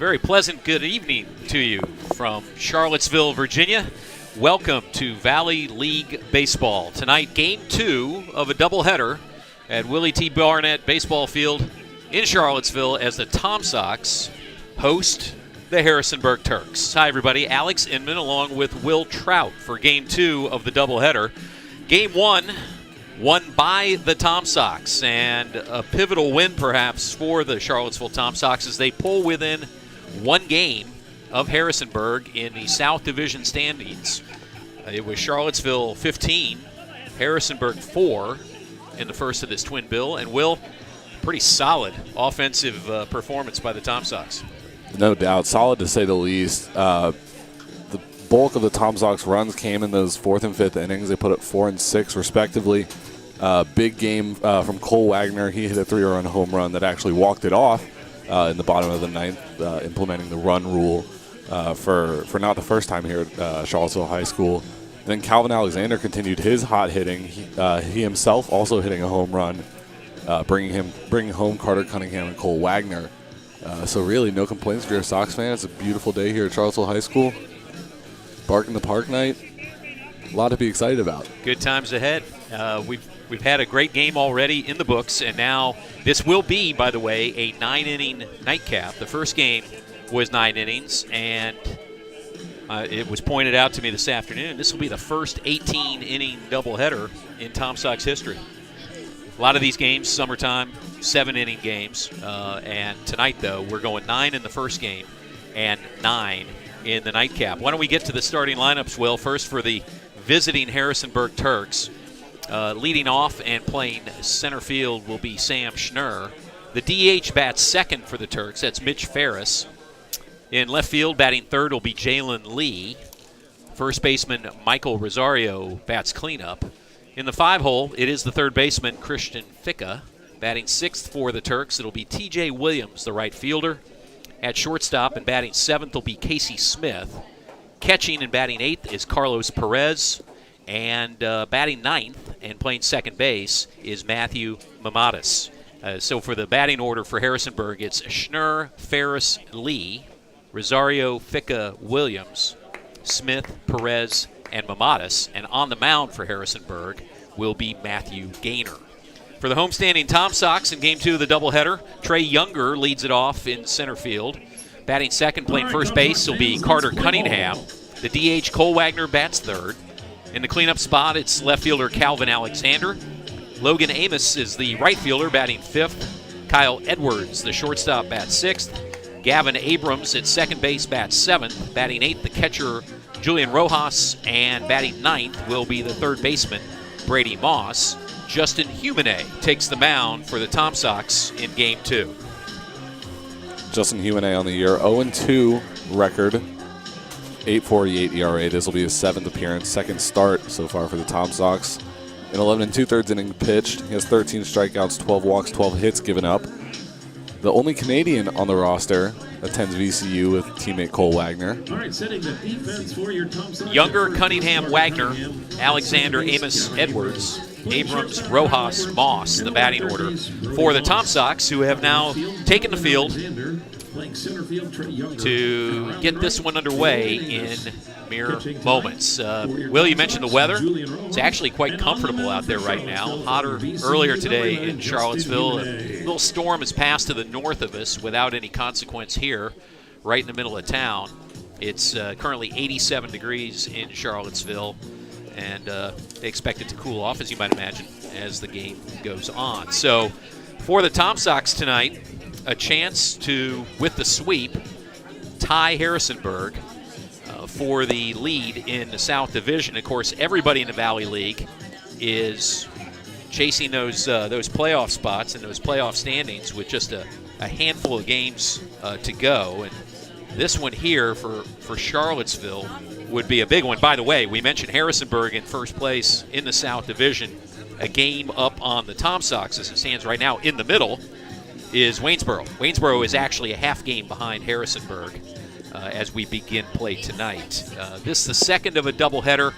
very pleasant good evening to you from Charlottesville, Virginia. Welcome to Valley League Baseball. Tonight, Game 2 of a doubleheader at Willie T. Barnett Baseball Field in Charlottesville as the Tom Sox host the Harrisonburg Turks. Hi, everybody. Alex Inman along with Will Trout for Game 2 of the doubleheader. Game 1 won by the Tom Sox, and a pivotal win perhaps for the Charlottesville Tom Sox as they pull within one game of Harrisonburg in the South Division standings. It was Charlottesville 15, Harrisonburg 4 in the first of this twin bill, and Will, pretty solid offensive performance by the Tom Sox. No doubt, solid to say the least. The bulk of the Tom Sox runs came in those 4th and 5th innings. They put up 4 and 6 respectively. Big game from Cole Wagner. He hit a 3-run home run that actually walked it off in the bottom of the 9th, implementing the run rule for not the first time here at Charlottesville High School. And then Calvin Alexander continued his hot hitting. He himself also hitting a home run, bringing home Carter Cunningham and Cole Wagner. So really no complaints if you're a Sox fan. It's a beautiful day here at Charlottesville High School. Bark in the Park night. A lot to be excited about. Good times ahead. We've had a great game already in the books, and now this will be, by the way, a 9-inning nightcap. The first game was 9 innings, and it was pointed out to me this afternoon, this will be the first 18-inning doubleheader in Tom Sox history. A lot of these games, summertime, 7-inning games, and tonight, though, we're going 9 in the first game and 9 in the nightcap. Why don't we get to the starting lineups, Will? First for the visiting Harrisonburg Turks. Leading off and playing center field will be Sam Schnurr. The DH bats second for the Turks. That's Mitch Ferris. In left field, batting third will be Jalen Lee. First baseman Michael Rosario bats cleanup. In the 5-hole, it is the third baseman Christian Ficca. Batting sixth for the Turks, it'll be TJ Williams, the right fielder. At shortstop and batting seventh will be Casey Smith. Catching and batting eighth is Carlos Perez. And batting ninth and playing second base is Matthew Mamadas. So for the batting order for Harrisonburg, it's Schnurr, Ferris, Lee, Rosario, Ficca, Williams, Smith, Perez, and Mamadas. And on the mound for Harrisonburg will be Matthew Gaynor. For the homestanding Tom Sox in Game 2 of the doubleheader, Trey Younger leads it off in center field. Batting second, playing first base will be Carter Cunningham. The DH, Cole Wagner, bats third. In the cleanup spot, it's left fielder Calvin Alexander. Logan Amos is the right fielder, batting fifth. Kyle Edwards, the shortstop, bats sixth. Gavin Abrams at second base, bats seventh. Batting eighth, the catcher Julian Rojas. And batting ninth will be the third baseman Brady Moss. Justin Humane takes the mound for the Tom Sox in Game 2. Justin Humane on the year, 0-2 record. 8.48 ERA. This will be his 7th appearance, second start so far for the Tom Sox. In 11 2/3 inning pitched, he has 13 strikeouts, 12 walks, 12 hits given up. The only Canadian on the roster attends VCU with teammate Cole Wagner. All right, setting the defense for your Tom Sox. Younger, Cunningham, Wagner, Alexander, Amos, Edwards, Abrams, Rojas, Moss, the batting order for the Tom Sox, who have now taken the field to get this one underway in mere moments. Will, you mentioned the weather. It's actually quite comfortable out there right now. Hotter earlier today in Charlottesville. A little storm has passed to the north of us without any consequence here, right in the middle of town. It's currently 87 degrees in Charlottesville, and they expect it to cool off, as you might imagine, as the game goes on. So for the Tom Sox tonight, a chance to, with the sweep, tie Harrisonburg for the lead in the South Division. Of course, everybody in the Valley League is chasing those playoff spots and those playoff standings with just a handful of games to go. And this one here for Charlottesville would be a big one. By the way, we mentioned Harrisonburg in first place in the South Division, a game up on the Tom Sox as it stands right now. In the middle is Waynesboro. Waynesboro is actually a half game behind Harrisonburg as we begin play tonight. This is the second of a doubleheader.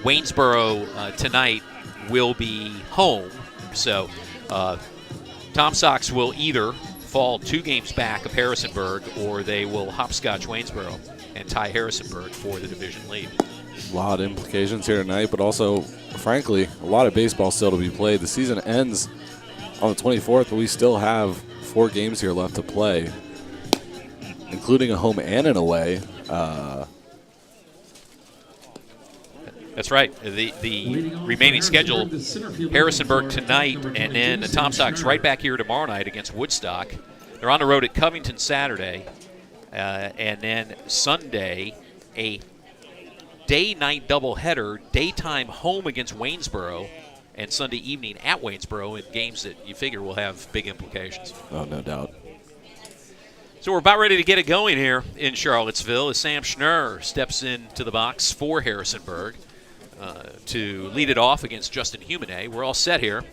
Waynesboro tonight will be home. So Tom Sox will either fall 2 games back of Harrisonburg, or they will hopscotch Waynesboro and tie Harrisonburg for the division lead. A lot of implications here tonight, but also, frankly, a lot of baseball still to be played. The season ends on the 24th, but we still have 4 games here left to play, including a home and an away. That's right. The remaining schedule, Harrisonburg tonight, and then the Tom Sox right back here tomorrow night against Woodstock. They're on the road at Covington Saturday, and then Sunday, a day-night doubleheader, daytime home against Waynesboro, and Sunday evening at Waynesboro in games that you figure will have big implications. Oh, no doubt. So we're about ready to get it going here in Charlottesville as Sam Schnurr steps into the box for Harrisonburg to lead it off against Justin Humane. We're all set here.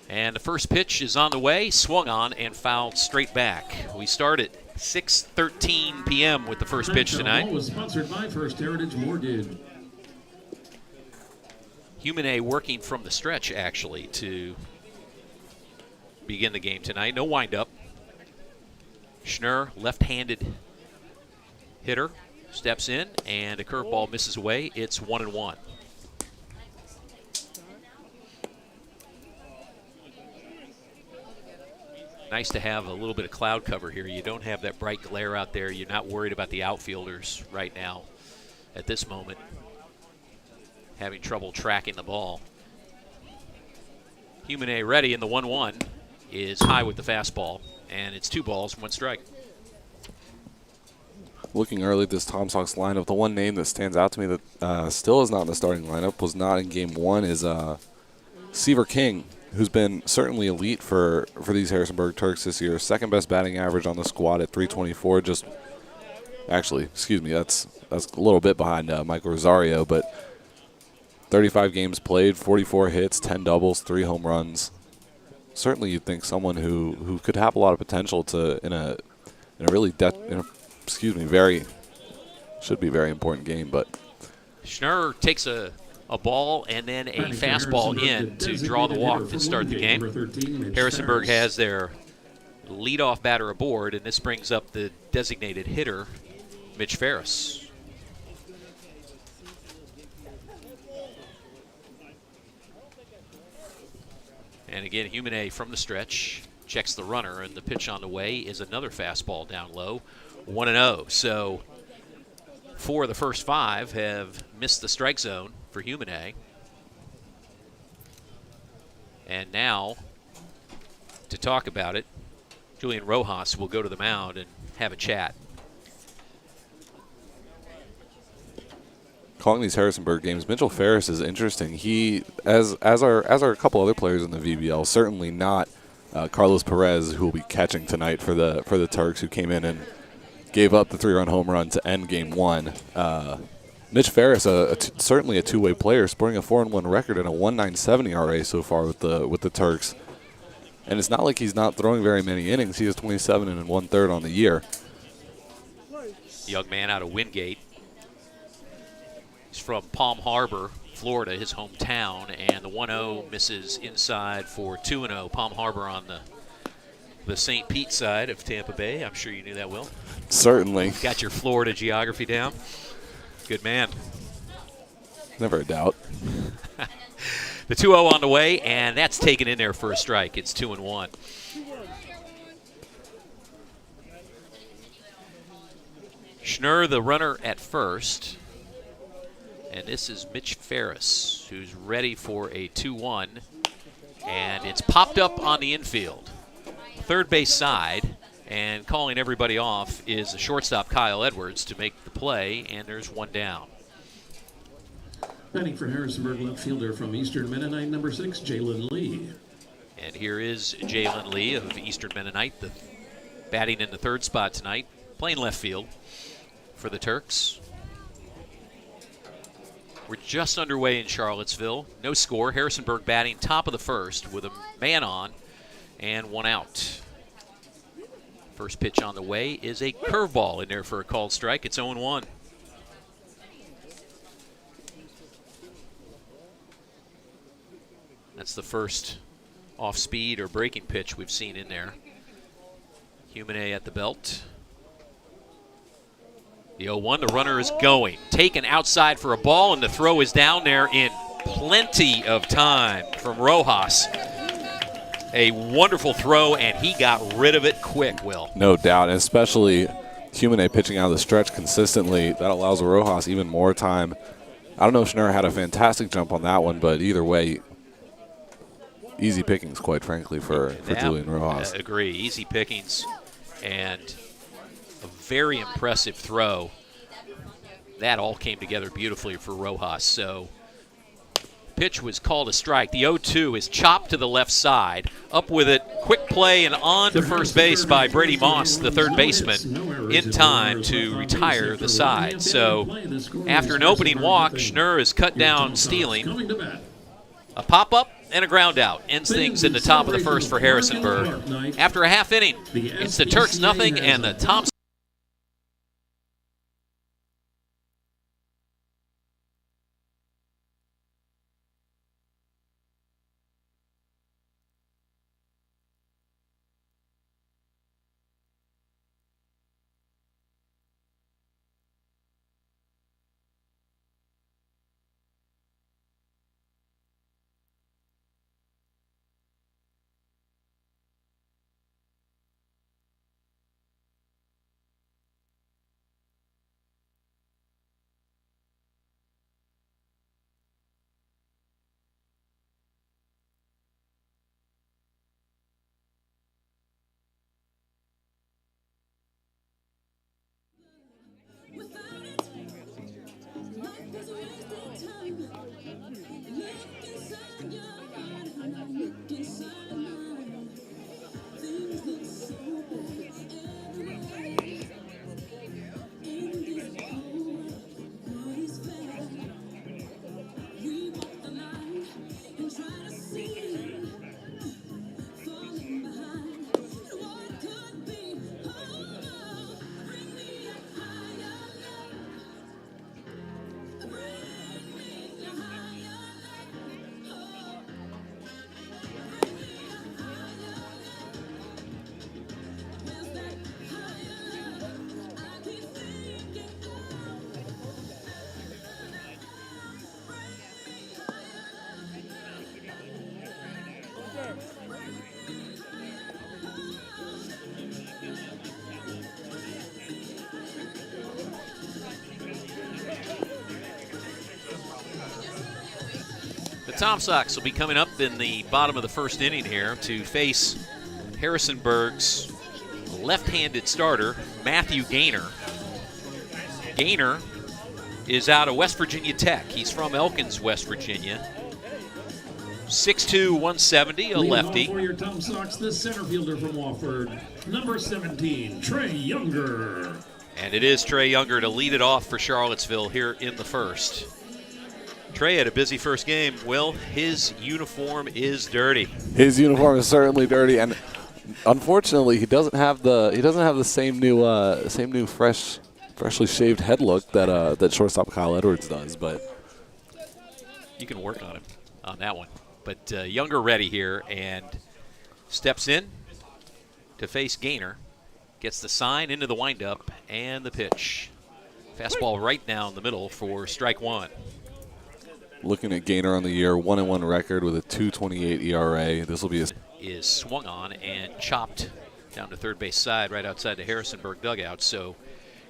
And the first pitch is on the way, swung on and fouled straight back. We start at 6:13 p.m. with the first pitch tonight. Was sponsored by First Heritage Mortgage. Humane working from the stretch, actually, to begin the game tonight. No windup. Schnurr, left-handed hitter, steps in, and a curveball misses away. It's 1-1. Nice to have a little bit of cloud cover here. You don't have that bright glare out there. You're not worried about the outfielders right now at this moment, having trouble tracking the ball. Humane ready, and the 1-1 is high with the fastball, and it's 2 balls, 1 strike. Looking early at this Tom Sox lineup, the one name that stands out to me that still is not in the starting lineup, was not in Game 1, is Seaver King, who's been certainly elite for these Harrisonburg Turks this year. Second best batting average on the squad at .324. That's a little bit behind Michael Rosario, but 35 games played, 44 hits, 10 doubles, 3 home runs. Certainly, you'd think someone who could have a lot of potential to should be very important game. But Schnurr takes a ball and then a fastball in to draw the walk to start the game. Harrisonburg has their leadoff batter aboard, and this brings up the designated hitter, Mitch Ferris. And again, Humane from the stretch checks the runner, and the pitch on the way is another fastball down low, 1-0. So 4 of the first 5 have missed the strike zone for Humane. And now, to talk about it, Julian Rojas will go to the mound and have a chat. Calling these Harrisonburg games, Mitchell Ferris is interesting. He, as are a couple other players in the VBL, certainly not Carlos Perez, who will be catching tonight for the Turks, who came in and gave up the 3-run home run to end Game 1. Mitch Ferris, certainly a two-way player, sporting a 4-1 record and a 1.97 ERA so far with the Turks. And it's not like he's not throwing very many innings. He has 27 1/3 on the year. Young man out of Wingate. He's from Palm Harbor, Florida, his hometown, and the 1-0 misses inside for 2-0. Palm Harbor on the St. Pete side of Tampa Bay. I'm sure you knew that, Will. Certainly. Got your Florida geography down. Good man. Never a doubt. The 2-0 on the way, and that's taken in there for a strike. It's 2-1. Schnurr, the runner at first. And this is Mitch Ferris, who's ready for a 2-1. And it's popped up on the infield. Third base side, and calling everybody off is the shortstop Kyle Edwards to make the play, and there's 1 down. Batting for Harrisonburg, left fielder from Eastern Mennonite, number 6, Jalen Lee. And here is Jalen Lee of Eastern Mennonite, batting in the 3rd spot tonight, playing left field for the Turks. We're just underway in Charlottesville. No score. Harrisonburg batting top of the 1st with a man on and 1 out. First pitch on the way is a curveball in there for a called strike. It's 0-1. That's the first off speed or breaking pitch we've seen in there. Humane at the belt. The 0-1, the runner is going. Taken outside for a ball, and the throw is down there in plenty of time from Rojas. A wonderful throw, and he got rid of it quick, Will. No doubt, and especially Humane pitching out of the stretch consistently. That allows Rojas even more time. I don't know if Schnurr had a fantastic jump on that one, but either way, easy pickings, quite frankly, for Julian Rojas. I agree. Easy pickings and a very impressive throw. That all came together beautifully for Rojas. So pitch was called a strike. The 0-2 is chopped to the left side. Up with it. Quick play and on to first base by Brady Moss, the third baseman, in time to retire the side. So after an opening walk, Schnurr is cut down stealing. A pop-up and a ground out ends things in the top of the first for Harrisonburg. After a half inning, it's the Turks nothing and the Tom Tom Sox will be coming up in the bottom of the first inning here to face Harrisonburg's left-handed starter, Matthew Gaynor. Gaynor is out of West Virginia Tech. He's from Elkins, West Virginia. 6'2", 170, a lefty. For your Tom Sox, the center fielder from Wofford, number 17, Trey Younger. And it is Trey Younger to lead it off for Charlottesville here in the first. Trey had a busy first game. Will, his uniform is dirty. His uniform is certainly dirty, and unfortunately, he doesn't have the same new freshly shaved head look that shortstop Kyle Edwards does. But you can work on him on that one. But Younger ready here and steps in to face Gaynor. Gets the sign into the windup and the pitch. Fastball right down the middle for strike one. Looking at Gaynor on the year, 1-1 record with a 2.28 ERA. This will be is swung on and chopped down to third base side right outside the Harrisonburg dugout. So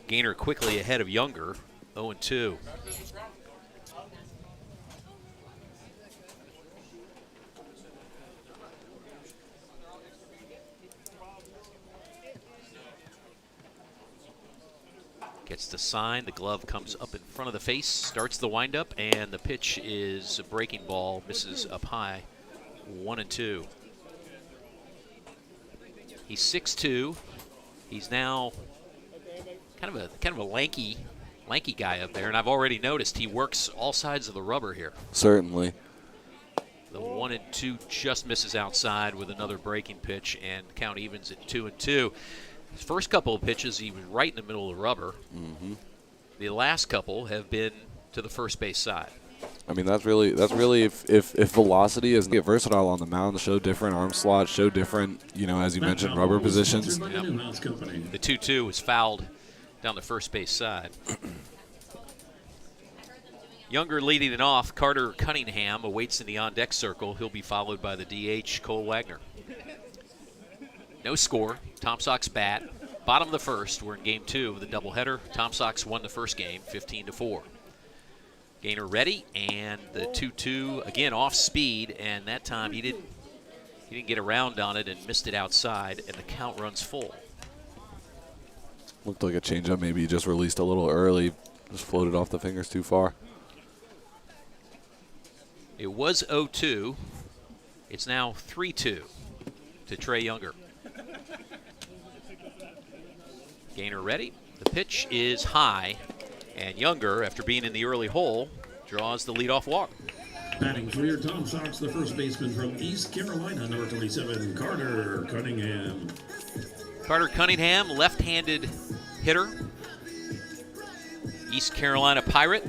Gaynor quickly ahead of Younger, 0-2. Gets the sign, the glove comes up in front of the face, starts the windup, and the pitch is a breaking ball, misses up high, 1-2. He's 6'2". He's now kind of a lanky guy up there, and I've already noticed he works all sides of the rubber here. Certainly. The 1-2 just misses outside with another breaking pitch, and count evens at 2-2. His first couple of pitches, he was right in the middle of the rubber. Mm-hmm. The last couple have been to the first base side. I mean, that's really if velocity is get versatile on the mound, show different arm slots, show different, as you mentioned, rubber positions. Yep. The 2-2 was fouled down the first base side. Younger leading it off. Carter Cunningham awaits in the on-deck circle. He'll be followed by the DH, Cole Wagner. No score. Tom Sox bat. Bottom of the first. We're in game 2 of the doubleheader. Tom Sox won the first game 15-4. Gainer ready, and the 2-2 again off speed, and that time he didn't get around on it and missed it outside, and the count runs full. Looked like a changeup. Maybe he just released a little early, just floated off the fingers too far. It was 0-2. It's now 3-2 to Trey Younger. Gainer ready. The pitch is high, and Younger, after being in the early hole, draws the leadoff walk. Batting for your Tom Sox, the first baseman from East Carolina, number 27, Carter Cunningham. Carter Cunningham, left-handed hitter, East Carolina Pirate.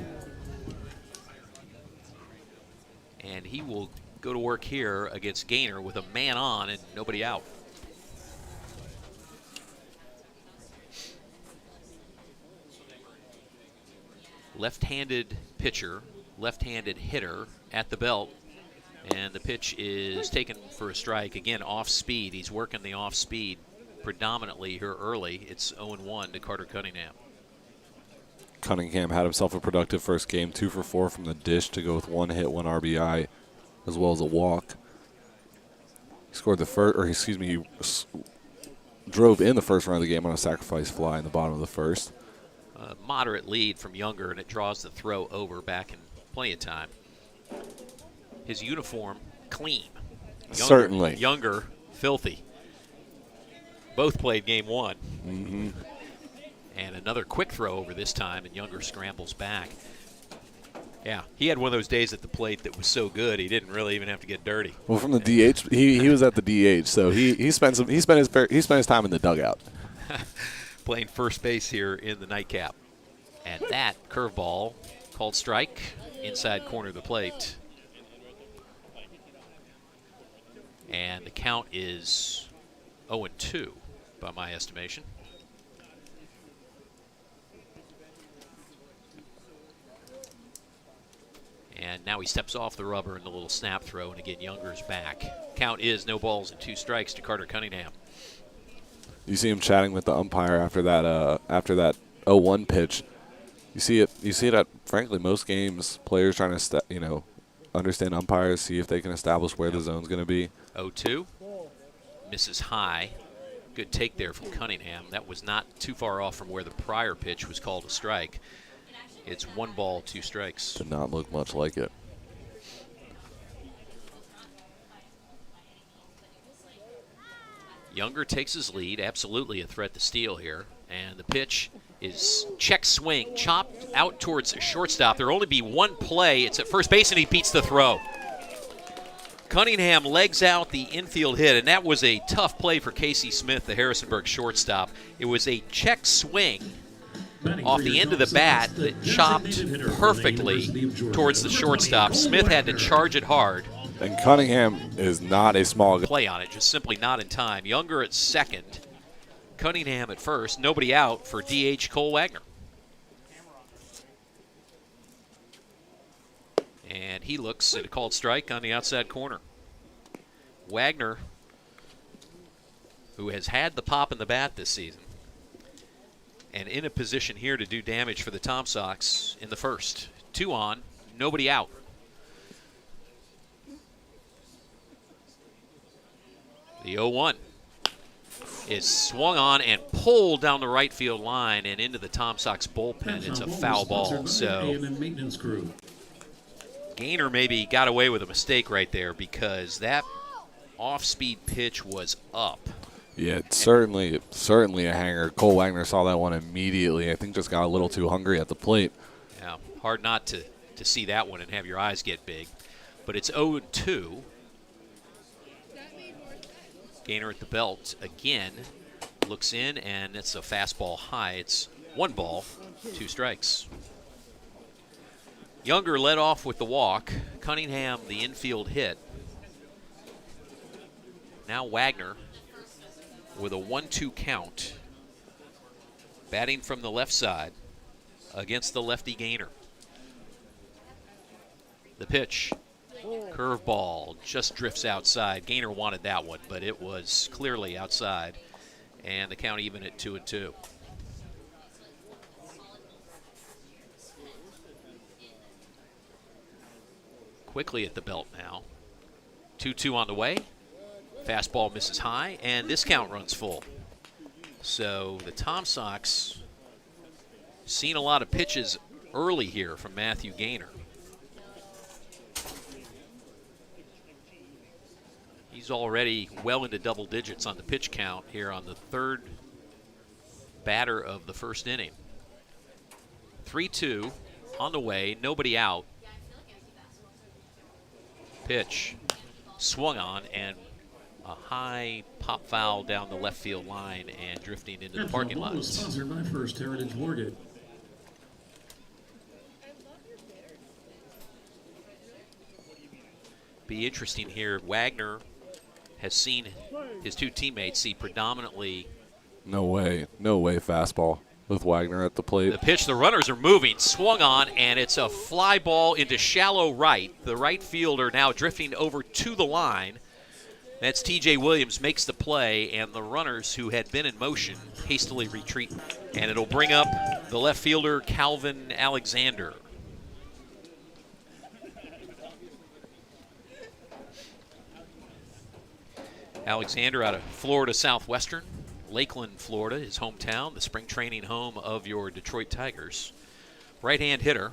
And he will go to work here against Gainer with a man on and nobody out. Left-handed pitcher, left-handed hitter at the belt, and the pitch is taken for a strike. Again, off speed. He's working the off speed predominantly here early. It's 0-1 to Carter Cunningham. Cunningham had himself a productive first game, 2 for 4 from the dish to go with 1 hit, 1 RBI, as well as a walk. He scored the first, or excuse me, he drove in the first run of the game on a sacrifice fly in the bottom of the first. A moderate lead from Younger, and it draws the throw over back in plenty of time. His uniform, clean. Younger, certainly. Younger, filthy. Both played game 1. Mm-hmm. And another quick throw over this time, and Younger scrambles back. Yeah, he had one of those days at the plate that was so good he didn't really even have to get dirty. Well, from the DH, he was at the DH, so he spent his time in the dugout. Playing first base here in the nightcap. And that curveball called strike inside corner of the plate. And the count is 0-2 by my estimation. And now he steps off the rubber in the little snap throw, and again, Younger's back. Count is no balls and 2 strikes to Carter Cunningham. You see him chatting with the umpire after that 0-1 pitch. You see it at frankly most games. Players trying to understand umpires, see if they can establish where the zone's going to be. 0-2, misses high. Good take there from Cunningham. That was not too far off from where the prior pitch was called a strike. It's 1 ball, 2 strikes. Did not look much like it. Younger takes his lead, absolutely a threat to steal here. And the pitch is check swing, chopped out towards shortstop. There'll only be 1 play. It's at first base, and he beats the throw. Cunningham legs out the infield hit, and that was a tough play for Casey Smith, the Harrisonburg shortstop. It was a check swing off the end of the bat that chopped perfectly towards the shortstop. Smith had to charge it hard. And Cunningham is not a small guy. Play on it, just simply not in time. Younger at second, Cunningham at first, nobody out for DH Cole Wagner. And he looks at a called strike on the outside corner. Wagner, who has had the pop in the bat this season, and in a position here to do damage for the Tom Sox in the first. 2 on, nobody out. The 0-1 is swung on and pulled down the right field line and into the Tom Sox bullpen. It's a foul ball. So Gainer maybe got away with a mistake right there because that off-speed pitch was up. Yeah, it's certainly a hanger. Cole Wagner saw that one immediately. I think just got a little too hungry at the plate. Yeah, hard not to see that one and have your eyes get big. But it's 0-2. Gainer at the belt again, looks in, and it's a fastball high. It's 1 ball, 2 strikes. Younger led off with the walk. Cunningham the infield hit. Now Wagner with a 1-2 count. Batting from the left side against the lefty Gaynor. The pitch. Curveball just drifts outside. Gaynor wanted that one, but it was clearly outside. And the count even at 2-2. Quickly at the belt now. 2-2 on the way. Fastball misses high, and this count runs full. So the Tom Sox seen a lot of pitches early here from Matthew Gaynor. He's already well into double digits on the pitch count here on the third batter of the first inning. 3-2 on the way, nobody out. Pitch swung on, and a high pop foul down the left field line and drifting into the parking lot. Sponsored by First Heritage Mortgage. Be interesting here. Wagner has seen his two teammates see predominantly. No way fastball with Wagner at the plate. The pitch, the runners are moving, swung on, and it's a fly ball into shallow right. The right fielder now drifting over to the line. That's TJ Williams makes the play, and the runners who had been in motion hastily retreat. And it'll bring up the left fielder, Calvin Alexander. Alexander out of Florida Southwestern. Lakeland, Florida, his hometown, the spring training home of your Detroit Tigers. Right-hand hitter.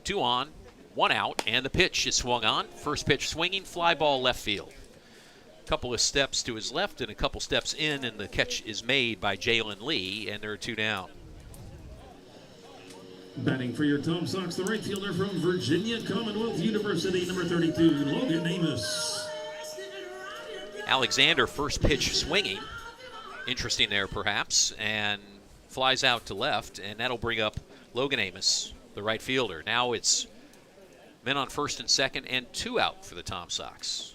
2 on, 1 out, and the pitch is swung on. First pitch swinging, fly ball left field. A couple of steps to his left and a couple steps in, and the catch is made by Jalen Lee, and there are 2 down. Batting for your Tom Sox, the right fielder from Virginia Commonwealth University, number 32, Logan Amos. Alexander, first pitch swinging. Interesting there, perhaps, and flies out to left, and that'll bring up Logan Amos, the right fielder. Now it's men on first and second, and 2 out for the Tom Sox.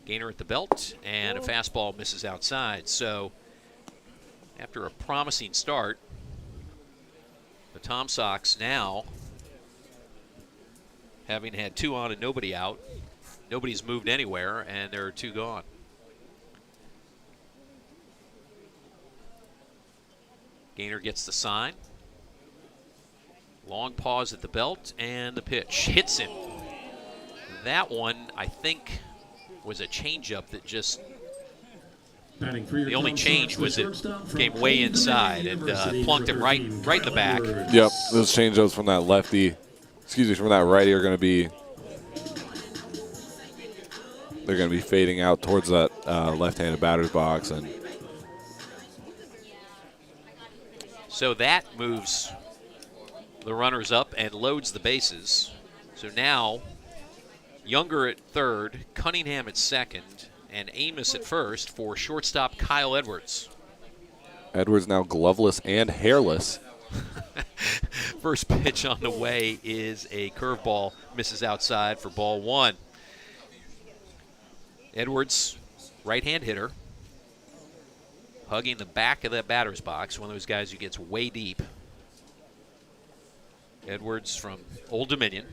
Gaynor at the belt, and a fastball misses outside. So after a promising start, the Tom Sox now, having had 2 on and nobody out, nobody's moved anywhere, and there are 2 gone. Gaynor gets the sign. Long pause at the belt, and the pitch hits him. That one, I think, was a changeup that just, the only change was it came way inside and plunked him right in the back. Yep, those changeups from that lefty, from that righty are going to be, they're going to be fading out towards that left-handed batter's box, and so that moves the runners up and loads the bases. So now Younger at third, Cunningham at second, and Amos at first for shortstop Kyle Edwards. Edwards now gloveless and hairless. First pitch on the way is a curveball, misses outside for ball 1. Edwards, right-hand hitter, hugging the back of that batter's box, one of those guys who gets way deep. Edwards from Old Dominion,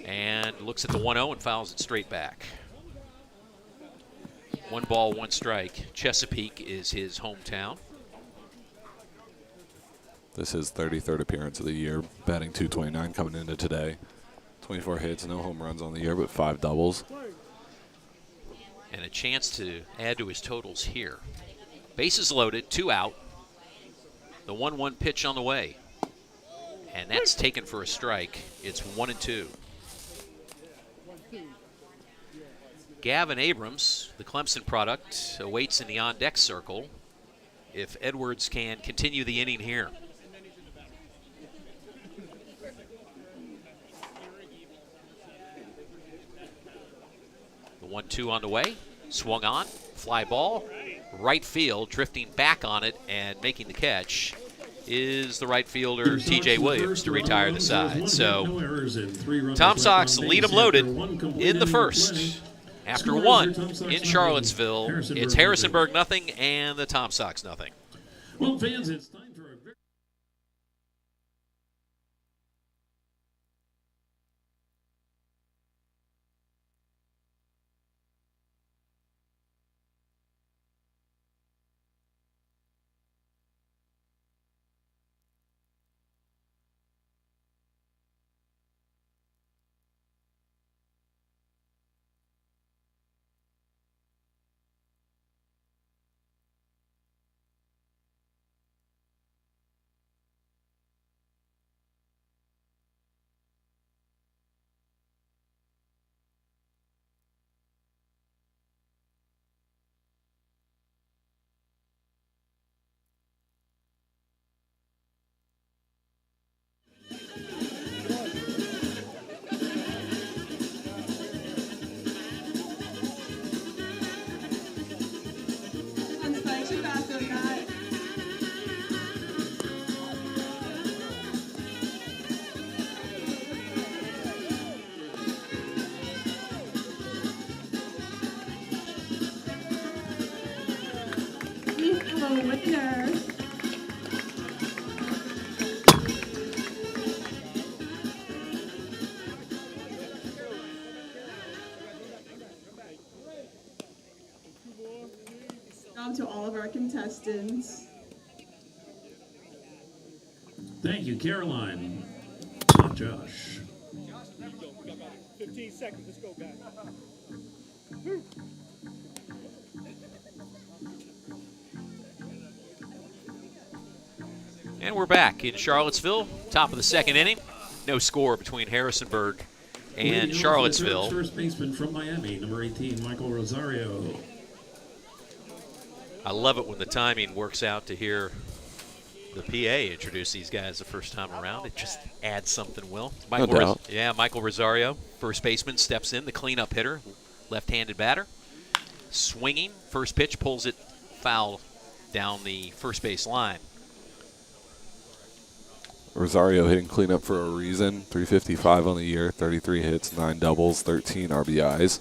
and looks at the 1-0 and fouls it straight back. 1 ball, 1 strike. Chesapeake is his hometown. This is 33rd appearance of the year, batting .229 coming into today. 24 hits, no home runs on the year, but 5 doubles. And a chance to add to his totals here. Bases loaded, 2 out. The 1-1 pitch on the way. And that's taken for a strike. It's 1-2. Gavin Abrams, the Clemson product, awaits in the on-deck circle if Edwards can continue the inning here. The 1-2 on the way, swung on, fly ball, right field, drifting back on it and making the catch. is the right fielder, T.J. Williams, to retire the side. So Tom Sox lead them loaded in the first. After one in Charlottesville, it's Harrisonburg nothing and the Tom Sox nothing. Well, fans, it's time for a very winner. Job to all of our contestants. Thank you, Caroline. Not Josh. We got about 15 seconds. Let's go, guys. And we're back in Charlottesville, top of the second inning. No score between Harrisonburg and Charlottesville. First baseman from Miami, number 18, Michael Rosario. I love it when the timing works out to hear the PA introduce these guys the first time around. It just adds something, Will. Michael Rosario, first baseman, steps in, the cleanup hitter, left-handed batter. Swinging, first pitch, pulls it foul down the first base line. Rosario hitting cleanup for a reason. 355 on the year, 33 hits, 9 doubles, 13 RBIs.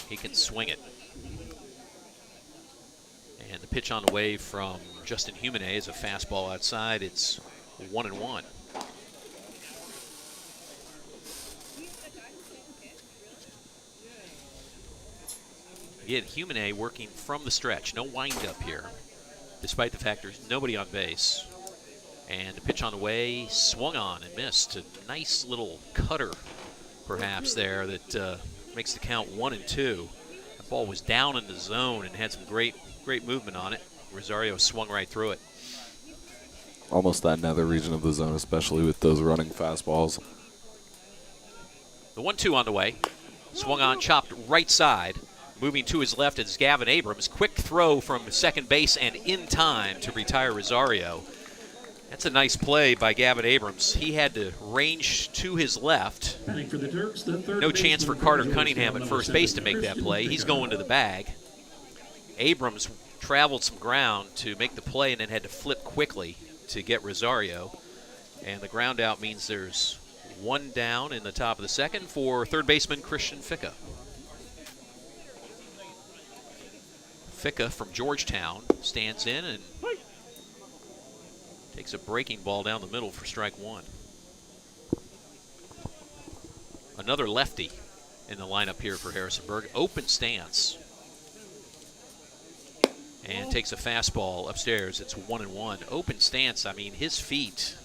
He can swing it. And the pitch on the way from Justin Humane is a fastball outside. It's 1-1. Again, Humane working from the stretch. No windup here, despite the fact there's nobody on base. And the pitch on the way, swung on and missed. A nice little cutter, perhaps, there that makes the count 1-2. The ball was down in the zone and had some great movement on it. Rosario swung right through it. Almost that nether region of the zone, especially with those running fastballs. The 1-2 on the way. Swung on, chopped right side. Moving to his left is Gavin Abrams. Quick throw from second base and in time to retire Rosario. That's a nice play by Gavin Abrams. He had to range to his left. For the Turks, the third no chance for Carter Cunningham at first base to make that play. He's going to the bag. Abrams traveled some ground to make the play and then had to flip quickly to get Rosario. And the ground out means there's one down in the top of the second for third baseman Christian Ficca. Ficca from Georgetown stands in and takes a breaking ball down the middle for strike one. Another lefty in the lineup here for Harrisonburg. Open stance. And takes a fastball upstairs. It's 1-1. Open stance, I mean, his feet,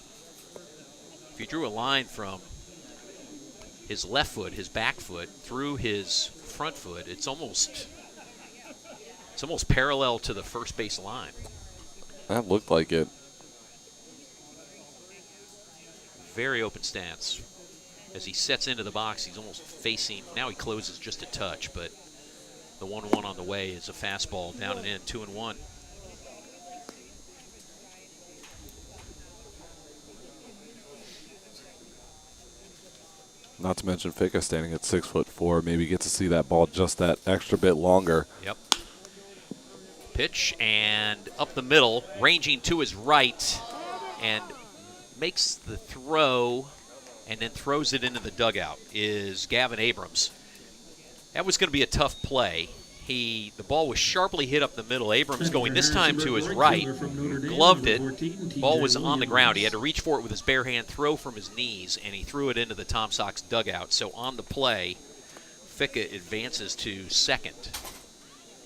if you drew a line from his left foot, his back foot, through his front foot, it's almost parallel to the first base line. That looked like it. Very open stance. As he sets into the box, he's almost facing, now he closes just a touch, but the 1-1 on the way is a fastball down and in, 2-1. Not to mention Ficca standing at 6'4", maybe get to see that ball just that extra bit longer. Yep. pitch, and up the middle, ranging to his right, and makes the throw, and then throws it into the dugout, is Gavin Abrams. That was going to be a tough play. The ball was sharply hit up the middle. Abrams going this time to his right, gloved it. Ball was on the ground. He had to reach for it with his bare hand, throw from his knees, and he threw it into the Tom Sox dugout. So on the play, Ficka advances to second.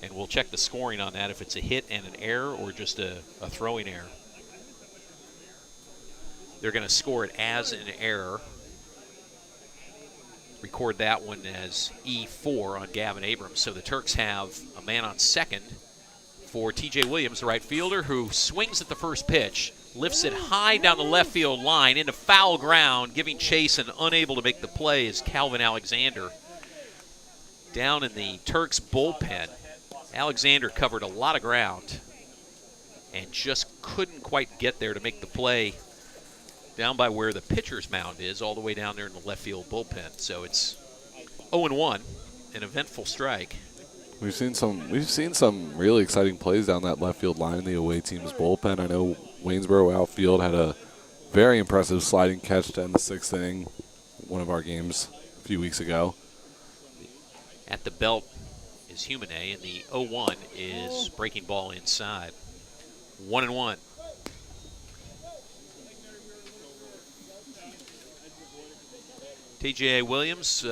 And we'll check the scoring on that, if it's a hit and an error or just a throwing error. They're going to score it as an error. Record that one as E4 on Gavin Abrams. So the Turks have a man on second for TJ Williams, the right fielder, who swings at the first pitch, lifts it high down the left field line into foul ground, giving chase, and unable to make the play is Calvin Alexander. Down in the Turks bullpen, Alexander covered a lot of ground and just couldn't quite get there to make the play down by where the pitcher's mound is, all the way down there in the left field bullpen. So it's 0-1, an eventful strike. We've seen some really exciting plays down that left field line in the away team's bullpen. I know Waynesboro outfield had a very impressive sliding catch to end the 6th inning, one of our games a few weeks ago. At the belt is Humane, and the 0-1 is breaking ball inside. 1-1. TJ Williams,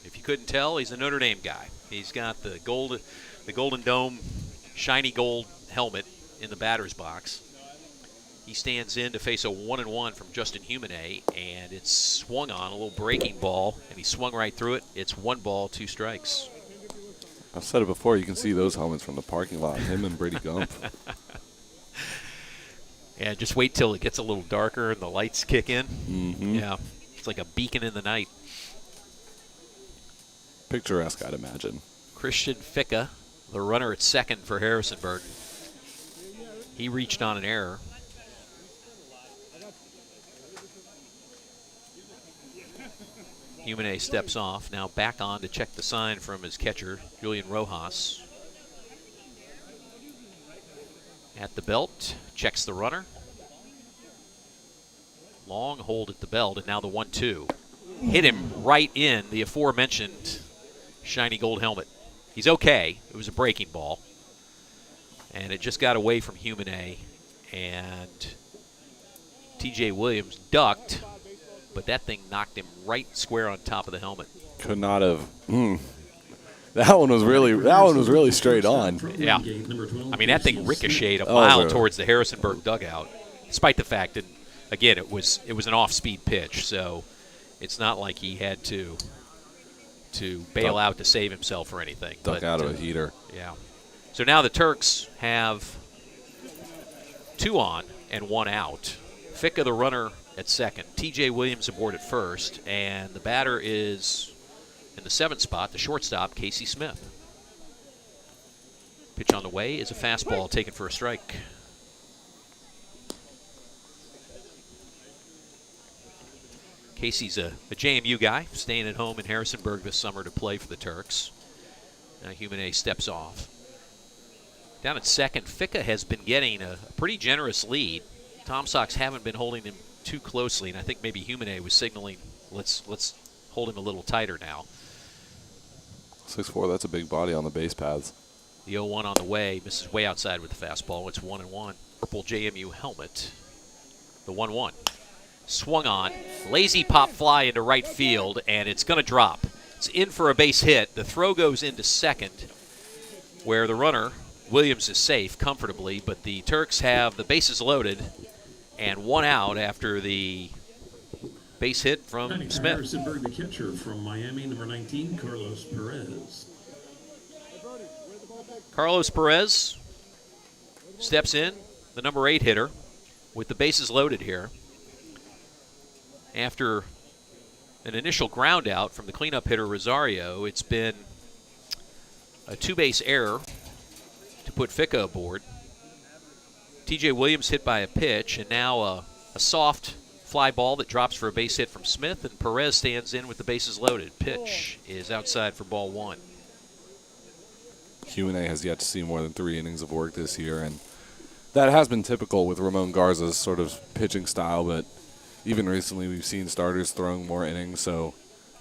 if you couldn't tell, he's a Notre Dame guy. He's got the Golden Dome shiny gold helmet in the batter's box. He stands in to face a 1-1 from Justin Humane, and it's swung on, a little breaking ball, and he swung right through it. It's 1 ball, 2 strikes. I've said it before, you can see those helmets from the parking lot, him and Brady Gump. Yeah, just wait till it gets a little darker and the lights kick in. Mm-hmm. Yeah. It's like a beacon in the night. Picturesque, I'd imagine. Christian Ficka, the runner at second for Harrisonburg. He reached on an error. Humane steps off. Now back on to check the sign from his catcher, Julian Rojas. At the belt, checks the runner. Long hold at the belt, and now the 1-2. Hit him right in the aforementioned shiny gold helmet. He's okay. It was a breaking ball. And it just got away from Humane. And TJ Williams ducked, but that thing knocked him right square on top of the helmet. Could not have. That one was really straight on. Yeah. I mean, that thing ricocheted a mile towards the Harrisonburg dugout, despite the fact that, again, it was an off-speed pitch, so it's not like he had to bail out to save himself or anything. Duck out of a heater. Yeah. So now the Turks have 2 on and 1 out. Ficka, the runner, at second. TJ Williams aboard at first, and the batter is in the 7th spot, the shortstop, Casey Smith. Pitch on the way is a fastball taken for a strike. Casey's a JMU guy, staying at home in Harrisonburg this summer to play for the Turks. Now Humane steps off. Down at second, Ficka has been getting a pretty generous lead. Tom Sox haven't been holding him too closely, and I think maybe Humane was signaling, let's hold him a little tighter now. 6'4", that's a big body on the base paths. The 0-1 on the way, misses way outside with the fastball. It's 1-1. Purple JMU helmet. The 1-1. Swung on. Lazy pop fly into right field, and it's going to drop. It's in for a base hit. The throw goes into second, where the runner, Williams, is safe comfortably, but the Turks have the bases loaded and 1 out after the base hit from Smith. Harrisonburg, the catcher from Miami, number 19, Carlos Perez. Carlos Perez steps in, the number 8 hitter, with the bases loaded here. After an initial ground out from the cleanup hitter Rosario, it's been a 2-base error to put Ficka aboard. TJ Williams hit by a pitch, and now a soft fly ball that drops for a base hit from Smith, and Perez stands in with the bases loaded. Pitch is outside for ball 1. Humane has yet to see more than 3 innings of work this year, and that has been typical with Ramon Garza's sort of pitching style, but even recently we've seen starters throwing more innings, so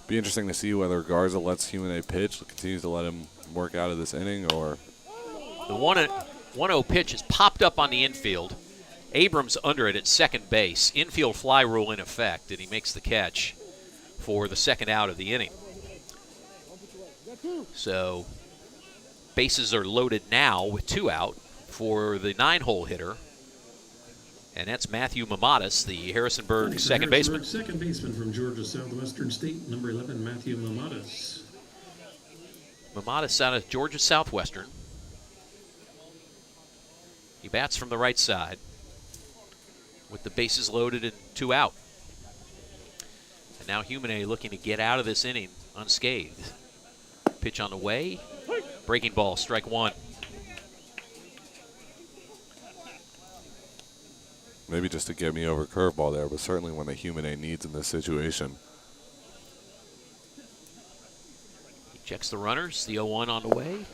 be interesting to see whether Garza lets Humane pitch, continues to let him work out of this inning, or... The 1-0 pitch is popped up on the infield. Abrams under it at second base. Infield fly rule in effect, and he makes the catch for the second out of the inning. So bases are loaded now with 2 out for the 9-hole hitter. And that's Matthew Mamadas, the Harrisonburg second baseman. Second baseman from Georgia Southwestern State, number 11, Matthew Mamadas. Mamadas out of Georgia Southwestern. He bats from the right side with the bases loaded and 2 out. And now Humane looking to get out of this inning unscathed. Pitch on the way. Breaking ball, strike 1. Maybe just to get me over curveball there, but certainly one that Humane needs in this situation. He checks the runners. The 0-1 on the way.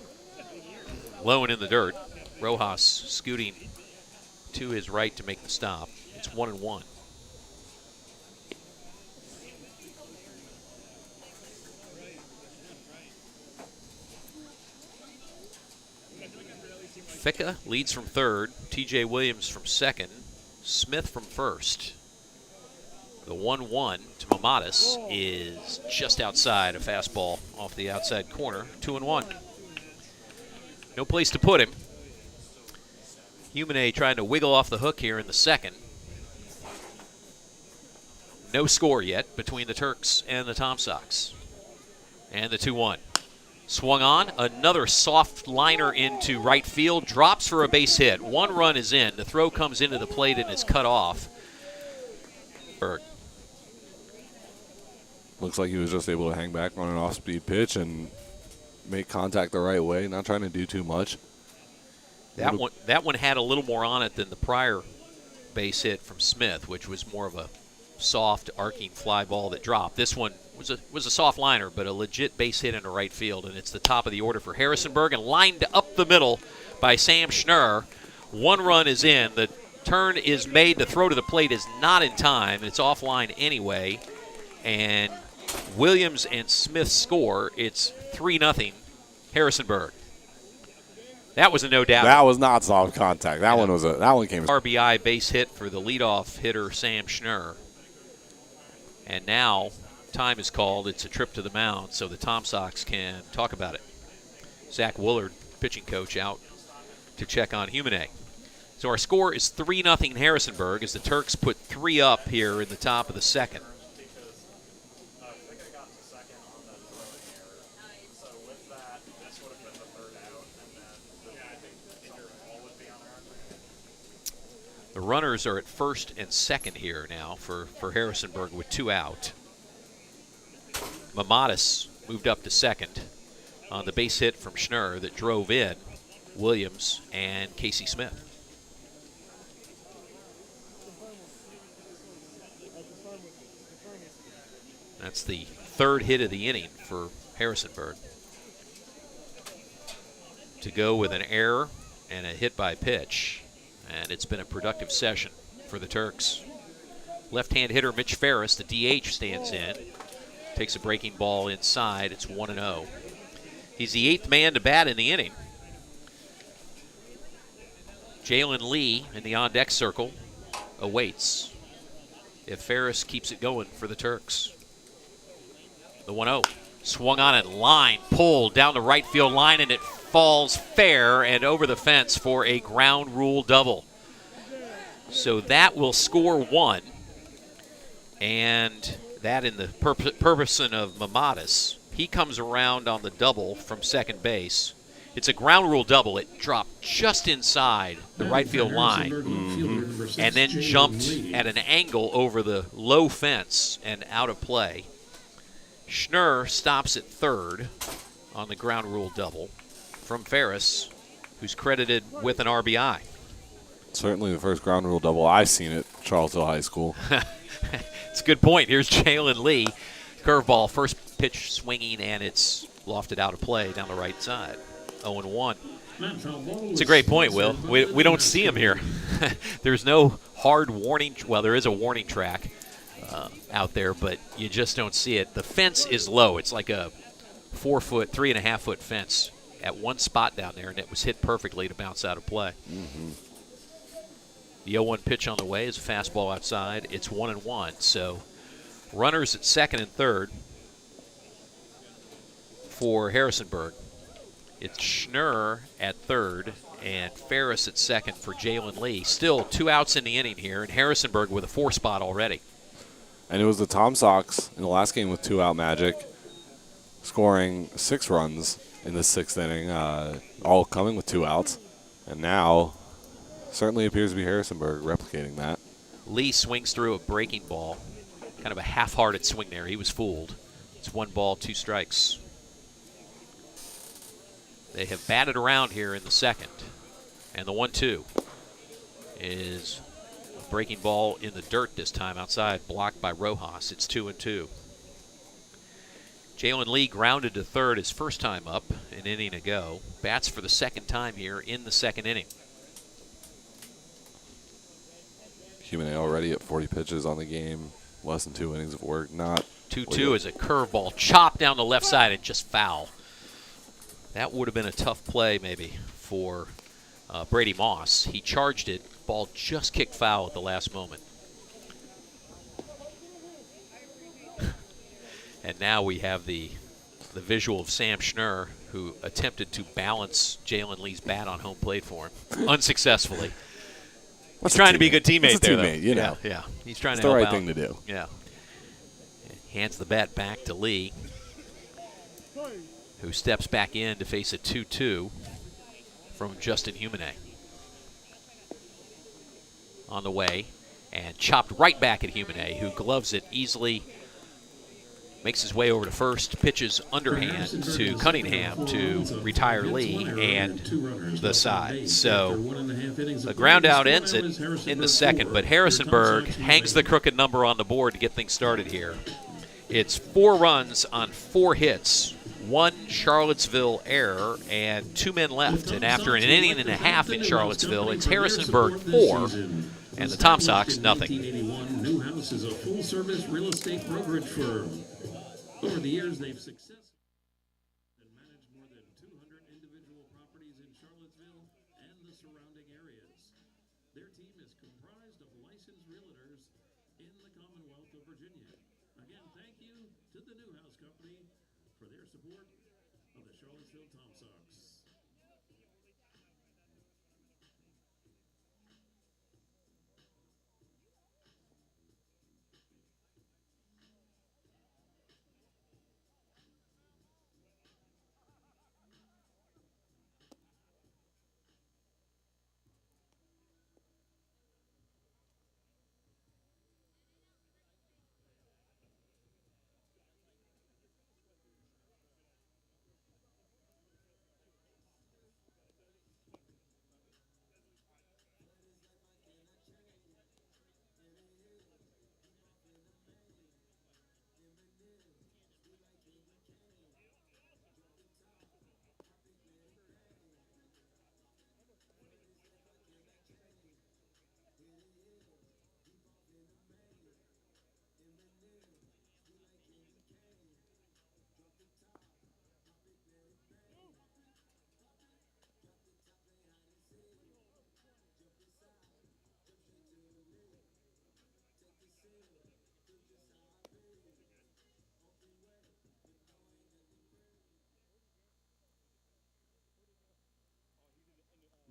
Low and in the dirt. Rojas scooting to his right to make the stop. It's 1-1. Ficca leads from third. TJ Williams from second. Smith from first. The 1-1 to Mamadas is just outside a fastball off the outside corner. 2-1. No place to put him. Humane trying to wiggle off the hook here in the second. No score yet between the Turks and the Tom Sox. And the 2-1. Swung on, another soft liner into right field, drops for a base hit. 1 run is in. The throw comes into the plate and is cut off. Berg. Looks like he was just able to hang back on an off-speed pitch and make contact the right way, not trying to do too much. That one had a little more on it than the prior base hit from Smith, which was more of a soft, arcing fly ball that dropped. This one was a soft liner, but a legit base hit into right field, and it's the top of the order for Harrisonburg, and lined up the middle by Sam Schnurr. 1 run is in. The turn is made. The throw to the plate is not in time. It's offline anyway, and Williams and Smith score. It's 3-0 Harrisonburg. That was a no doubt. That was not soft contact. That one came. RBI base hit for the leadoff hitter Sam Schnurr. And now time is called. It's a trip to the mound, so the Tom Sox can talk about it. Zach Woolard, pitching coach, out to check on Humane. So our score is 3-0 Harrisonburg as the Turks put 3 up here in the top of the second. The runners are at first and second here now for Harrisonburg with 2 out. Mamadas moved up to second on the base hit from Schnurr that drove in Williams and Casey Smith. That's the 3rd hit of the inning for Harrisonburg. To go with an error and a hit by pitch. And it's been a productive session for the Turks. Left-hand hitter Mitch Ferris, the DH, stands in. Takes a breaking ball inside. It's 1-0. He's the 8th man to bat in the inning. Jalen Lee in the on-deck circle awaits if Ferris keeps it going for the Turks. The 1-0. Swung on it, line, pulled down the right field line, and it falls fair and over the fence for a ground rule double. So that will score 1. And that in the person of Mamadas. He comes around on the double from second base. It's a ground rule double. It dropped just inside the right field line and then jumped at an angle over the low fence and out of play. Schnurr stops at third on the ground rule double from Ferris, who's credited with an RBI. Certainly the first ground rule double I've seen at Charlottesville High School. It's a good point. Here's Jalen Lee. Curveball, first pitch swinging, and it's lofted out of play down the right side. 0-1. It's a great point, Will. We don't see him here. There's no hard warning. Well, there is a warning track out there, but you just don't see it. The fence is low. It's like a 4-foot, 3.5-foot fence at one spot down there, and it was hit perfectly to bounce out of play. Mm-hmm. The 0-1 pitch on the way is a fastball outside. It's 1-1. So runners at second and third for Harrisonburg. It's Schnurr at third and Ferris at second for Jalen Lee. Still 2 outs in the inning here, and Harrisonburg with a 4 spot already. And it was the Tom Sox in the last game with 2-out magic, scoring 6 runs in the 6th inning, all coming with 2 outs. And now certainly appears to be Harrisonburg replicating that. Lee swings through a breaking ball. Kind of a half-hearted swing there. He was fooled. It's 1 ball, 2 strikes. They have batted around here in the second. And the 1-2 is a breaking ball in the dirt this time outside, blocked by Rojas. It's 2-2. Jalen Lee grounded to third his first time up an inning ago. Bats for the second time here in the second inning. Humane already at 40 pitches on the game, less than 2 innings of work. Not 2-2 is a curveball chopped down the left side and just foul. That would have been a tough play maybe for Brady Moss. He charged it. Ball just kicked foul at the last moment. And now we have the visual of Sam Schnurr, who attempted to balance Jalen Lee's bat on home plate for him unsuccessfully. He's trying to be a good teammate there, though. You know. Yeah. He's trying it's to help out. the right thing to do. Yeah. Hands the bat back to Lee, who steps back in to face a 2-2 from Justin Humane. On the way, and chopped right back at Humane, who gloves it easily, makes his way over to first, pitches underhand to Cunningham to retire Lee and the side. So the ground out ends it in the second, but Harrisonburg hangs the crooked number on the board to get things started here. It's 4 runs on 4 hits, 1 Charlottesville error, and 2 men left. And after an inning and a half in Charlottesville, it's Harrisonburg 4 and the Tom Sox nothing. 1981, Newhouse is a full-service real estate brokerage firm. Over the years, they've successfully managed more than 200 individual properties in Charlottesville and the surrounding areas. Their team is comprised of licensed realtors in the Commonwealth of Virginia. Again, thank you to the Newhouse Company for their support of the Charlottesville Tom Sox.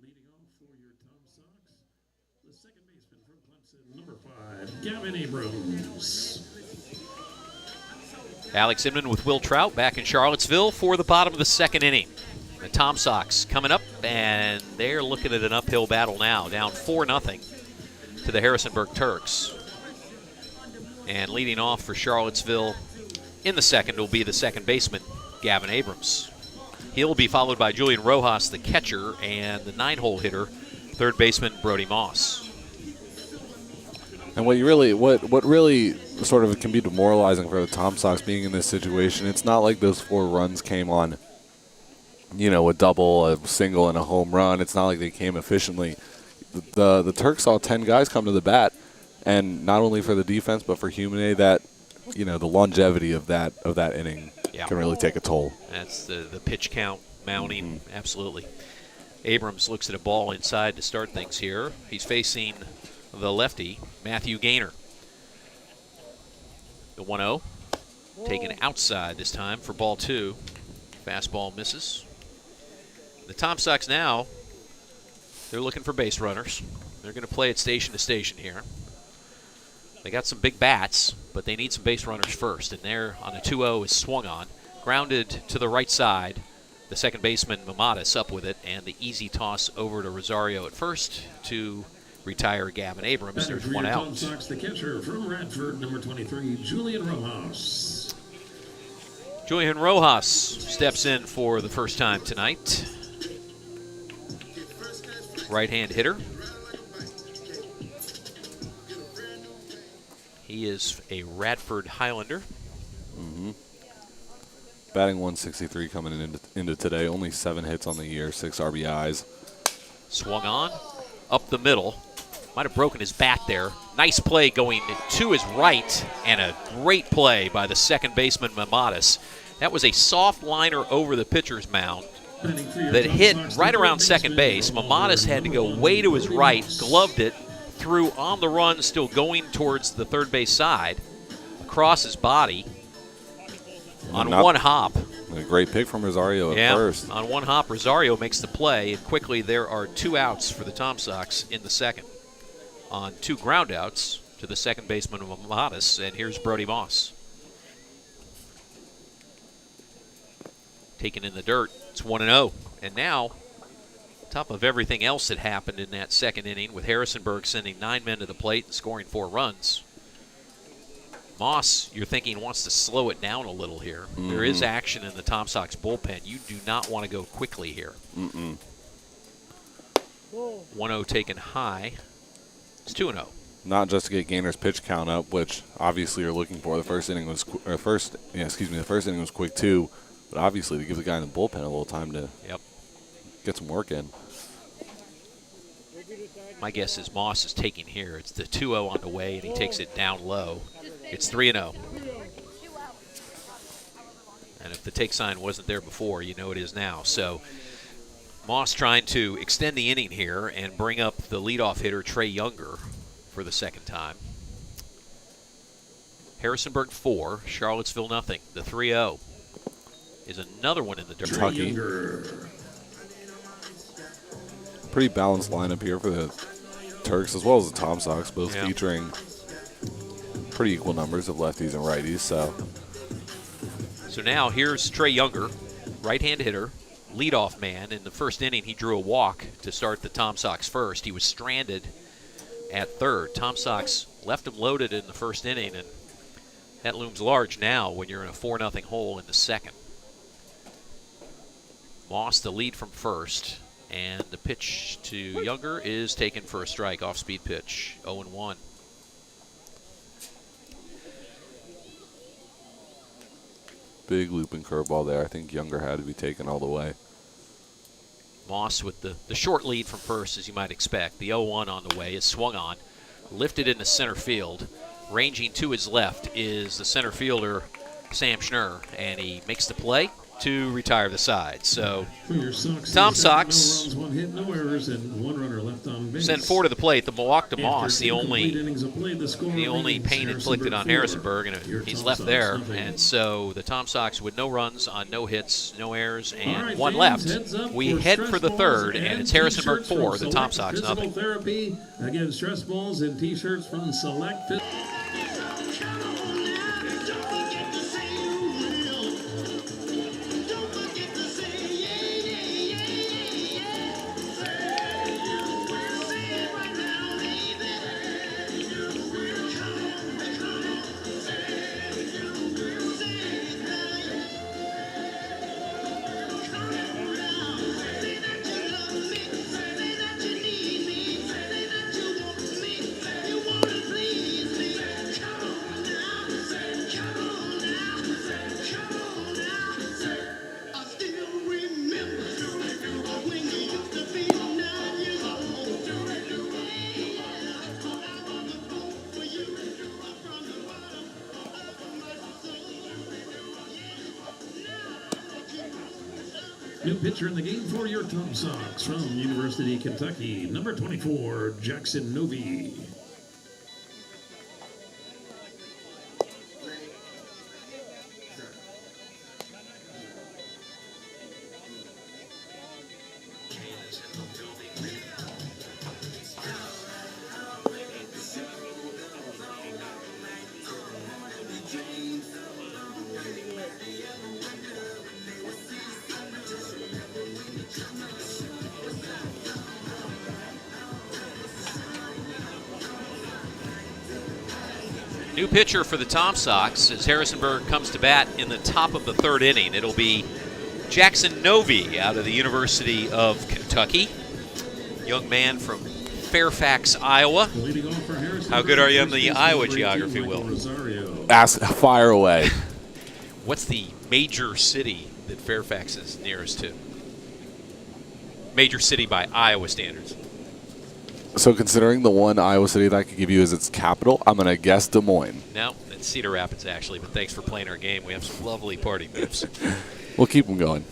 Leading off for your Tom Sox, the second baseman from Clemson, number 5, Gavin Abrams. Alex Inman with Will Trout back in Charlottesville for the bottom of the second inning. The Tom Sox coming up, and they're looking at an uphill battle now, down 4-0 to the Harrisonburg Turks. And leading off for Charlottesville in the second will be the second baseman, Gavin Abrams. He'll be followed by Julian Rojas, the catcher, and the 9-hole hitter, third baseman Brody Moss. And what really sort of can be demoralizing for the Tom Sox being in this situation, it's not like those 4 runs came on a double, a single, and a home run. It's not like they came efficiently. The Turks saw 10 guys come to the bat, and not only for the defense but for Humane, that the longevity of that inning can really take a toll. That's the pitch count mounting, absolutely. Abrams looks at a ball inside to start things here. He's facing the lefty, Matthew Gaynor. The 1-0, taken outside this time for ball 2. Fastball misses. The Tom Sox now, they're looking for base runners. They're going to play it station to station here. They got some big bats, but they need some base runners first. And there on a 2-0 is swung on. Grounded to the right side. The second baseman, Mamadas, up with it. And the easy toss over to Rosario at first to retire Gavin Abrams. There's one out. Tom Sox, the catcher from Radford, number 23, Julian Rojas. Julian Rojas steps in for the first time tonight. Right-hand hitter. He is a Radford Highlander. Batting 163 coming into today. Only 7 hits on the year, 6 RBIs. Swung on, up the middle. Might have broken his bat there. Nice play going to his right, and a great play by the second baseman, Mamadas. That was a soft liner over the pitcher's mound that hit right around second base. Mamadas had to go way to his right, gloved it, threw on the run, still going towards the third base side, across his body on one hop. A great pick from Rosario at first. On one hop, Rosario makes the play, and quickly there are 2 outs for the Tom Sox in the second. On 2 ground outs to the second baseman, Mamadas, and here's Brody Moss. Taken in the dirt, it's 1-0. And now, on top of everything else that happened in that second inning, with Harrisonburg sending 9 men to the plate and scoring 4 runs, Moss, you're thinking, wants to slow it down a little here. There is action in the Tom Sox bullpen. You do not want to go quickly here. 1-0 taken high. It's 2-0. Not just to get Gaynor's pitch count up, which obviously you're looking for. The first inning was the first inning was quick too, but obviously to give the guy in the bullpen a little time to get some work in. My guess is Moss is taking here. It's the 2-0 on the way, and he takes it down low. It's 3-0. And if the take sign wasn't there before, you know it is now. So Moss trying to extend the inning here and bring up the leadoff hitter, Trey Younger, for the second time. Harrisonburg 4, Charlottesville nothing. The 3-0 is another one in the dirt. Kentucky. Pretty balanced lineup here for the Turks as well as the Tom Sox, both featuring pretty equal numbers of lefties and righties. So now here's Trey Younger, right-hand hitter, leadoff man. In the first inning, he drew a walk to start the Tom Sox first. He was stranded at third. Tom Sox left him loaded in the first inning, and that looms large now when you're in a 4-0 hole in the second. Moss the lead from first, and the pitch to Younger is taken for a strike, off-speed pitch, 0-1. Big looping curveball there. I think Younger had to be taken all the way. Moss with the short lead from first, as you might expect. The 0-1 on the way is swung on, lifted into center field. Ranging to his left is the center fielder, Sam Schnurr, and he makes the play to retire the side. So Tom Sox send 4 to the plate. The walk to Moss, the only pain inflicted on Harrisonburg, and he's left there. And so the Tom Sox with no runs on no hits, no errors, and 1 left. We head for the third, and it's Harrisonburg 4, the Tom Sox nothing. Therapy against stress balls and T-shirts from Select. New pitcher in the game for your Tom Sox from University of Kentucky, number 24, Jackson Novi. New pitcher for the Tom Sox as Harrisonburg comes to bat in the top of the third inning. It'll be Jackson Novi out of the University of Kentucky. Young man from Fairfax, Iowa. How good are you on the Iowa geography, Will? Ask, fire away. What's the major city that Fairfax is nearest to? Major city by Iowa standards. So considering the one Iowa city that I could give you as its capital, I'm going to guess Des Moines. No, it's Cedar Rapids, actually, but thanks for playing our game. We have some lovely party moves. We'll keep them going.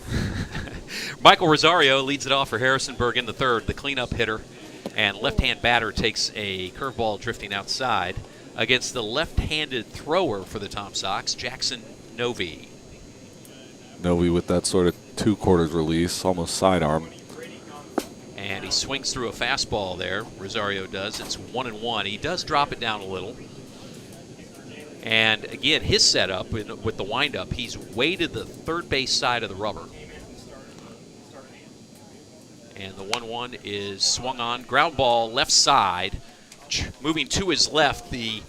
Michael Rosario leads it off for Harrisonburg in the third, the cleanup hitter, and left-hand batter takes a curveball drifting outside against the left-handed thrower for the Tom Sox, Jackson Novi. Novi with that sort of two-quarters release, almost sidearm. And he swings through a fastball there. Rosario does. It's 1-1. He does drop it down a little. And again, his setup with the windup, he's weighted the third base side of the rubber. And the 1-1 is swung on. Ground ball left side. Moving to his left, the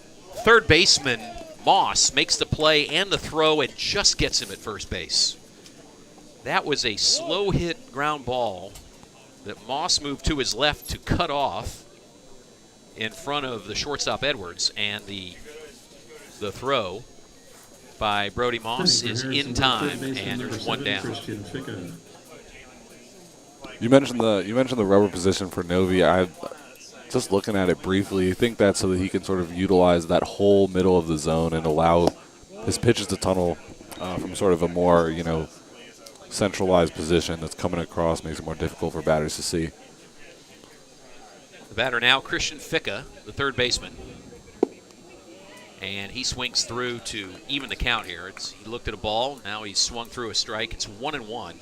third baseman, Moss, makes the play and the throw and just gets him at first base. That was a slow hit ground ball that Moss moved to his left to cut off in front of the shortstop Edwards, and the throw by Brody Moss is in time, and there's one down. You mentioned the rubber position for Novi. I just looking at it briefly. You think that's so that he can sort of utilize that whole middle of the zone and allow his pitches to tunnel from sort of a more centralized position that's coming across, makes it more difficult for batters to see. The batter now, Christian Ficca, the third baseman. And he swings through to even the count here. He looked at a ball, now he's swung through a strike. It's 1-1.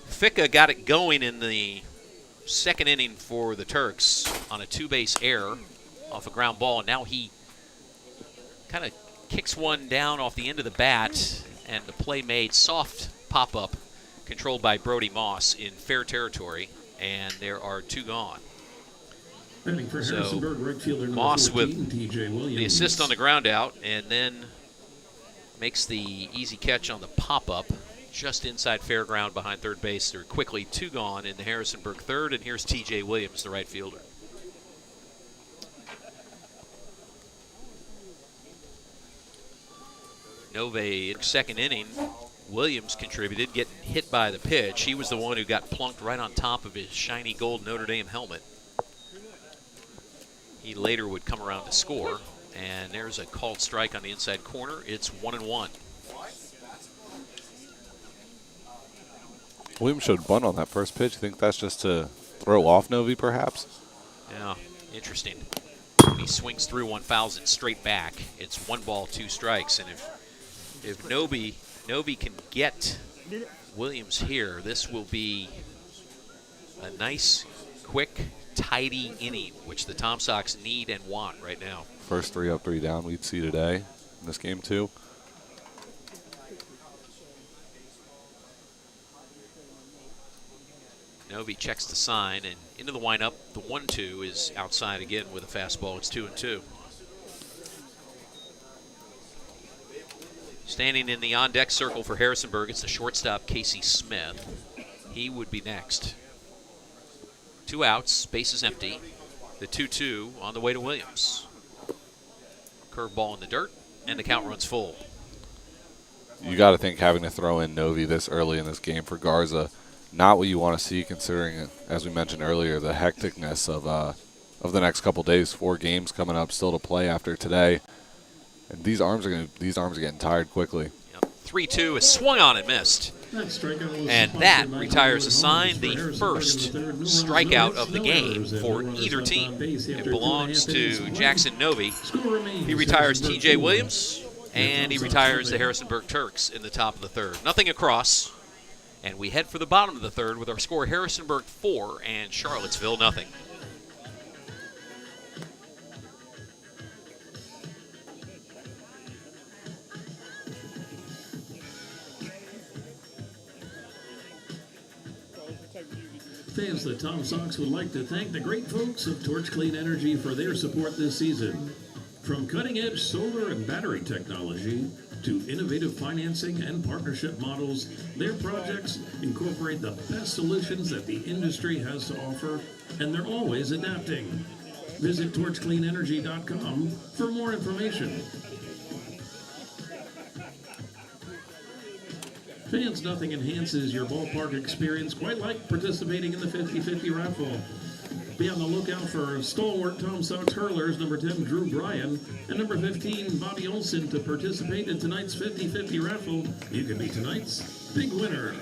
Ficca got it going in the second inning for the Turks on a two-base error off a ground ball, and now he kind of kicks one down off the end of the bat, and the play made soft pop-up controlled by Brody Moss in fair territory, and there are two gone. So Moss with the assist on the ground out, and then makes the easy catch on the pop-up just inside fair ground behind third base. They're quickly two gone in the Harrisonburg third, and here's T.J. Williams, the right fielder. Novi in second inning. Williams contributed, getting hit by the pitch. He was the one who got plunked right on top of his shiny gold Notre Dame helmet. He later would come around to score, and there's a called strike on the inside corner. It's 1-1. Williams showed bunt on that first pitch. You think that's just to throw off Novi, perhaps? Yeah, interesting. He swings through one, fouls it straight back. It's 1 ball, 2 strikes, and if Novi can get Williams here, this will be a nice, quick, tidy inning, which the Tom Sox need and want right now. First 3 up, 3 down we'd see today in this game, too. Novi checks the sign, and into the windup. The 1-2 is outside again with a fastball. It's 2-2. Standing in the on-deck circle for Harrisonburg, it's the shortstop, Casey Smith. He would be next. 2 outs, base is empty. The 2-2 on the way to Williams. Curveball in the dirt, and the count runs full. You got to think having to throw in Novi this early in this game for Garza, not what you want to see, considering, as we mentioned earlier, the hecticness of the next couple days. 4 games coming up still to play after today, and these arms are getting tired quickly. Yep. 3-2 is swung on and missed. That strikeout was And sponsored that by retires a Hollywood sign, Homes the for Harrisonburg first in the third. No runs, strikeout no of the hits, no game errors, and for no runners either left team. on base It after belongs 2.5 innings to of play. Jackson Novi. Score remains He retires Harrisonburg T.J. 4. Williams, and he retires the Harrisonburg Turks in the top of the third. Nothing across, and we head for the bottom of the third with our score Harrisonburg 4 and Charlottesville nothing. Fans, the Tom Sox would like to thank the great folks of Torch Clean Energy for their support this season. From cutting-edge solar and battery technology to innovative financing and partnership models, their projects incorporate the best solutions that the industry has to offer, and they're always adapting. Visit torchcleanenergy.com for more information. Fans, nothing enhances your ballpark experience quite like participating in the 50-50 raffle. Be on the lookout for stalwart Tom Sox hurlers, number 10, Drew Bryan, and number 15, Bobby Olson, to participate in tonight's 50-50 raffle. You can be tonight's big winner.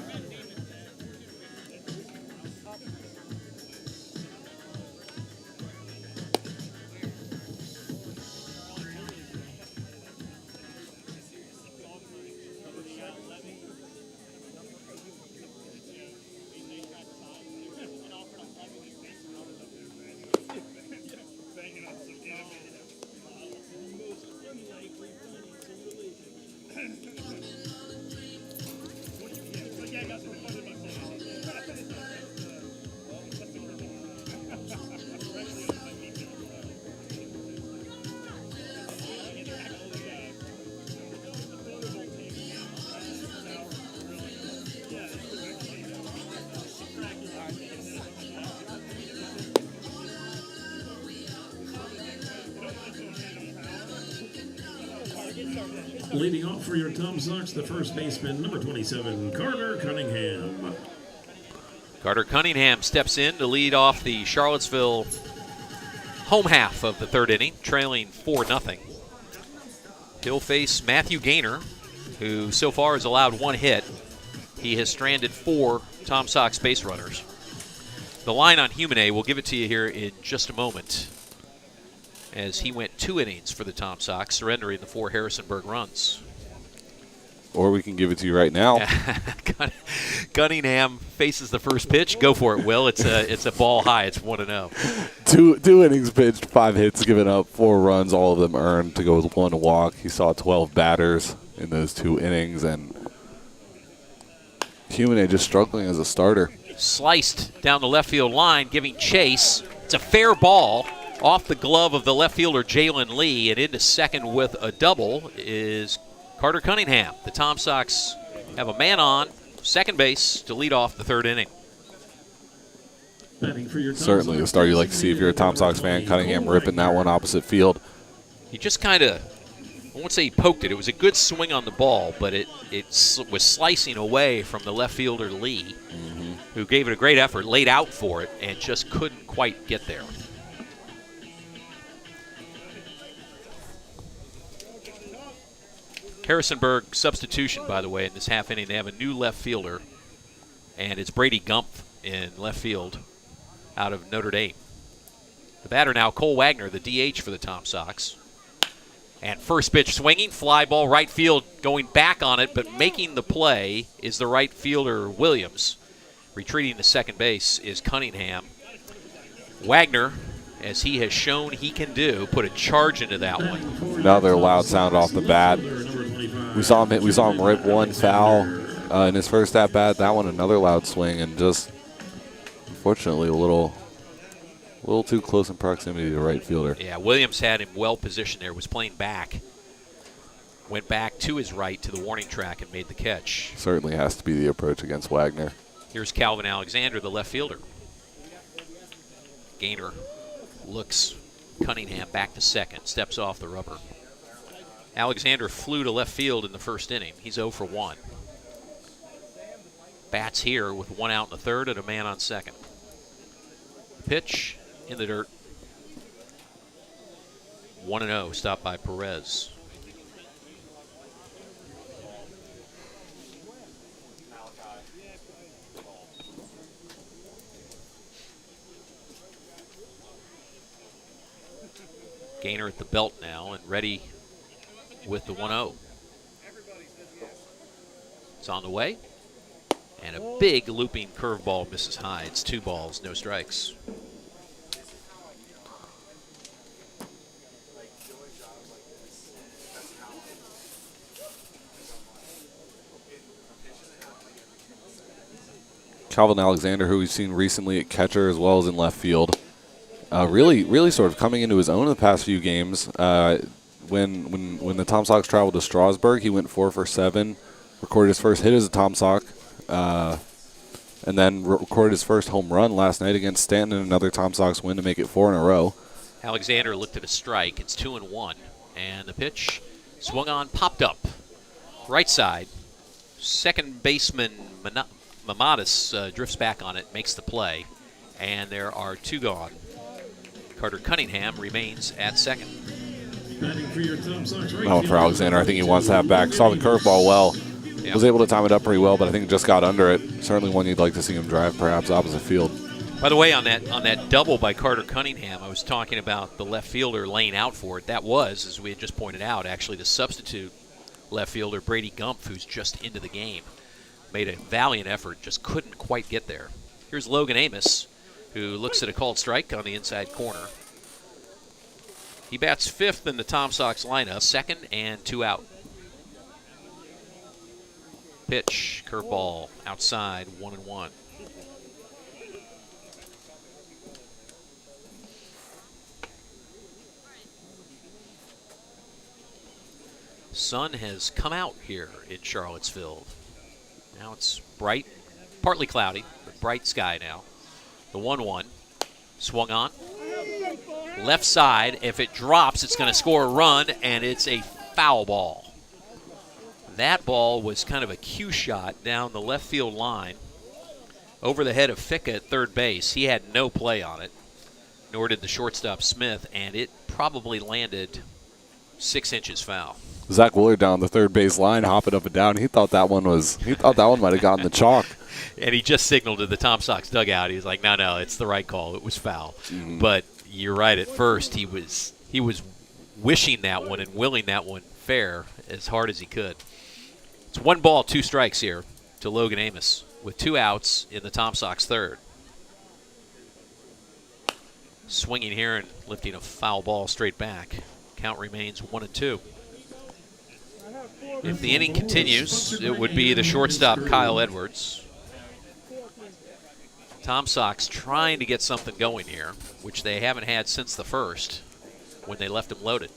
Leading off for your Tom Sox, the first baseman, number 27, Carter Cunningham. Carter Cunningham steps in to lead off the Charlottesville home half of the third inning, trailing 4-0. He'll face Matthew Gaynor, who so far has allowed one hit. He has stranded 4 Tom Sox base runners. The line on Humane, we'll give it to you here in just a moment, as he went 2 innings for the Tom Sox, surrendering the 4 Harrisonburg runs. Or we can give it to you right now. Cunningham faces the first pitch. Go for it, Will. It's a ball high. It's 1-0. Two innings pitched, 5 hits given up, 4 runs, all of them earned to go with 1 walk. He saw 12 batters in those 2 innings, and Humane just struggling as a starter. Sliced down the left field line, giving chase. It's a fair ball off the glove of the left fielder Jalen Lee, and into second with a double is Carter Cunningham. The Tom Sox have a man on second base to lead off the third inning. Certainly the start you like to see if you're a Tom Sox fan. Cunningham ripping that one opposite field. He just kind of, I won't say he poked it. It was a good swing on the ball, but it was slicing away from the left fielder Lee, who gave it a great effort, laid out for it, and just couldn't quite get there. Harrisonburg substitution, by the way, in this half inning. They have a new left fielder, and it's Brady Gumpf in left field out of Notre Dame. The batter now, Cole Wagner, the DH for the Tom Sox. And first pitch swinging, fly ball right field, going back on it, but making the play is the right fielder Williams. Retreating to second base is Cunningham. Wagner, as he has shown he can do, put a charge into that one. Another loud sound off the bat. We saw him rip 1 foul in his first at bat. That one another loud swing, and just unfortunately a little too close in proximity to the right fielder. Yeah, Williams had him well positioned there. Was playing back. Went back to his right to the warning track and made the catch. Certainly has to be the approach against Wagner. Here's Calvin Alexander, the left fielder. Gaynor looks Cunningham back to second, steps off the rubber. Alexander flew to left field in the first inning. He's 0 for 1. Bats here with 1 out in the third and a man on second. Pitch in the dirt. 1-0, stopped by Perez. Gainer at the belt now and ready with the 1-0. It's on the way. And a big looping curveball misses high. It's 2 balls, no strikes. Calvin Alexander, who we've seen recently at catcher as well as in left field, really sort of coming into his own in the past few games. When the Tom Sox traveled to Strasburg, he went 4 for 7, recorded his first hit as a Tom Sox, and then recorded his first home run last night against Stanton in another Tom Sox win to make it 4 in a row. Alexander looked at a strike. It's 2-1, and the pitch swung on, popped up, right side. Second baseman Mamadis drifts back on it, makes the play, and there are 2 gone. Carter Cunningham remains at second. Oh, for Alexander, I think he wants to have back. Saw the curveball well. Yeah. Was able to time it up pretty well, but I think just got under it. Certainly one you'd like to see him drive, perhaps opposite field. By the way, on that double by Carter Cunningham, I was talking about the left fielder laying out for it. That was, as we had just pointed out, actually the substitute left fielder, Brady Gumpf, who's just into the game. Made a valiant effort, just couldn't quite get there. Here's Logan Amos, who looks at a called strike on the inside corner. He bats 5th in the Tom Sox lineup, 2nd and 2 out. Pitch, curveball, outside, 1-1. Sun has come out here in Charlottesville. Now it's bright, partly cloudy, but bright sky now. The 1-1, swung on. Left side, if it drops, it's going to score a run, and it's a foul ball. That ball was kind of a cue shot down the left field line over the head of Ficka at third base. He had no play on it, nor did the shortstop Smith, and it probably landed 6 inches foul. Zach Willard down the third base line, hopping up and down. He thought that one might have gotten the chalk. And he just signaled to the Tom Sox dugout. He was like, no, it's the right call. It was foul. Mm-hmm. But you're right. At first, he was wishing that one and willing that one fair as hard as he could. It's 1 ball, 2 strikes here to Logan Amos with 2 outs in the Tom Sox third. Swinging here and lifting a foul ball straight back. Count remains 1-2. If the inning continues, it would be the shortstop Kyle Edwards. Tom Sox trying to get something going here, which they haven't had since the first when they left him loaded.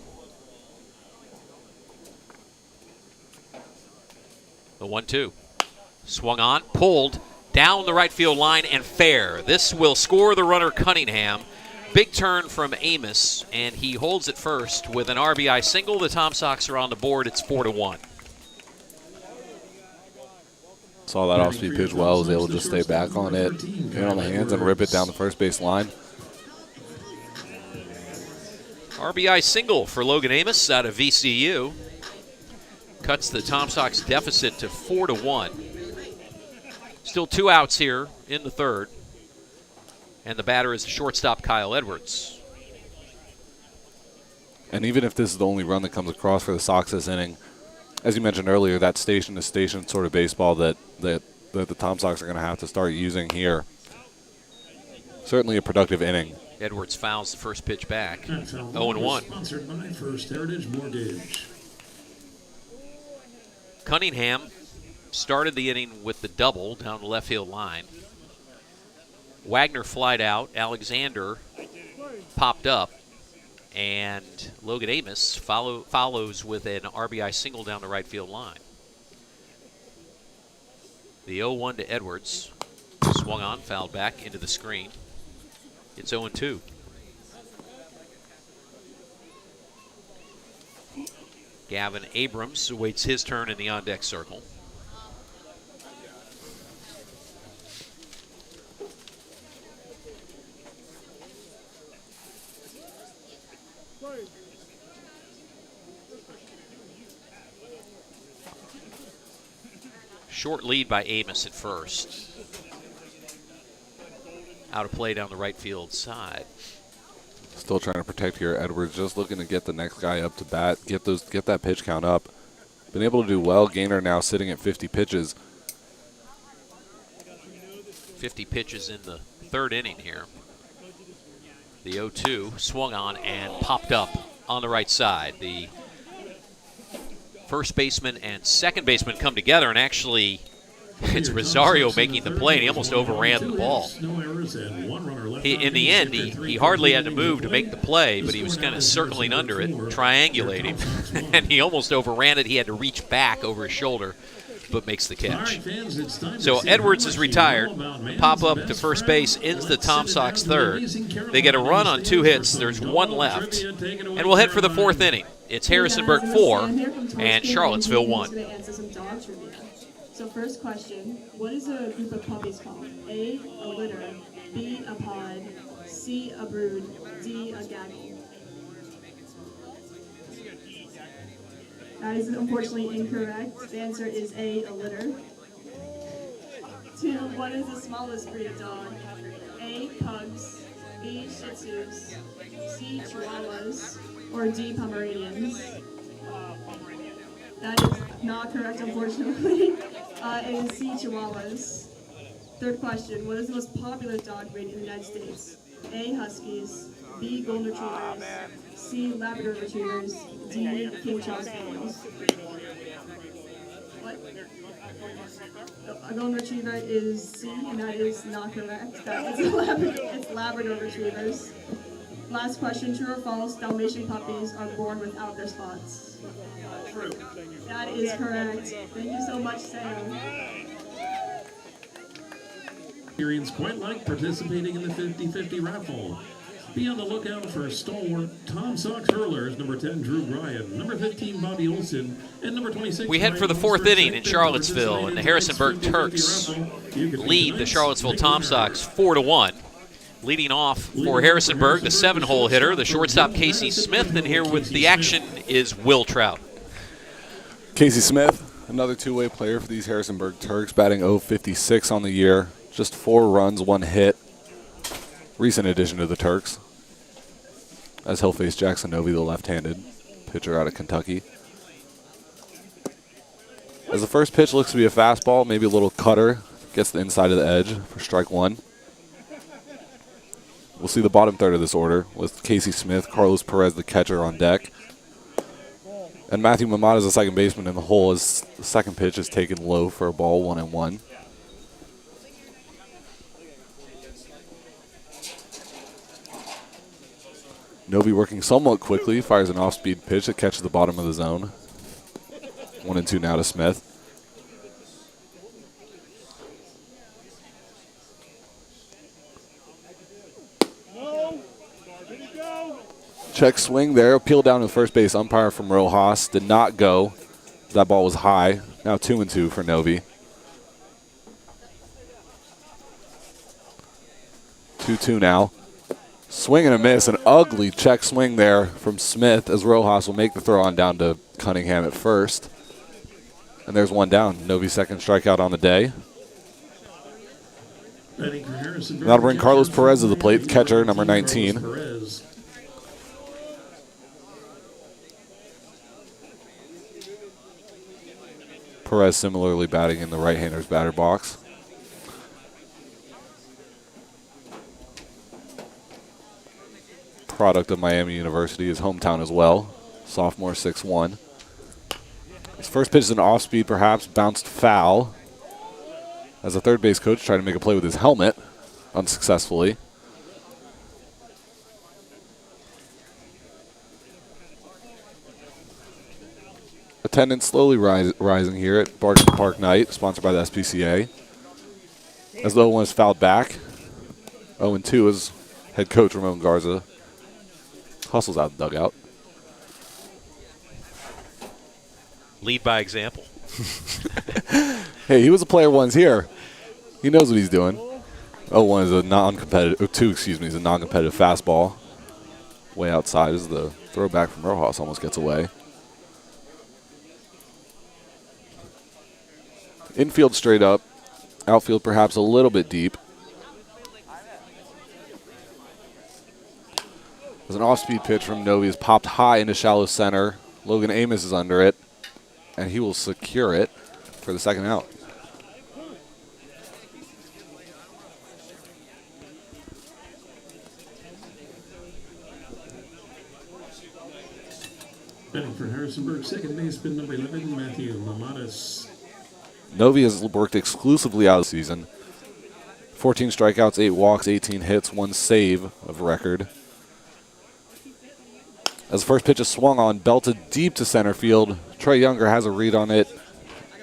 The 1-2. Swung on, pulled down the right field line and fair. This will score the runner Cunningham. Big turn from Amos, and he holds it first with an RBI single. The Tom Sox are on the board. It's 4-1. Saw that off-speed pitch well. Was able to just stay back on it, get on the hands, and rip it down the first base line. RBI single for Logan Amos out of VCU. Cuts the Tom Sox deficit to 4-1. Still 2 outs here in the third. And the batter is the shortstop Kyle Edwards. And even if this is the only run that comes across for the Sox this inning, as you mentioned earlier, that station-to-station sort of baseball that the Tom Sox are going to have to start using here. Certainly a productive inning. Edwards fouls the first pitch back. 0-1. Sponsored by First Heritage Mortgage. Cunningham started the inning with the double down the left field line. Wagner flied out. Alexander popped up. And Logan Amos follows with an RBI single down the right field line. The 0-1 to Edwards. Swung on, fouled back into the screen. It's 0-2. Gavin Abrams awaits his turn in the on-deck circle. Short lead by Amos at first. Out of play down the right field side. Still trying to protect here. Edwards just looking to get the next guy up to bat, get that pitch count up. Been able to do well. Gainer now sitting at 50 pitches. 50 pitches in the third inning here. The 0-2 swung on and popped up on the right side. The first baseman and second baseman come together, and actually it's Rosario making the play, and he almost overran the ball. In the end, he hardly had to move to make the play, but he was kind of circling under it, triangulating, and he almost overran it. He had to reach back over his shoulder, but makes the catch. So Edwards is retired. Pop up to first base ends the Tom Sox third. They get a run on 2 hits. There's 1 left. And we'll head for the 4th inning. It's Harrisonburg 4 and Charlottesville 1. So first question, what is a group of puppies called? A litter, B, a pod, C, a brood, D, a gaggle. That is unfortunately incorrect. The answer is A, a litter. 2, what is the smallest breed of dog? A, pugs, B, shih tzus, C, chihuahuas, or D, Pomeranians. That is not correct, unfortunately. It is C, chihuahuas. Third question, what is the most popular dog breed in the United States? A, huskies, B, golden retrievers, C, Labrador retrievers, D, King Charles Spaniels. What? A golden retriever is C, and that is not correct. That is it's Labrador retrievers. Last question, true or false, Dalmatian puppies are born without their spots? True. That is correct. Thank you so much, Sam. Experience quite like participating in the 50-50 raffle. Be on the lookout for stalwart Tom Sox hurlers, number 10, Drew Bryan, number 15, Bobby Olson, and number 26. We head for the 4th inning in Charlottesville, and the Harrisonburg Turks lead the Charlottesville Tom Sox 4-1. Leading off for Harrisonburg, the 7-hole hitter, the shortstop Casey Smith, and here with the action is Will Trout. Casey Smith, another two-way player for these Harrisonburg Turks, batting .056 on the year. Just 4 runs, 1 hit. Recent addition to the Turks, as he'll face Jackson Novey, the left-handed pitcher out of Kentucky. As the first pitch looks to be a fastball, maybe a little cutter, gets the inside of the edge for strike 1. We'll see the bottom third of this order with Casey Smith, Carlos Perez, the catcher, on deck. And Matthew Mamata is the second baseman in the hole as the second pitch is taken low for a ball, 1-1. Novey working somewhat quickly, fires an off-speed pitch that catches the bottom of the zone. 1-2 now to Smith. Check swing there, appeal down to the first base umpire from Rojas. Did not go. That ball was high. Now 2-2 for Novey. 2-2 now. Swing and a miss. An ugly check swing there from Smith as Rojas will make the throw on down to Cunningham at first. And there's 1 down. Novey's second strikeout on the day. That'll bring Carlos Perez to the plate, catcher, number 19. Perez similarly batting in the right-hander's batter box. Product of Miami University, his hometown as well. Sophomore, 6'1". His first pitch is an off-speed, perhaps bounced foul. As a third base coach tried to make a play with his helmet, unsuccessfully. Attendance slowly rising here at Barton Park Night, sponsored by the SPCA. As the 0-1 is fouled back. 0-2 as head coach Ramon Garza hustles out the dugout. Lead by example. Hey, he was a player once here. He knows what he's doing. 0-1 is a non-competitive, 2, excuse me, is a non-competitive fastball. Way outside as the throwback from Rojas almost gets away. Infield straight up. Outfield perhaps a little bit deep. As an off-speed pitch from Novi is popped high into shallow center. Logan Amos is under it, and he will secure it for the second out. Batting for Harrisonburg, second baseman number 11, Matthew Mamadas. Novi has worked exclusively out of the season. 14 strikeouts, 8 walks, 18 hits, 1 save of record. As the first pitch is swung on, belted deep to center field. Trey Younger has a read on it,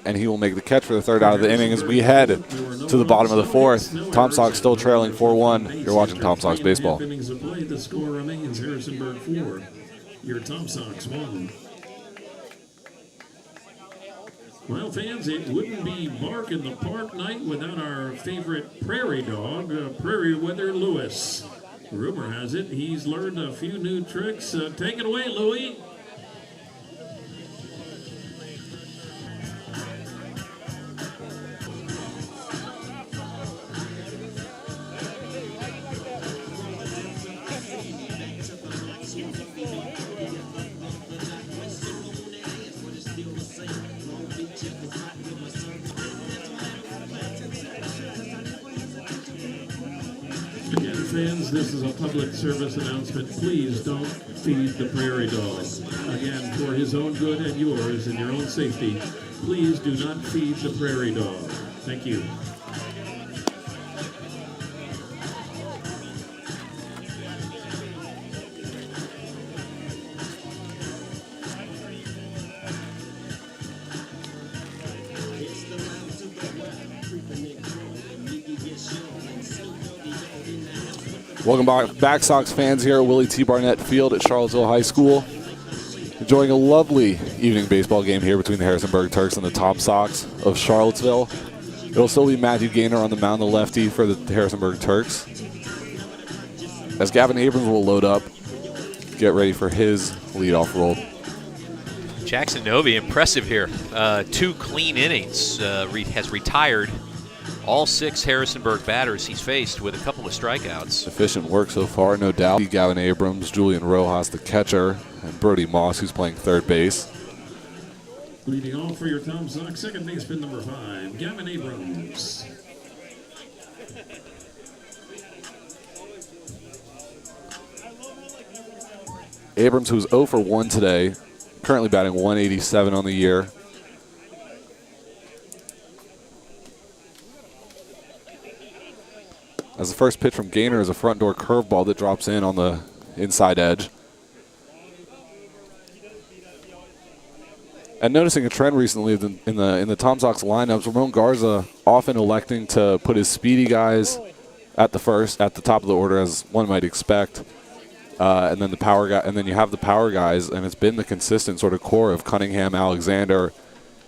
and he will make the catch for the third out of the inning as we head to the bottom of the fourth. Tom Sox still trailing 4-1. You're watching Tom Sox Baseball. Innings of play, the score remains Harrisonburg 4. Your Tom Sox 1. Well, fans, it wouldn't be Bark in the Park night without our favorite prairie dog, Prairie Weather Lewis. Rumor has it he's learned a few new tricks. Take it away, Louie. Again, fans, this is a public service announcement. Please don't feed the prairie dog. Again, for his own good and yours and your own safety, please do not feed the prairie dog. Thank you. Welcome back, Sox fans, here at Willie T. Barnett Field at Charlottesville High School. Enjoying a lovely evening baseball game here between the Harrisonburg Turks and the Tom Sox of Charlottesville. It'll still be Matthew Gaynor on the mound, the lefty for the Harrisonburg Turks. As Gavin Abrams will load up, get ready for his leadoff role. Jackson Novi, impressive here. 2 clean innings. Has retired all 6 Harrisonburg batters he's faced with a couple of strikeouts. Efficient work so far, no doubt. Gavin Abrams, Julian Rojas, the catcher, and Brody Moss, who's playing third base. Leading off for your Tom Sox, second baseman number 5, Gavin Abrams. Abrams, who's 0 for 1 today, currently batting 187 on the year. As the first pitch from Gaynor is a front door curveball that drops in on the inside edge. And noticing a trend recently in the Tom Sox lineups, Ramon Garza often electing to put his speedy guys at the top of the order, as one might expect, and then the power guy, and then you have the power guys, and it's been the consistent sort of core of Cunningham, Alexander,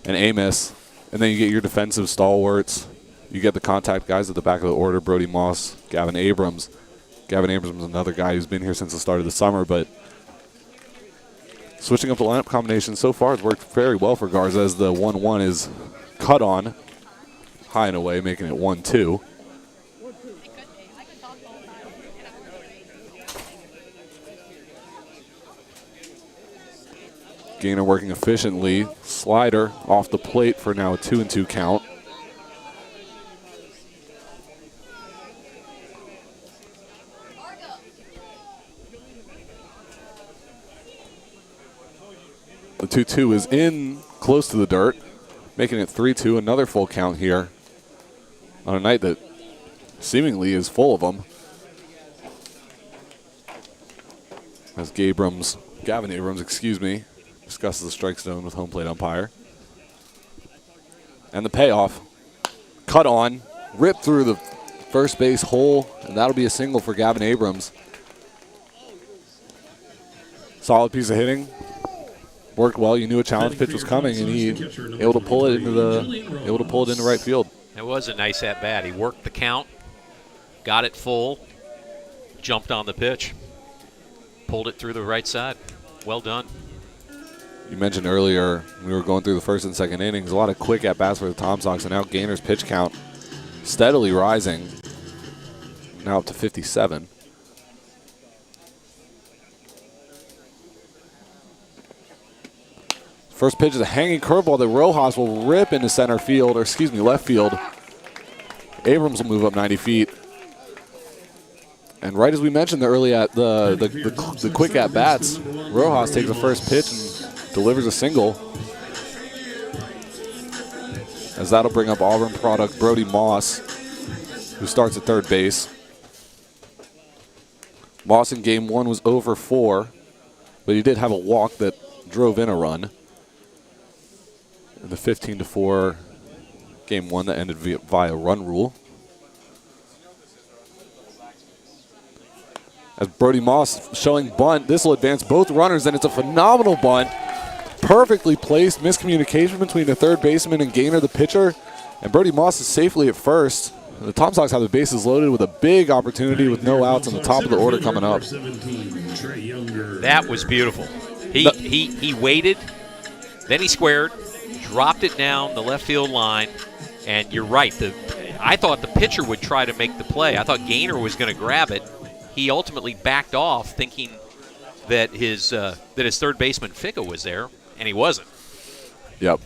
and Amos, and then you get your defensive stalwarts. You get the contact guys at the back of the order, Brody Moss, Gavin Abrams. Gavin Abrams is another guy who's been here since the start of the summer, but switching up the lineup combination so far has worked very well for Garza, as the 1-1 is cut on high and away, making it 1-2. Gaynor working efficiently. Slider off the plate for now a 2-2 count. The 2-2 is in close to the dirt, making it 3-2, another full count here on a night that seemingly is full of them. As Gavin Abrams, discusses the strike zone with home plate umpire. And the payoff, cut on, ripped through the first base hole, and that'll be a single for Gavin Abrams. Solid piece of hitting. Worked well. You knew a challenge pitch was coming, and he able to pull it into right field. It was a nice at bat. He worked the count, got it full, jumped on the pitch, pulled it through the right side. Well done. You mentioned earlier we were going through the first and second innings. A lot of quick at bats for the Tom Sox, and now Gaynor's pitch count steadily rising. Now up to 57. First pitch is a hanging curveball that Rojas will rip into center field, or excuse me, left field. Abrams will move up 90 feet. And right as we mentioned the quick at-bats, Rojas takes the first pitch and delivers a single. As that'll bring up Auburn product Brody Moss, who starts at third base. Moss in game 1 was 0-for-4, but he did have a walk that drove in a run. In the 15-4 game 1 that ended via run rule. As Brody Moss showing bunt, this will advance both runners, and it's a phenomenal bunt. Perfectly placed, miscommunication between the third baseman and Gaynor, the pitcher, and Brody Moss is safely at first. And the Tom Sox have the bases loaded with a big opportunity with no outs on the top of the order coming up. That was beautiful. He waited, then he squared, dropped it down the left field line, and you're right. I thought the pitcher would try to make the play. I thought Gaynor was going to grab it. He ultimately backed off, thinking that his third baseman Ficca was there, and he wasn't. Yep.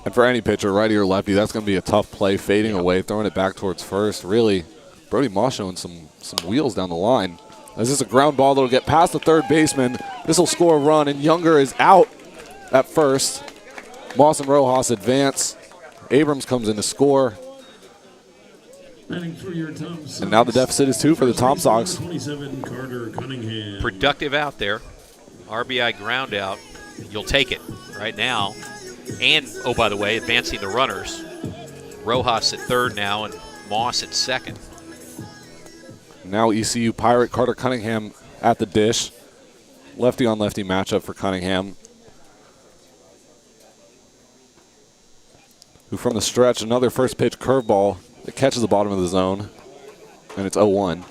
And for any pitcher, righty or lefty, that's going to be a tough play, fading away, throwing it back towards first. Really, Brody Moss showing some wheels down the line. As this is a ground ball that will get past the third baseman. This will score a run, and Younger is out at first. Moss and Rojas advance. Abrams comes in to score. And now the deficit is 2 for the Tom Sox. Productive out there. RBI ground out. You'll take it right now. And, oh, by the way, advancing the runners. Rojas at third now and Moss at second. Now ECU Pirate Carter Cunningham at the dish. Lefty on lefty matchup for Cunningham, who from the stretch, another first pitch curveball that catches the bottom of the zone, and it's 0-1.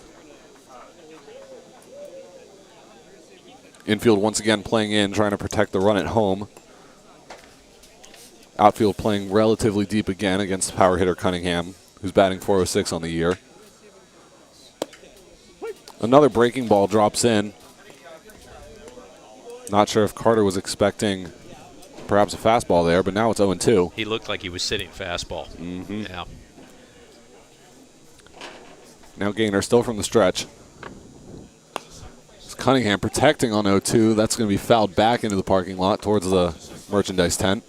Infield once again playing in, trying to protect the run at home. Outfield playing relatively deep again against power hitter Cunningham, who's batting .406 on the year. Another breaking ball drops in. Not sure if Carter was expecting perhaps a fastball there, but now it's 0-2. He looked like he was sitting fastball. Mm-hmm. Yeah. Now Gaynor still from the stretch. It's Cunningham protecting on 0-2. That's going to be fouled back into the parking lot towards the merchandise tent.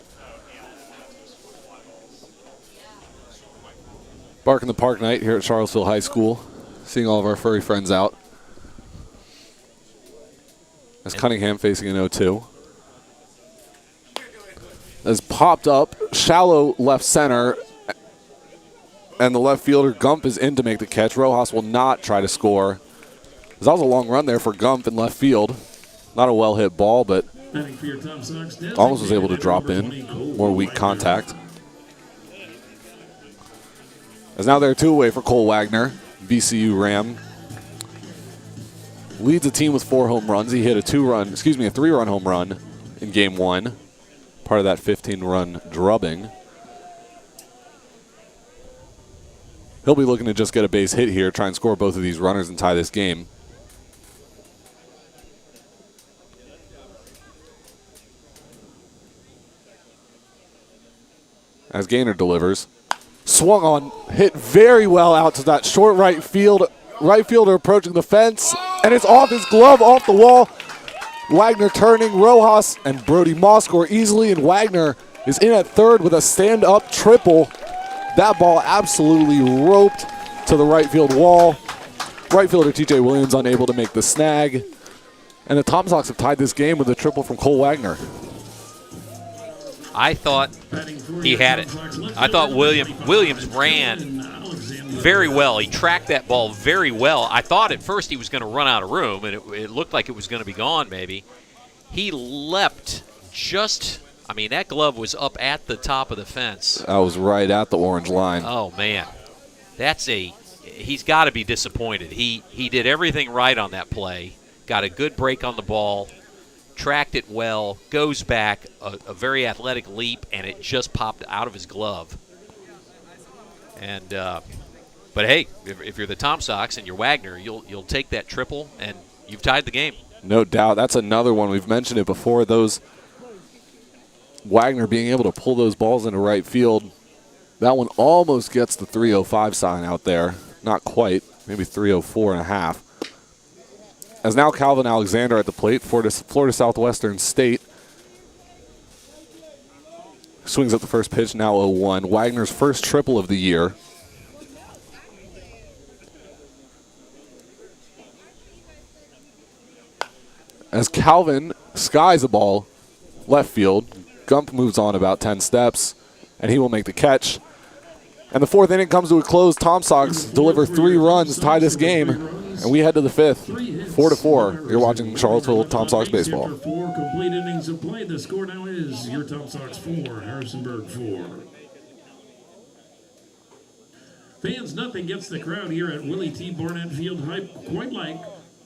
Bark in the Park night here at Charlottesville High School. Seeing all of our furry friends out. As Cunningham facing an 0-2. Has popped up, shallow left center, and the left fielder Gump is in to make the catch. Rojas will not try to score. There's also a long run there for Gump in left field. Not a well-hit ball, but almost was able to drop in. More weak contact. As now there are 2 away for Cole Wagner, VCU Ram. Leads the team with 4 home runs. He hit a 3-run home run in game 1. Part of that 15-run drubbing. He'll be looking to just get a base hit here, try and score both of these runners and tie this game. As Gaynor delivers. Swung on, hit very well out to that short right field. Right fielder approaching the fence, and it's off his glove, off the wall. Wagner turning, Rojas and Brody Moss score easily, and Wagner is in at third with a stand-up triple. That ball absolutely roped to the right field wall. Right fielder TJ Williams unable to make the snag. And the Tom Sox have tied this game with a triple from Cole Wagner. I thought he had it. I thought Williams ran very well. He tracked that ball very well. I thought at first he was going to run out of room, and it looked like it was going to be gone maybe. He leapt just, I mean, that glove was up at the top of the fence. That was right at the orange line. Oh, man. He's got to be disappointed. He did everything right on that play, got a good break on the ball, tracked it well, goes back, a very athletic leap, and it just popped out of his glove. And but hey, if you're the Tom Sox and you're Wagner, you'll take that triple, and you've tied the game. No doubt. That's another one. We've mentioned it before. Those Wagner being able to pull those balls into right field. That one almost gets the 305 sign out there. Not quite, maybe 304 and a half. As now Calvin Alexander at the plate, Florida Southwestern State. Swings at the first pitch, now 0-1. Wagner's first triple of the year. As Calvin skies a ball left field, Gump moves on about 10 steps, and he will make the catch. And the fourth inning comes to a close. Tom Sox deliver 3 runs, tie this game, and we head to the fifth, 4-4. You're watching Charlottesville Tom Sox baseball. After 4 complete innings of play, the score now is your Tom Sox 4, Harrisonburg 4. Fans, nothing gets the crowd here at Willie T. Barnett Field hype quite like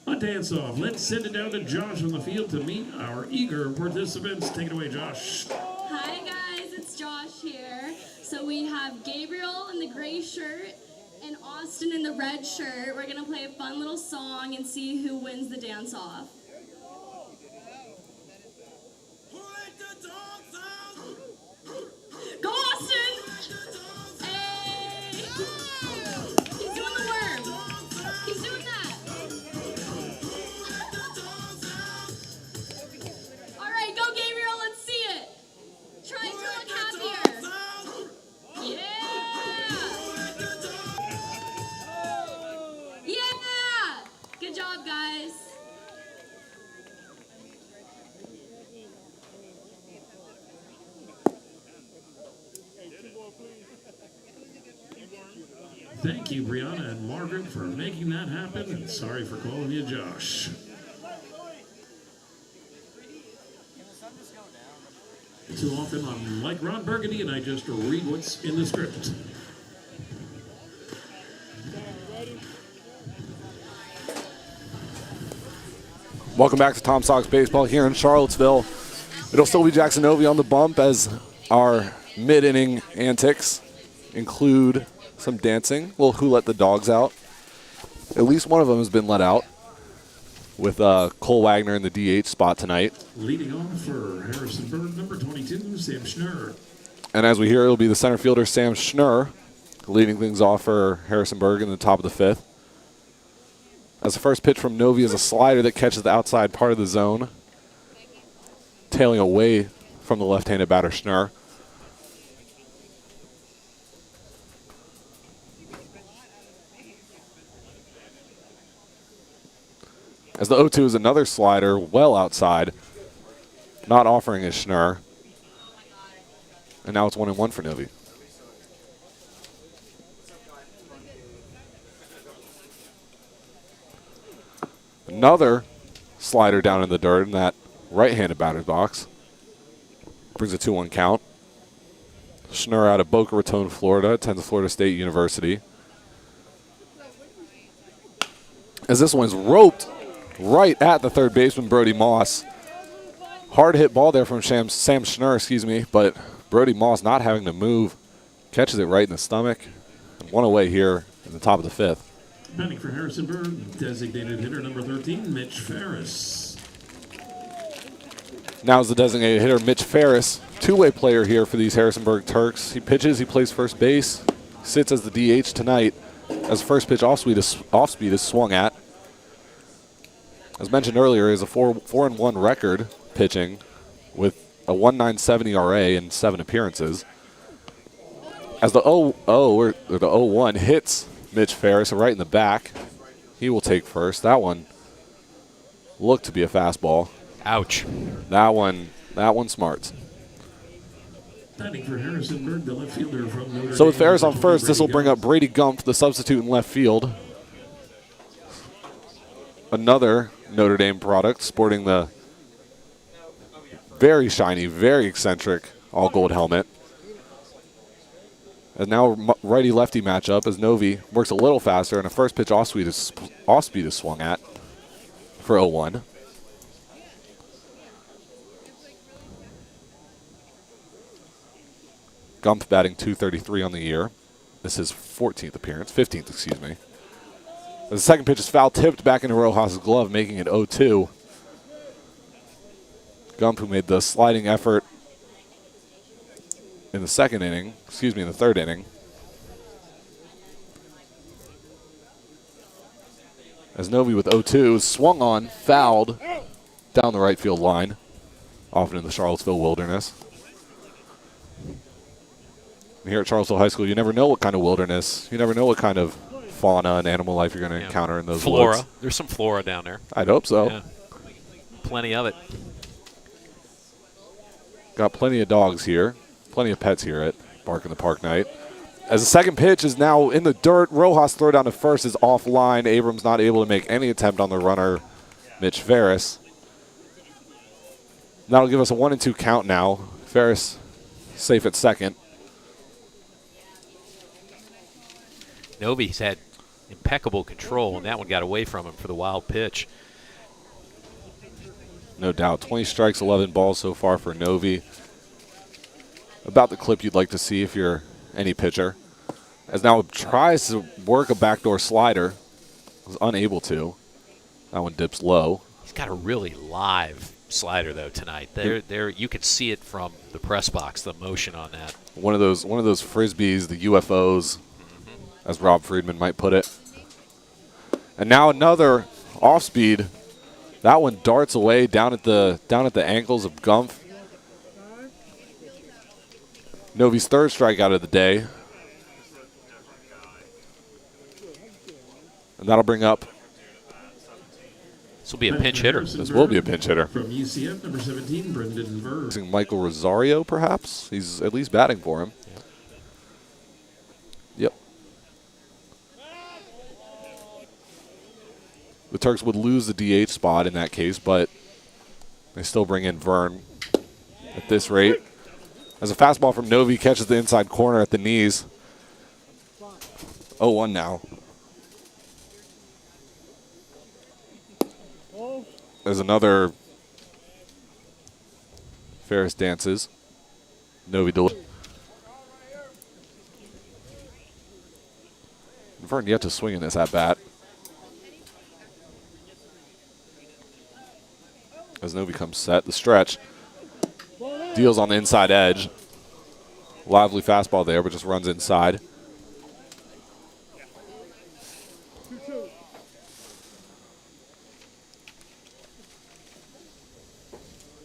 a dance-off. Let's send it down to Josh on the field to meet our eager participants. Take it away, Josh. Hi guys, it's Josh here. So we have Gabriel in the gray shirt and Austin in the red shirt. We're gonna play a fun little song and see who wins the dance-off. Go Austin! Hey! He's doing the worm. He's doing that. All right, go Gabriel, let's see it. Try to look happier. Yeah! Yeah! Good job, guys. Thank you, Brianna and Margaret, for making that happen, and sorry for calling you Josh. Too often I'm like Ron Burgundy and I just read what's in the script. Welcome back to Tom Sox Baseball here in Charlottesville. It'll still be Jackson Novy on the bump as our mid-inning antics include some dancing. Well, who let the dogs out? At least one of them has been let out with Cole Wagner in the DH spot tonight. Leading off for Harrisonburg, number 22, Sam Schnurr. And as we hear, it'll be the center fielder, Sam Schnurr, leading things off for Harrisonburg in the top of the fifth. As the first pitch from Novy is a slider that catches the outside part of the zone, tailing away from the left-handed batter, Schnurr. As the 0-2 is another slider well outside, not offering his Schnurr. And now it's 1-1 for Novy. Another slider down in the dirt in that right-handed batter's box. Brings a 2-1 count. Schnurr out of Boca Raton, Florida, attends Florida State University. As this one's roped right at the third baseman, Brody Moss. Hard hit ball there from Sam Schnurr, but Brody Moss not having to move. Catches it right in the stomach. And one away here in the top of the fifth. Batting for Harrisonburg, designated hitter number 13, Mitch Ferris. Now is the designated hitter, Mitch Ferris. Two-way player here for these Harrisonburg Turks. He pitches, he plays first base, sits as the DH tonight as first pitch off speed is swung at. As mentioned earlier, he has a 4-1 record pitching with a 1.97 ERA in 7 appearances. As the 0-1 hits Mitch Ferris right in the back, he will take first. That one looked to be a fastball. Ouch. That one smarts. Batting for Harrisonburg, the left fielder from Notre So with Dame, Ferris on first, this will bring up Brady Gump, the substitute in left field. Another Notre Dame product, sporting the very shiny, very eccentric all-gold helmet. And now righty-lefty matchup as Novy works a little faster, and a first pitch off-speed is swung at for 0-1. Gump batting .233 on the year. This is 15th appearance. The second pitch is foul tipped back into Rojas' glove, making it 0-2. Gump, who made the sliding effort in the second inning, excuse me, in the third inning. As Novi with 0-2 is swung on, fouled down the right field line, often in the Charlottesville wilderness. And here at Charlottesville High School, you never know what kind of wilderness, you never know what kind of fauna and animal life you're going to encounter in those flora. woods. There's some flora down there. I'd hope so. Yeah. Plenty of it. Got plenty of dogs here, plenty of pets here at Bark in the Park night. As the second pitch is now in the dirt, Rojas' throw down to first is offline. Abrams not able to make any attempt on the runner, Mitch Ferris. That'll give us a 1-2 count now. Ferris safe at second. Novi's had impeccable control, and that one got away from him for the wild pitch. No doubt. 20 strikes, 11 balls so far for Novi. About the clip you'd like to see if you're any pitcher. As now tries to work a backdoor slider. Was unable to. That one dips low. He's got a really live slider, though, tonight. There, you can see it from the press box, the motion on that. One of those frisbees, the UFOs, as Rob Friedman might put it. And now another off speed. That one darts away down at the ankles of Gumpf. Novi's third strikeout of the day. And that'll bring up. This will be a pinch hitter. This will be a pinch hitter. From UCF, number 17, Brendan Verb. Michael Rosario, perhaps? He's at least batting for him. Yep. The Turks would lose the DH spot in that case, but they still bring in Vern at this rate. As a fastball from Novi catches the inside corner at the knees. 0-1 now. There's another Ferris dances. Novi delivers. Vern yet to swing in this at bat. As Novi comes set, the stretch. Deals on the inside edge. Lively fastball there, but just runs inside.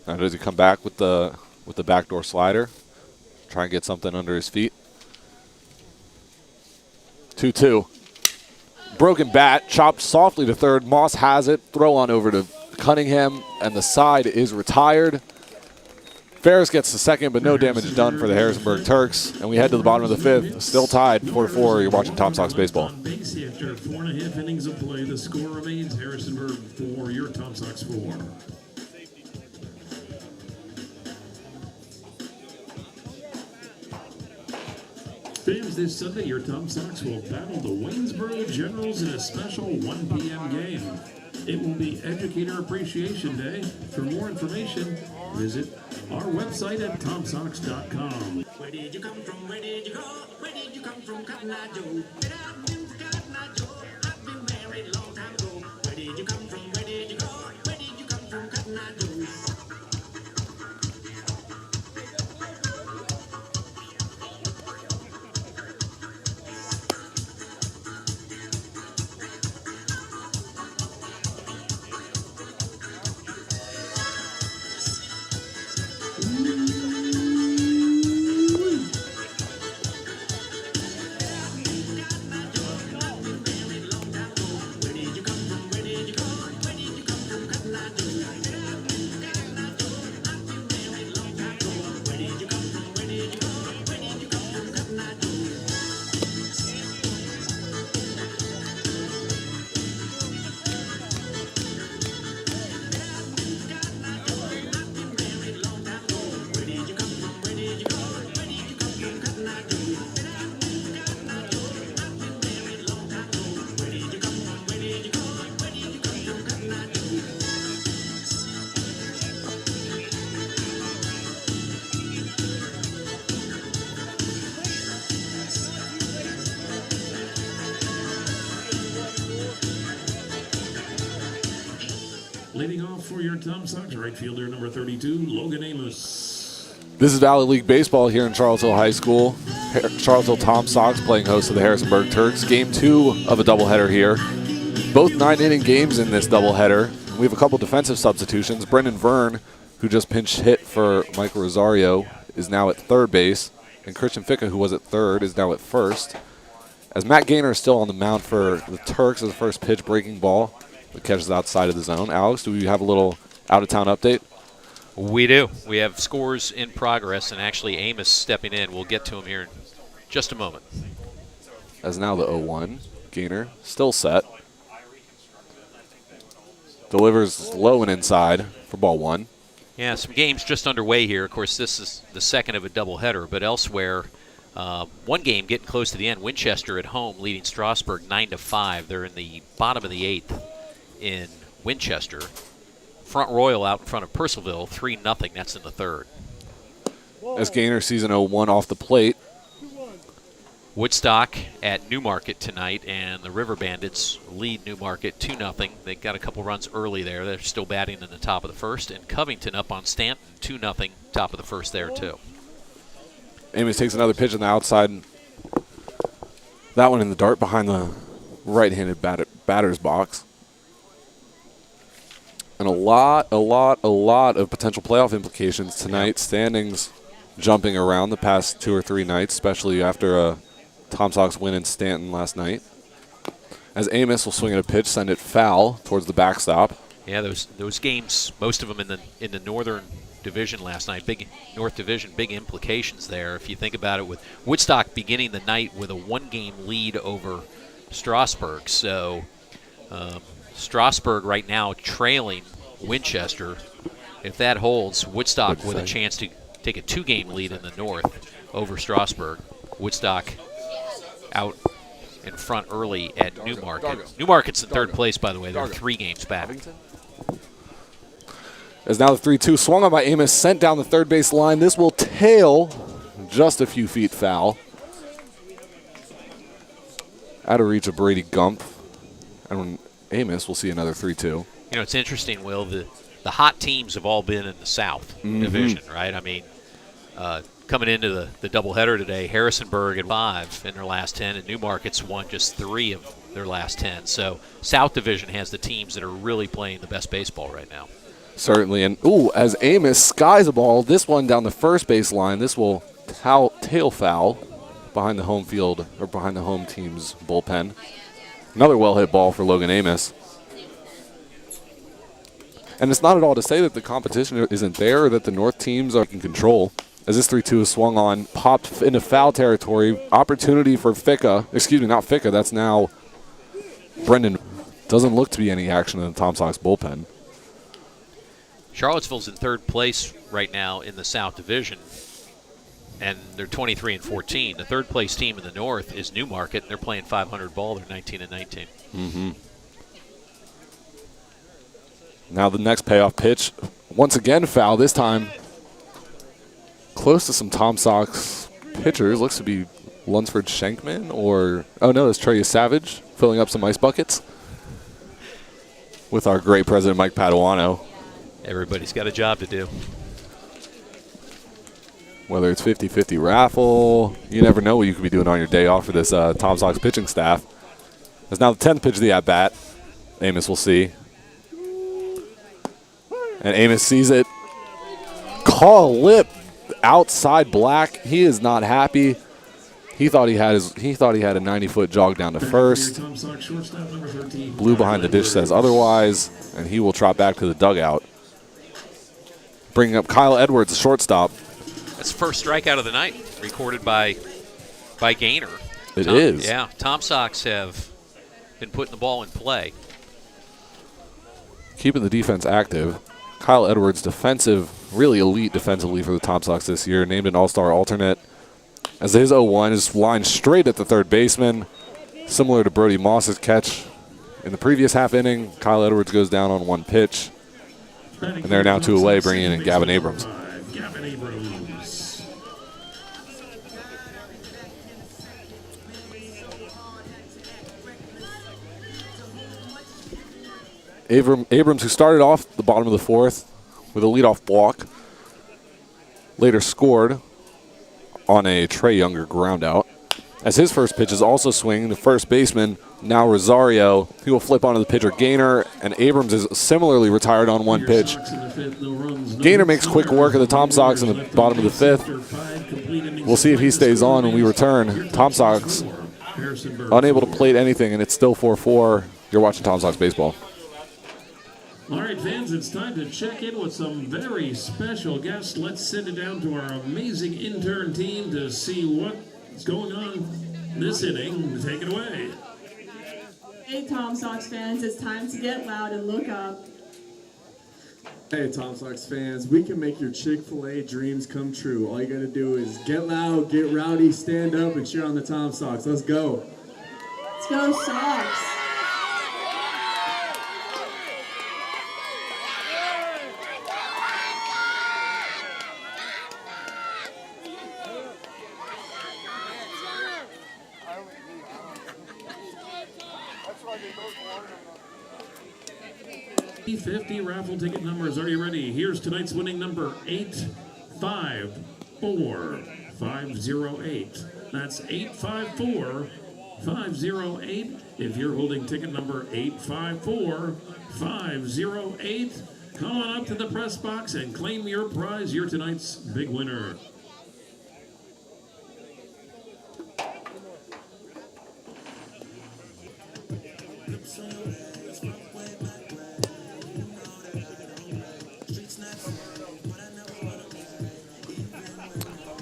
Now does he come back with the backdoor slider? Try and get something under his feet. 2-2. Broken bat, chopped softly to third. Moss has it. Throw on over to Cunningham, and the side is retired. Ferris gets the second, but no damage done for the Harrisonburg Turks. And we head to the bottom of the fifth. Still tied, 4-4. You're watching Tom Sox Baseball. On base after 4.5 innings of play, the score remains Harrisonburg 4, your Tom Sox 4. Fans, this Sunday, your Tom Sox will battle the Waynesboro Generals in a special 1 p.m. game. It will be Educator Appreciation Day. For more information, visit our website at tomsox.com. Where did you come from? Where did you go? Where did you come from, Cotton Eye Joe? Where I've been for Cotton Eye Joe. I've been married a long time ago. Where did you come from? Where did you go? Where did you come from, Cotton Eye Joe? Leading off for your Tom Sox, right fielder number 32, Logan Amos. This is Valley League Baseball here in Charlottesville High School. Charlottesville Tom Sox playing host to the Harrisonburg Turks. Game 2 of a doubleheader here. Both 9-inning games in this doubleheader. We have a couple defensive substitutions. Brendan Verne, who just pinch hit for Michael Rosario, is now at third base. And Christian Ficca, who was at third, is now at first. As Matt Gaynor is still on the mound for the Turks as the first pitch, breaking ball that catches outside of the zone. Alex, do we have a little out-of-town update? We do. We have scores in progress, and actually Amos stepping in. We'll get to him here in just a moment. As now the 0-1. Gaynor still set. Delivers low and inside for ball 1. Yeah, some games just underway here. Of course, this is the second of a doubleheader, but elsewhere, one game getting close to the end. Winchester at home leading Strasburg 9-5. They're in the bottom of the 8th in Winchester. Front Royal out in front of Purcellville, 3-0. That's in the third. As Gaynor sees an 0-1 off the plate. Woodstock at Newmarket tonight, and the River Bandits lead Newmarket 2-0. They got a couple runs early there. They're still batting in the top of the first. And Covington up on Stanton, 2-0, top of the first there too. Amos takes another pitch on the outside. That one in the dart behind the right-handed batter's box. And a lot of potential playoff implications tonight. Standings jumping around the past 2 or 3 nights, especially after a Tom Sox win in Stanton last night. As Amos will swing at a pitch, send it foul towards the backstop. Yeah, those games, most of them in the Northern Division last night, big North Division, big implications there. If you think about it, with Woodstock beginning the night with a 1-game lead over Strasburg, so Strasburg right now trailing Winchester. If that holds, Woodstock with a chance to take a 2-game lead in the north over Strasburg. Woodstock out in front early at Newmarket. Newmarket's in third place, by the way. They're 3 games back. As now the 3-2 swung on by Amos, sent down the third base line. This will tail just a few feet foul. Out of reach of Brady Gump. And Amos will see another 3-2. You know, it's interesting, Will, the hot teams have all been in the South Division, right? I mean, coming into the doubleheader today, Harrisonburg at 5 in their last 10, and Newmarket's won just 3 of their last 10. So South Division has the teams that are really playing the best baseball right now. Certainly. And, as Amos skies a ball, this one down the first base line, this will tail foul behind the home field, or behind the home team's bullpen. Another well-hit ball for Logan Amos. And it's not at all to say that the competition isn't there or that the North teams are in control. As this 3-2 is swung on, popped into foul territory. Opportunity for Ficca. Excuse me, not Ficca. That's now Brendan. Doesn't look to be any action in the Tom Sox bullpen. Charlottesville's in third place right now in the South Division, and they're 23-14. The third place team in the North is Newmarket, and they're playing 500 ball. They're 19-19. Mm-hmm. Now the next payoff pitch, once again foul. This time close to some Tom Sox pitchers. Looks to be Lunsford Schenkman, or oh no, that's Trey Savage filling up some ice buckets with our great president Mike Paduano. Everybody's got a job to do. Whether it's 50-50 raffle, you never know what you could be doing on your day off for this Tom Sox pitching staff. As now the 10th pitch of the at-bat. Amos will see. And Amos sees it. Call lip outside black. He is not happy. He thought he had a 90-foot jog down to first. Blue behind the dish says otherwise, and he will trot back to the dugout. Bringing up Kyle Edwards, the shortstop. That's the first strikeout of the night, recorded by Gaynor. It is. Yeah, Tom Sox have been putting the ball in play. Keeping the defense active. Kyle Edwards, really elite defensively for the Tom Sox this year, named an all-star alternate. As his 0-1 is lined straight at the third baseman, similar to Brody Moss's catch in the previous half inning. Kyle Edwards goes down on 1 pitch. And they're now 2 away, bringing in Gavin Abrams. Abrams, who started off the bottom of the 4th with a leadoff walk, later scored on a Trey Younger ground out. As his first pitch is also swinging, the first baseman, now Rosario, he will flip onto the pitcher Gaynor, and Abrams is similarly retired on one pitch. Gaynor makes quick work of the Tom Sox in the bottom of the fifth. We'll see if he stays on when we return. Tom Sox unable to plate anything, and it's still 4-4. You're watching Tom Sox baseball. All right, fans, it's time to check in with some very special guests. Let's send it down to our amazing intern team to see what's going on this inning. Take it away. Hey, Tom Sox fans, it's time to get loud and look up. Hey, Tom Sox fans, we can make your Chick-fil-A dreams come true. All you got to do is get loud, get rowdy, stand up, and cheer on the Tom Sox. Let's go. Let's go, Sox. $50 raffle ticket numbers. Are you ready? Here's tonight's winning number 854508. That's 854508. If you're holding ticket number 854508, come on up to the press box and claim your prize. You're tonight's big winner.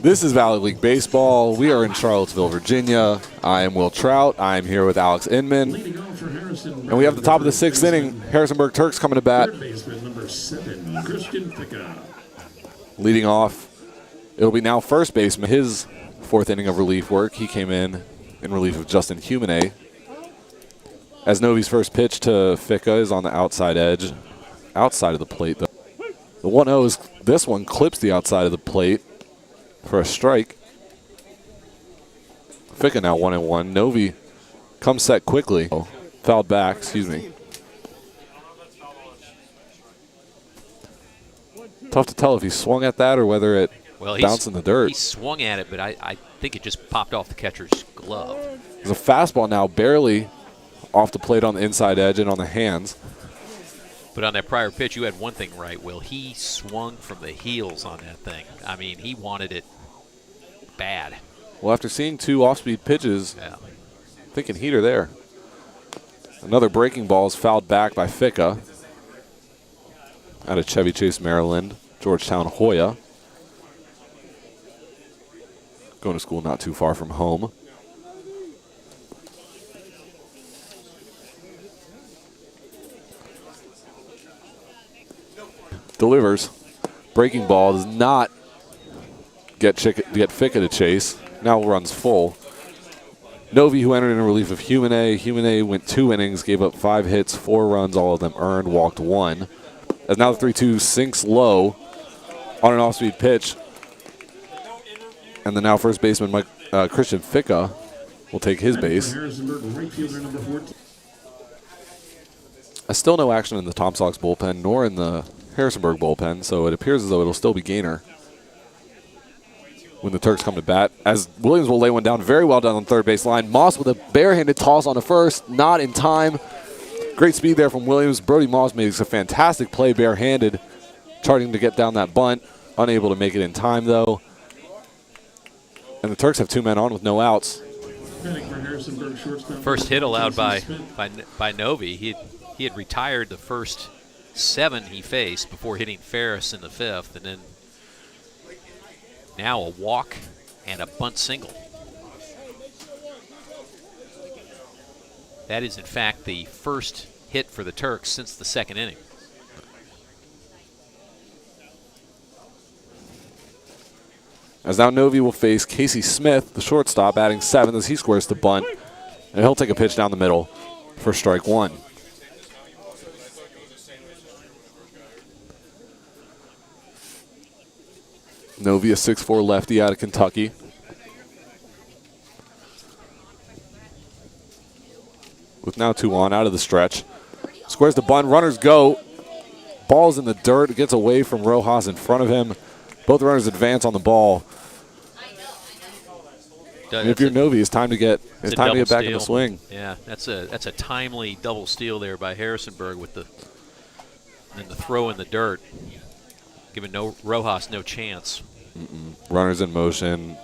This is Valley League Baseball. We are in Charlottesville, Virginia. I am Will Trout. I am here with Alex Inman. And we have the top of the sixth inning. Harrisonburg Turks coming to bat. Third baseman number 7, Christian Ficca. Leading off, it'll be now first baseman. His fourth inning of relief work. He came in relief of Justin Humane. As Novi's first pitch to Ficca is on the outside edge. Outside of the plate, though. The 1-0 is, this one clips the outside of the plate for a strike. Ficca now 1-1. Novi comes set quickly. Oh, fouled back, excuse me. Tough to tell if he swung at that or whether it bounced in the dirt. He swung at it, but I think it just popped off the catcher's glove. There's a fastball now barely off the plate on the inside edge and on the hands. But on that prior pitch, you had one thing right, Will. He swung from the heels on that thing. I mean, he wanted it bad. Well, after seeing two off-speed pitches, thinking heater there. Another breaking ball is fouled back by Ficca out of Chevy Chase, Maryland, Georgetown, Hoya. Going to school not too far from home. Delivers. Breaking ball does not get Ficca to chase. Now runs full. Novi, who entered in relief of Humane. Humane went 2 innings, gave up 5 hits, 4 runs, all of them earned, walked 1. As now the 3-2 sinks low on an off-speed pitch. And the now first baseman, Christian Ficca, will take his base. Still no action in the Tom Sox bullpen, nor in the Harrisonburg bullpen, so it appears as though it'll still be Gaynor when the Turks come to bat. As Williams will lay one down very well down on third base line. Moss with a barehanded toss on the first, not in time. Great speed there from Williams. Brody Moss makes a fantastic play barehanded, charting to get down that bunt. Unable to make it in time, though. And the Turks have 2 men on with no outs. First hit allowed by Novi. He had retired the first 7 he faced before hitting Ferris in the 5th, and then now a walk and a bunt single. That is, in fact, the first hit for the Turks since the 2nd inning. As now Novi will face Casey Smith, the shortstop, batting 7th as he squares the bunt, and he'll take a pitch down the middle for strike 1. Novi, a 6'4" lefty out of Kentucky. With now 2 on, out of the stretch. Squares the bunt, runners go. Ball's in the dirt, it gets away from Rojas in front of him. Both runners advance on the ball. And if you're Novi, it's time to get back in the swing. Yeah, that's a timely double steal there by Harrisonburg with the throw in the dirt, giving Rojas no chance. Runners in motion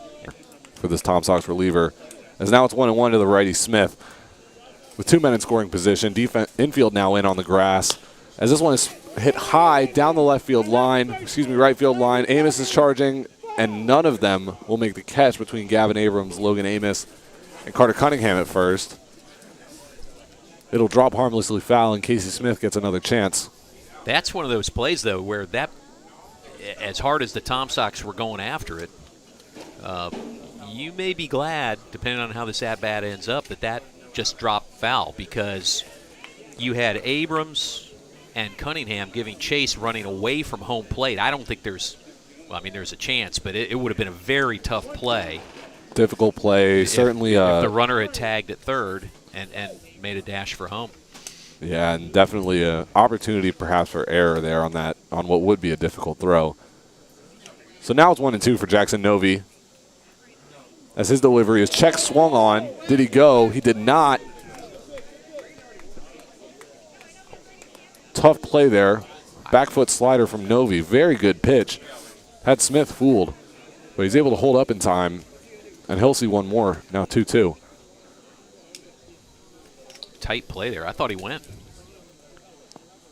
for this Tom Sox reliever. As now it's 1-1 to the righty Smith. With 2 men in scoring position, infield now in on the grass. As this one is hit high down the right field line. Amos is charging, and none of them will make the catch between Gavin Abrams, Logan Amos, and Carter Cunningham at first. It'll drop harmlessly foul, and Casey Smith gets another chance. That's one of those plays, though, where that, as hard as the Tom Sox were going after it, you may be glad, depending on how this at-bat ends up, that just dropped foul, because you had Abrams and Cunningham giving chase running away from home plate. I don't think there's a chance, but it would have been a very tough play. Difficult play, certainly. If the runner had tagged at third and made a dash for home. Yeah, and definitely an opportunity perhaps for error there on what would be a difficult throw. So now it's 1-2 for Jackson Novi. As his delivery is check swung on. Did he go? He did not. Tough play there. Back foot slider from Novi. Very good pitch. Had Smith fooled, but he's able to hold up in time, and he'll see one more. Now 2-2. Tight play there. I thought he went.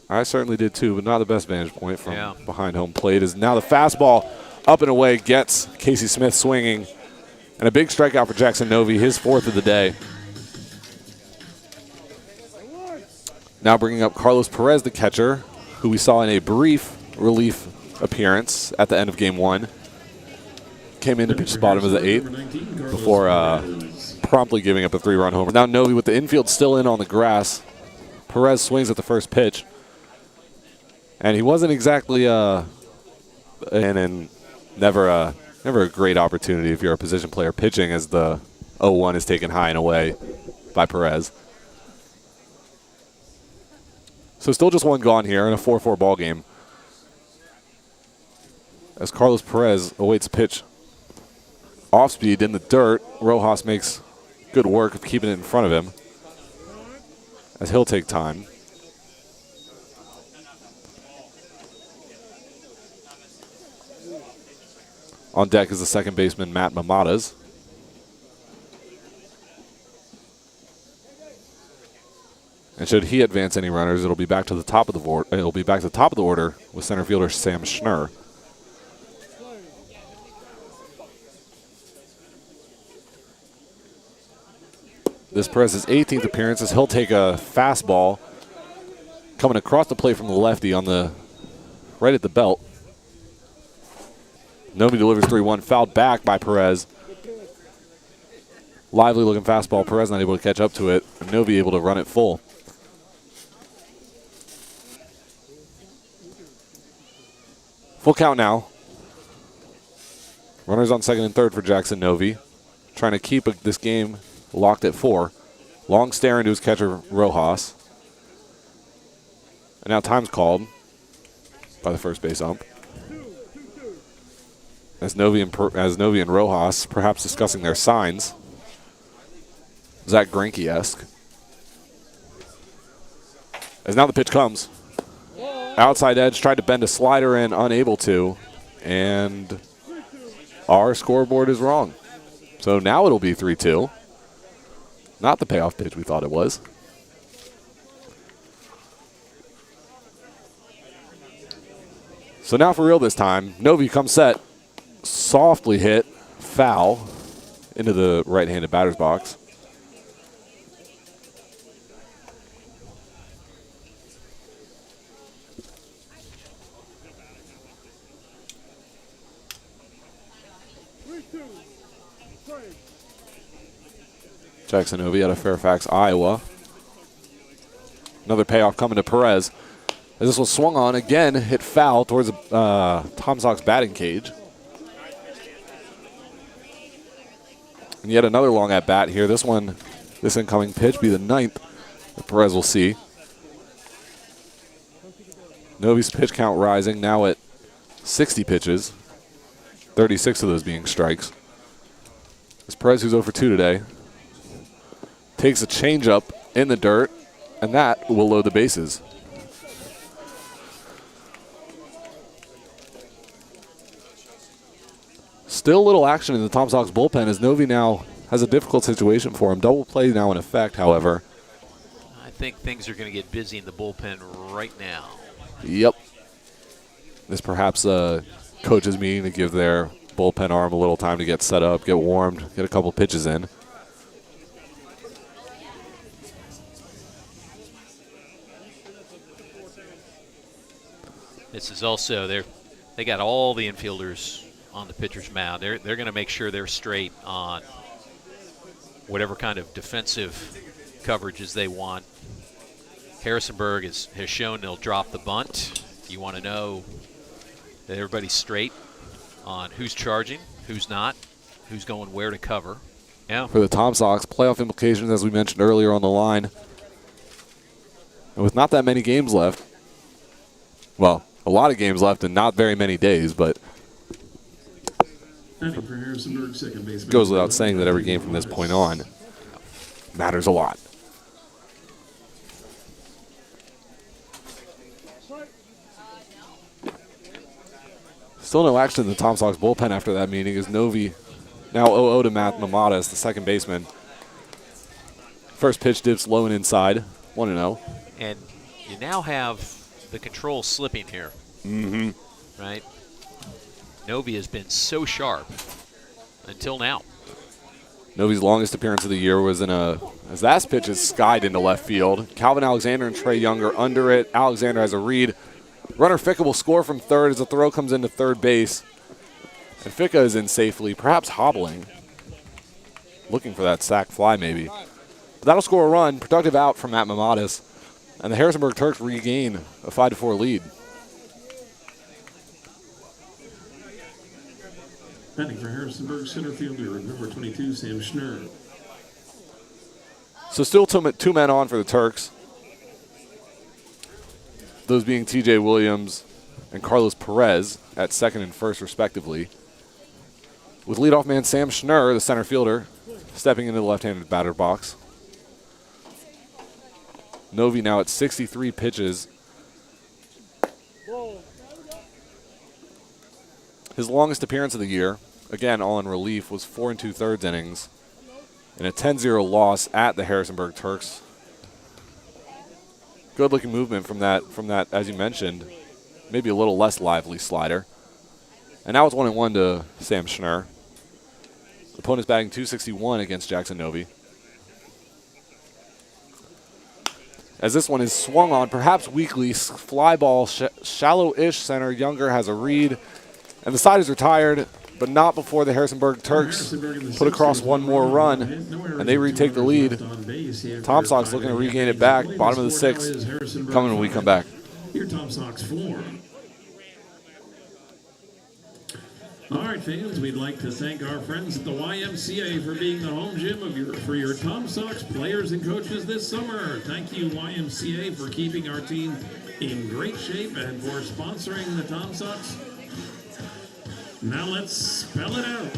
I certainly did too, but not the best vantage point from behind home plate. Is now the fastball up and away, gets Casey Smith swinging, and a big strikeout for Jackson Novi, his 4th of the day. Now bringing up Carlos Perez, the catcher, who we saw in a brief relief appearance at the end of game 1. Came in to pitch spot him as the 8th before promptly giving up a 3-run homer. Now Novi with the infield still in on the grass. Perez swings at the first pitch. And he wasn't exactly and never a great opportunity if you're a position player pitching, as the 0-1 is taken high and away by Perez. So still just one gone here in a 4-4 ball game. As Carlos Perez awaits a pitch off speed in the dirt, Rojas makes good work of keeping it in front of him, as he'll take time. On deck is the second baseman, Matt Mamadas. And should he advance any runners, it'll be back to the top of the order. It'll be back to the top of the order with center fielder Sam Schnurr. This Perez's 18th appearance, as he'll take a fastball coming across the plate from the lefty on the right at the belt. Novi delivers 3-1, fouled back by Perez. Lively looking fastball. Perez not able to catch up to it. And Novi able to run it full. Full count now. Runners on second and third for Jackson Novi. Trying to keep this game locked at 4. Long stare into his catcher, Rojas. And now time's called by the first base ump. As Novi and Rojas perhaps discussing their signs. Zach Greinke-esque. As now the pitch comes. Outside edge, tried to bend a slider in, unable to. And our scoreboard is wrong. So now it'll be 3-2. Not the payoff pitch we thought it was. So now for real this time. Novi comes set. Softly hit. Foul into the right-handed batter's box. Jackson Novi out of Fairfax, Iowa. Another payoff coming to Perez. As this was swung on again, hit foul towards Tom Sox batting cage. And yet another long at bat here. This incoming pitch be the 9th that Perez will see. Novi's pitch count rising now at 60 pitches. 36 of those being strikes. As Perez, who's 0 for 2 today, takes a changeup in the dirt, and that will load the bases. Still little action in the Tom Sox bullpen as Novi now has a difficult situation for him. Double play now in effect, however. I think things are going to get busy in the bullpen right now. Yep. This perhaps a coach's meeting to give their bullpen arm a little time to get set up, get warmed, get a couple pitches in. This is also, they got all the infielders on the pitcher's mound. They're going to make sure they're straight on whatever kind of defensive coverages they want. Harrisonburg has shown they'll drop the bunt. You want to know that everybody's straight on who's charging, who's not, who's going where to cover. Yeah. For the Tom Sox, playoff implications, as we mentioned earlier, on the line. And with not that many games left, well, a lot of games left and not very many days, but it goes without saying that every game from this point on matters a lot. Still no action in the Tom Sox bullpen after that meeting as Novi now 0-0 to Matt Mamadas, the second baseman. First pitch dips low and inside, 1-0. And you now have the control slipping here. Mm-hmm. Right? Novi has been so sharp until now. Novi's longest appearance of the year was as that pitch is skied into left field. Calvin Alexander and Trey Younger under it. Alexander has a read. Runner Ficca will score from third as the throw comes into third base. And Ficca is in safely, perhaps hobbling. Looking for that sac fly maybe. But that'll score a run. Productive out from Matt Mamadas. And the Harrisonburg Turks regain a 5-4 lead. Batting for Harrisonburg center fielder, number 22, Sam Schnurr. So still two men on for the Turks. Those being TJ Williams and Carlos Perez at second and first, respectively. With leadoff man Sam Schnurr, the center fielder, stepping into the left-handed batter box. Novi now at 63 pitches. His longest appearance of the year, again all in relief, was 4 2/3 innings in a 10-0 loss at the Harrisonburg Turks. Good looking movement from that, as you mentioned, maybe a little less lively slider. And now it's 1-1 to Sam Schnurr. Opponent's batting .261 against Jackson Novi. As this one is swung on, perhaps weakly, fly ball, shallow-ish center. Younger has a read, and the side is retired, but not before the Harrisonburg Turks put across one more run, and they retake the lead. Tom Sox looking to regain it back. Bottom of the sixth, coming when we come back. Your Tom Sox 4. All right, fans, we'd like to thank our friends at the YMCA for being the home gym for your Tom Sox players and coaches this summer. Thank you, YMCA, for keeping our team in great shape and for sponsoring the Tom Sox. Now let's spell it out.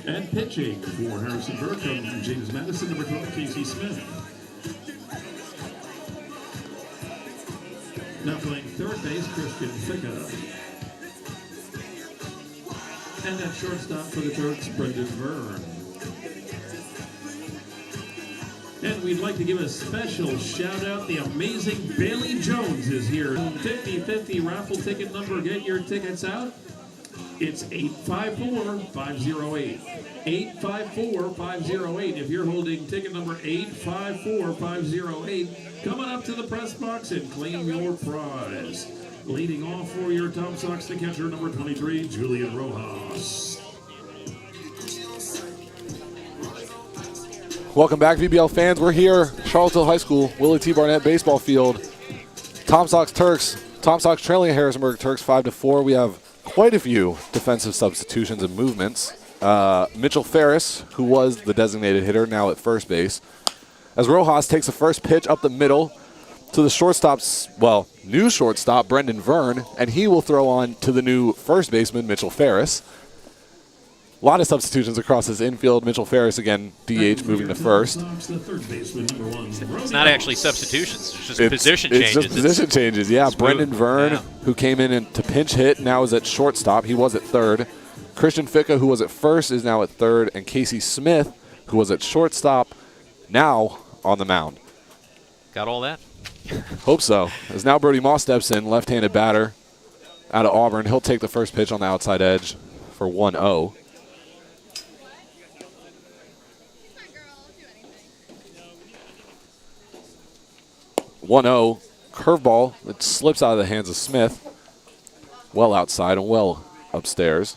And pitching for Harrisonburg from James Madison, number 12, Casey Smith. Now playing third base, Christian Ficca. And at shortstop for the Turks, Brendan Vern. And we'd like to give a special shout out. The amazing Bailey Jones is here. 50-50 raffle ticket number. Get your tickets out. It's 854-508. 854-508. If you're holding ticket number 854-508, coming up to the press box and claim your prize. Leading off for your Tom Sox, the catcher, number 23, Julian Rojas. Welcome back, VBL fans. We're here, Charlottesville High School, Willie T. Barnett baseball field. Tom Sox Turks. Tom Sox trailing Harrisonburg Turks 5-4. We have quite a few defensive substitutions and movements. Mitchell Ferris, who was the designated hitter, now at first base. As Rojas takes the first pitch up the middle to the shortstop's, well, new shortstop, Brendan Vern, and he will throw on to the new first baseman, Mitchell Ferris. A lot of substitutions across his infield. Mitchell Ferris, again, DH, moving to first. It's not actually substitutions. It's just position changes. It's just position changes, yeah. Brendan Vern, who came in to pinch hit, now is at shortstop. He was at third. Christian Ficca, who was at first, is now at third. And Casey Smith, who was at shortstop, now on the mound. Got all that? Hope so. As now Brody Moss steps in, left-handed batter out of Auburn. He'll take the first pitch on the outside edge for 1-0. 1-0 curveball that slips out of the hands of Smith. Well outside and well upstairs.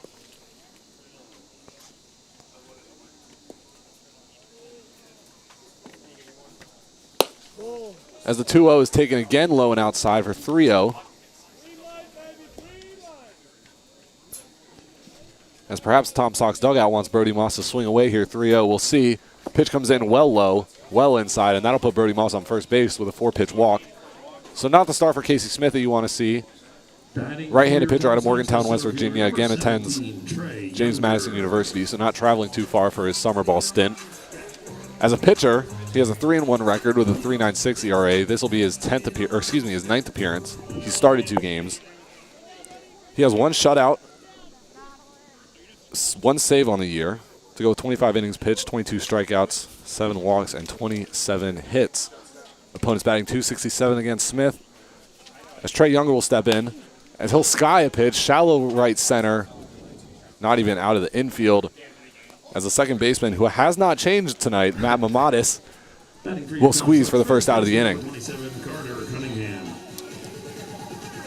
As the 2-0 is taken again low and outside for 3-0. As perhaps Tom Sox dugout wants Brody Moss to swing away here. 3-0, we'll see. Pitch comes in well low, well inside, and that'll put Brody Moss on first base with a 4-pitch walk. So not the start for Casey Smith that you want to see. Right-handed pitcher out of Morgantown, West Virginia, again attends James Madison University, so not traveling too far for his summer ball stint. As a pitcher, he has a 3-1 record with a 3.96 ERA. This will be his his 9th appearance. He started 2 games. He has 1 shutout, 1 save on the year to go with 25 innings pitched, 22 strikeouts, 7 walks, and 27 hits. Opponent's batting .267 against Smith. As Trey Younger will step in, as he'll sky a pitch, shallow right center, not even out of the infield. As the second baseman, who has not changed tonight, Matt Mamadis, will squeeze for the first out of the inning.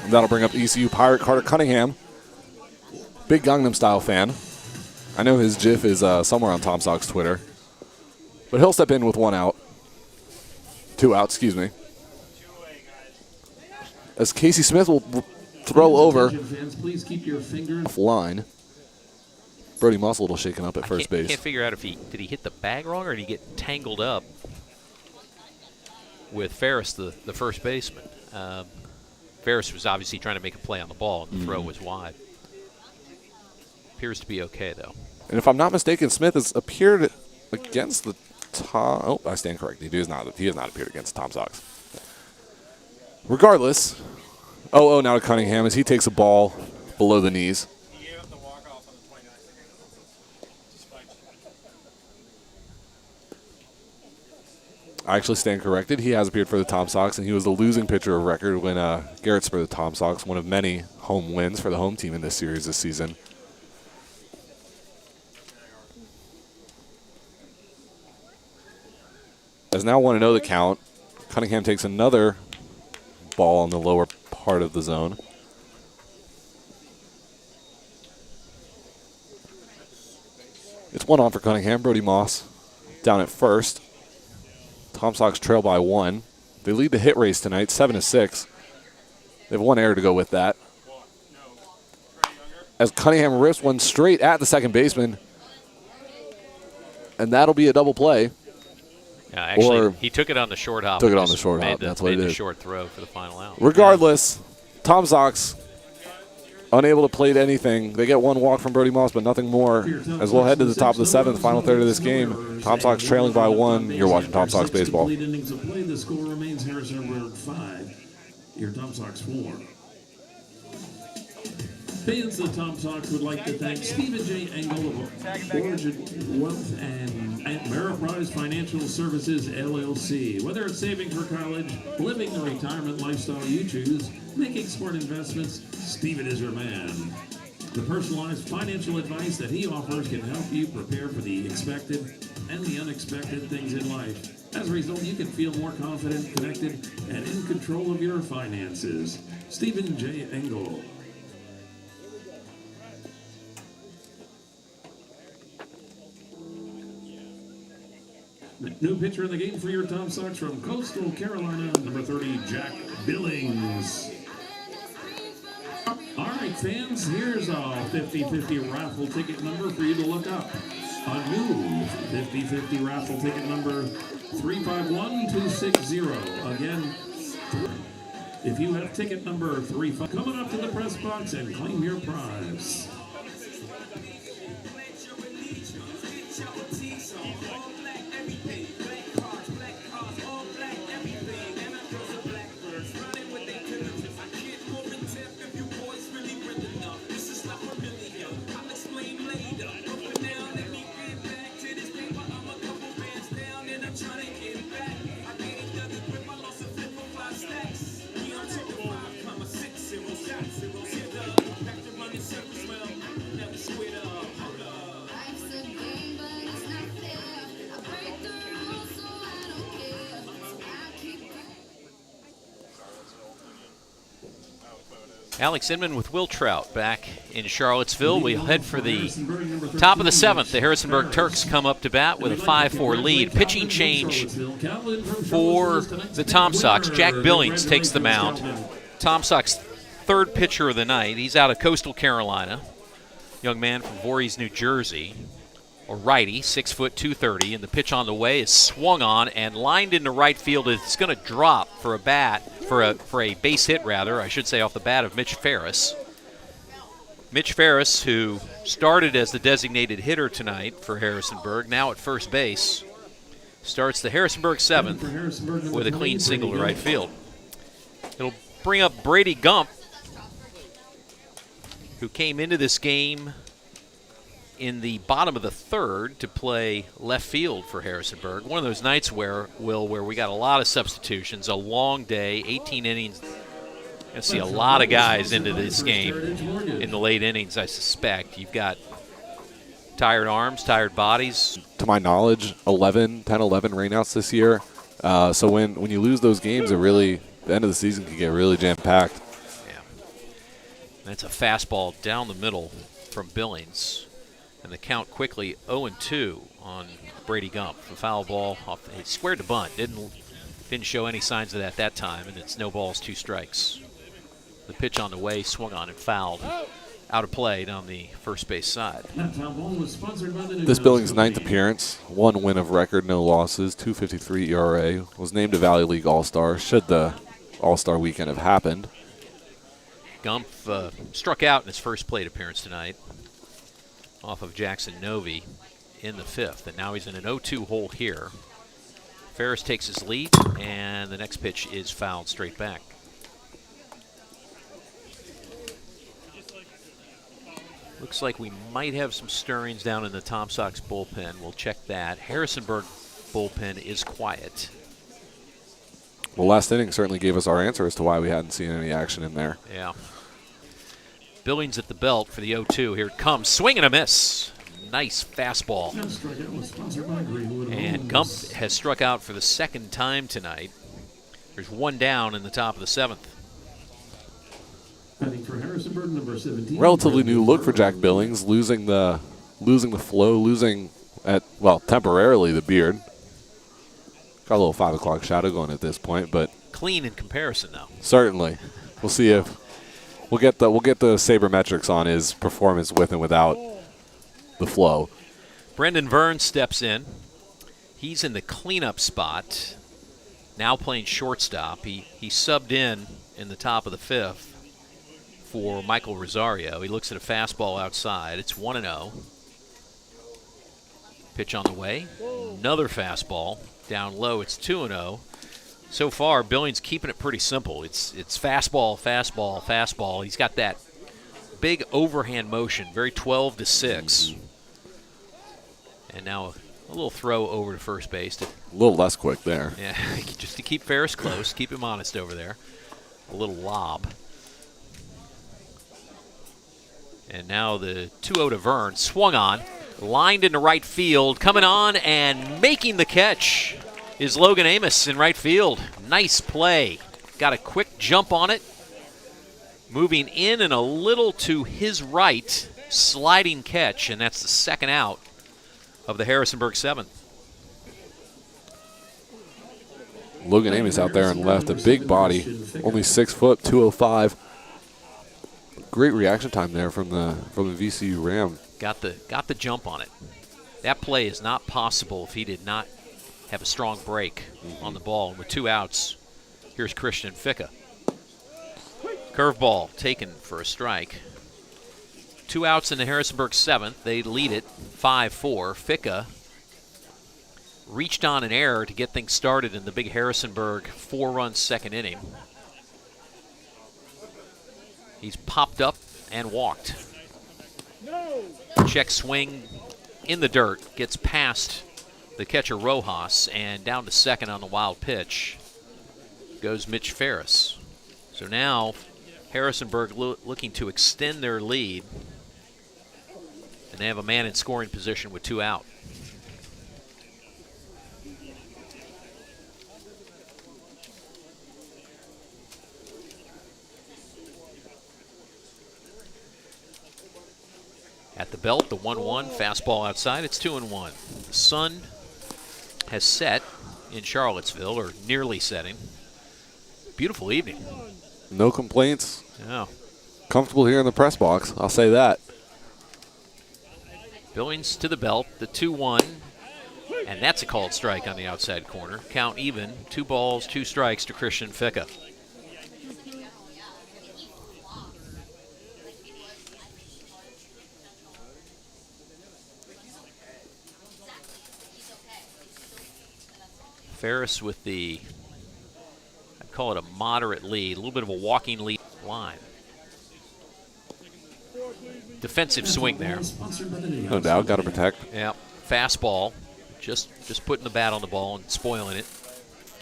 And that'll bring up ECU Pirate Carter Cunningham. Big Gangnam Style fan. I know his GIF is somewhere on Tom Sox Twitter. But he'll step in with 1 out. 2 out, excuse me. As Casey Smith will throw over line. Brody Moss a little shaken up at first base. I can't figure out if did he hit the bag wrong or did he get tangled up with Ferris, the first baseman. Ferris was obviously trying to make a play on the ball, and the throw was wide. Appears to be okay, though. And if I'm not mistaken, Smith has appeared against the Tom. Oh, I stand corrected. He has not appeared against the Tom Sox. Regardless, 0-0 now to Cunningham as he takes a ball below the knees. I actually stand corrected. He has appeared for the Tom Sox, and he was the losing pitcher of record when Garrett spurred the Tom Sox, one of many home wins for the home team in this series this season. As now 1-0 the count, Cunningham takes another ball on the lower part of the zone. It's 1 on for Cunningham. Brody Moss down at first. Tom Sox trail by 1. They lead the hit race tonight, 7-6. They have 1 error to go with that. As Cunningham rips one straight at the second baseman. And that'll be a double play. Actually, he took it on the short hop. Took it on the short hop. That's what it is. Made the short throw for the final out. Regardless, Tom Sox unable to plate anything. They get 1 walk from Brody Moss, but nothing more. As we'll head to the top of the 7th, final third of this game. Tom Sox trailing by 1. You're watching Tom Sox baseball. Innings of play. The score remains Harrisonburg 5. Your Tom Sox 4. Fans of the Tom Sox would like to thank Stephen J. Engel of Origin Wealth and Ameriprise Financial Services, LLC. Whether it's saving for college, living the retirement lifestyle you choose, making smart investments, Stephen is your man. The personalized financial advice that he offers can help you prepare for the expected and the unexpected things in life. As a result, you can feel more confident, connected, and in control of your finances. Stephen J. Engel. New pitcher in the game for your Tom Sox from Coastal Carolina, number 30, Jack Billings. All right, fans, here's a 50-50 raffle ticket number for you to look up. A new 50-50 raffle ticket number 351260. Again, if you have ticket number 35, coming up to the press box and claim your prize. Alex Inman with Will Trout back in Charlottesville. We head for the top of the seventh. The Harrisonburg Turks come up to bat with a 5-4 lead. Pitching change for the Tom Sox. Jack Billings takes the mound. Tom Sox third pitcher of the night. He's out of Coastal Carolina. Young man from Voorhees, New Jersey. A righty, 6 foot 230, and the pitch on the way is swung on and lined into right field. It's going to drop for a base hit, rather, I should say, off the bat of Mitch Ferris. Mitch Ferris, who started as the designated hitter tonight for Harrisonburg, now at first base, starts the Harrisonburg seventh with a clean single to right field. It'll bring up Brady Gump, who came into this game in the bottom of the third to play left field for Harrisonburg. One of those nights where we got a lot of substitutions, a long day, 18 innings. You're going to see a lot of guys into this game in the late innings, I suspect. You've got tired arms, tired bodies. To my knowledge, 10, 11 rainouts this year. So when you lose those games, the end of the season can get really jam-packed. Yeah. That's a fastball down the middle from Billings. And the count quickly 0-2 on Brady Gump. The foul ball off. He squared the bunt. Didn't show any signs of that time, and it's no balls, 2 strikes. The pitch on the way, swung on and fouled. Out of play down the first base side. This Billings' 9th appearance, 1 win of record, no losses, 2.53 ERA. Was named a Valley League All-Star. Should the All-Star weekend have happened. Gump struck out in his first plate appearance tonight off of Jackson Novi in the 5th, and now he's in an 0-2 hole here. Ferris takes his lead, and the next pitch is fouled straight back. Looks like we might have some stirrings down in the Tom Sox bullpen. We'll check that. Harrisonburg bullpen is quiet. Well, last inning certainly gave us our answer as to why we hadn't seen any action in there. Yeah. Billings at the belt for the 0-2. Here it comes. Swing and a miss. Nice fastball. And Gump has struck out for the second time tonight. There's 1 down in the top of the 7th. Relatively new look for Jack Billings, losing the flow, temporarily the beard. Got a little 5 o'clock shadow going at this point, but clean in comparison, though. Certainly, we'll see if we'll get the sabermetrics on his performance with and without the flow. Brendan Verne steps in. He's in the cleanup spot, now playing shortstop. He subbed in the top of the 5th for Michael Rosario. He looks at a fastball outside. It's 1-0. Pitch on the way. Another fastball down low. It's 2-0. So far, Billings keeping it pretty simple. It's fastball, fastball, fastball. He's got that big overhand motion, very 12-6. And now a little throw over to first base. A little less quick there. Yeah, just to keep Ferris close, keep him honest over there. A little lob. And now the 2-0 to Vern, swung on, lined into right field, coming on and making the catch is Logan Amos in right field. Nice play. Got a quick jump on it. Moving in and a little to his right, sliding catch, and that's the second out of the Harrisonburg 7th. Logan Amos out there and left, a big body, only 6 foot, 205. Great reaction time there from the VCU Ram. Got the jump on it. That play is not possible if he did not have a strong break on the ball. And with 2 outs, here's Christian Ficca. Curveball taken for a strike. 2 outs in the Harrisonburg 7th. They lead it 5-4. Ficca reached on an error to get things started in the big Harrisonburg 4-run second inning. He's popped up and walked. Check swing in the dirt, gets past the catcher Rojas, and down to second on the wild pitch goes Mitch Ferris. So now Harrisonburg looking to extend their lead, and they have a man in scoring position with 2 out. At the belt, the 1-1 fastball outside. It's 2-1. The sun has set in Charlottesville, or nearly setting. Beautiful evening. No complaints. Yeah. Comfortable here in the press box, I'll say that. Billings to the belt, the 2-1, and that's a called strike on the outside corner. Count even, 2 balls, 2 strikes to Christian Ficca. Ferris with the, I'd call it a moderate lead, a little bit of a walking lead line. Defensive swing there. No doubt, got to protect. Yeah, fastball, just putting the bat on the ball and spoiling it,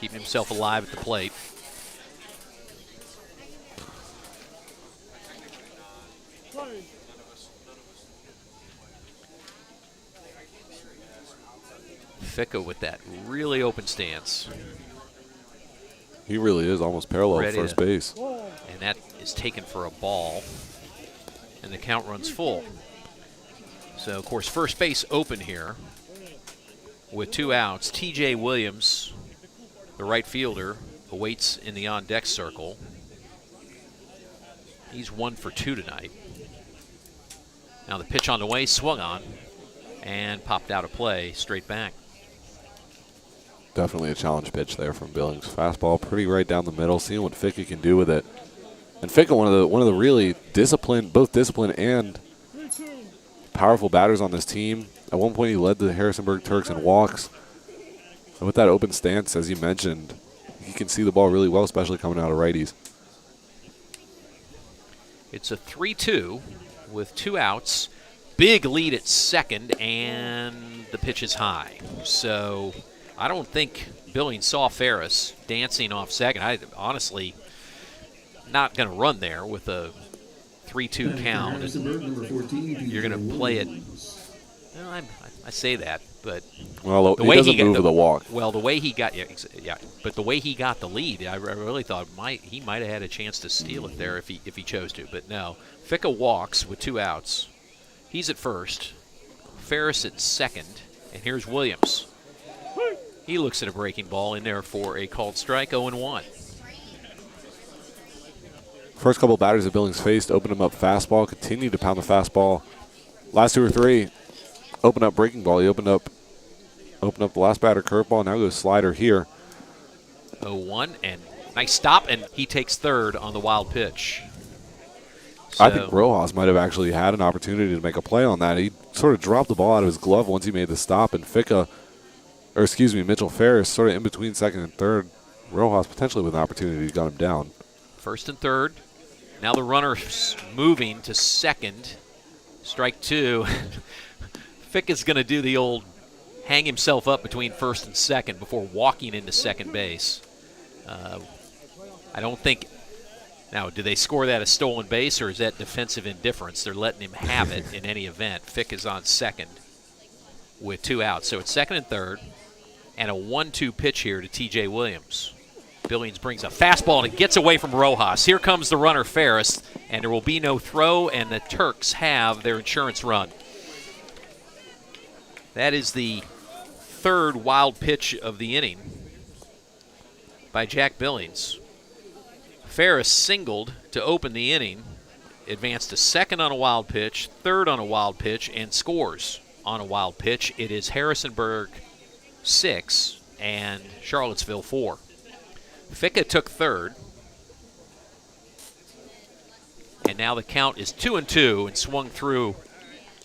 keeping himself alive at the plate. Ficca with that really open stance. He really is almost parallel to first base. And that is taken for a ball. And the count runs full. So, of course, first base open here with 2 outs. T.J. Williams, the right fielder, awaits in the on-deck circle. He's 1 for 2 tonight. Now the pitch on the way, swung on, and popped out of play, straight back. Definitely a challenge pitch there from Billings. Fastball pretty right down the middle, seeing what Ficca can do with it. And Ficca, one of the really disciplined, both disciplined and powerful batters on this team. At one point, he led the Harrisonburg Turks in walks. And with that open stance, as you mentioned, he can see the ball really well, especially coming out of righties. It's a 3-2 with 2 outs. Big lead at second, and the pitch is high. So I don't think Billings saw Ferris dancing off second. I honestly not going to run there with a 3-2 count. You're going to play it. Well, I say that, but well, the way doesn't he got move with a walk. Well, the way he got but the way he got the lead, I really thought he might have had a chance to steal it there if he chose to. But no, Ficca walks with 2 outs. He's at first, Ferris at second, and here's Williams. He looks at a breaking ball in there for a called strike, 0-1. First couple batters that Billings faced, opened him up fastball, continued to pound the fastball. Last 2 or 3, opened up breaking ball. He opened up the last batter curveball. Now goes slider here. 0-1, and nice stop, and he takes third on the wild pitch. So, I think Rojas might have actually had an opportunity to make a play on that. He sort of dropped the ball out of his glove once he made the stop, and Mitchell Ferris sort of in between second and third. Rojas potentially with an opportunity got him down. First and third. Now the runner's moving to second. Strike two. Fick is going to do the old hang himself up between first and second before walking into second base. I don't think. Now, do they score that as stolen base, or is that defensive indifference? They're letting him have it in any event. Fick is on second with 2 outs. So it's second and third, and a 1-2 pitch here to T.J. Williams. Billings brings a fastball, and it gets away from Rojas. Here comes the runner, Ferris, and there will be no throw, and the Turks have their insurance run. That is the third wild pitch of the inning by Jack Billings. Ferris singled to open the inning, advanced to second on a wild pitch, third on a wild pitch, and scores on a wild pitch. It is Harrisonburg 6 and Charlottesville 4. Ficka took third, and now the count is 2-2 and swung through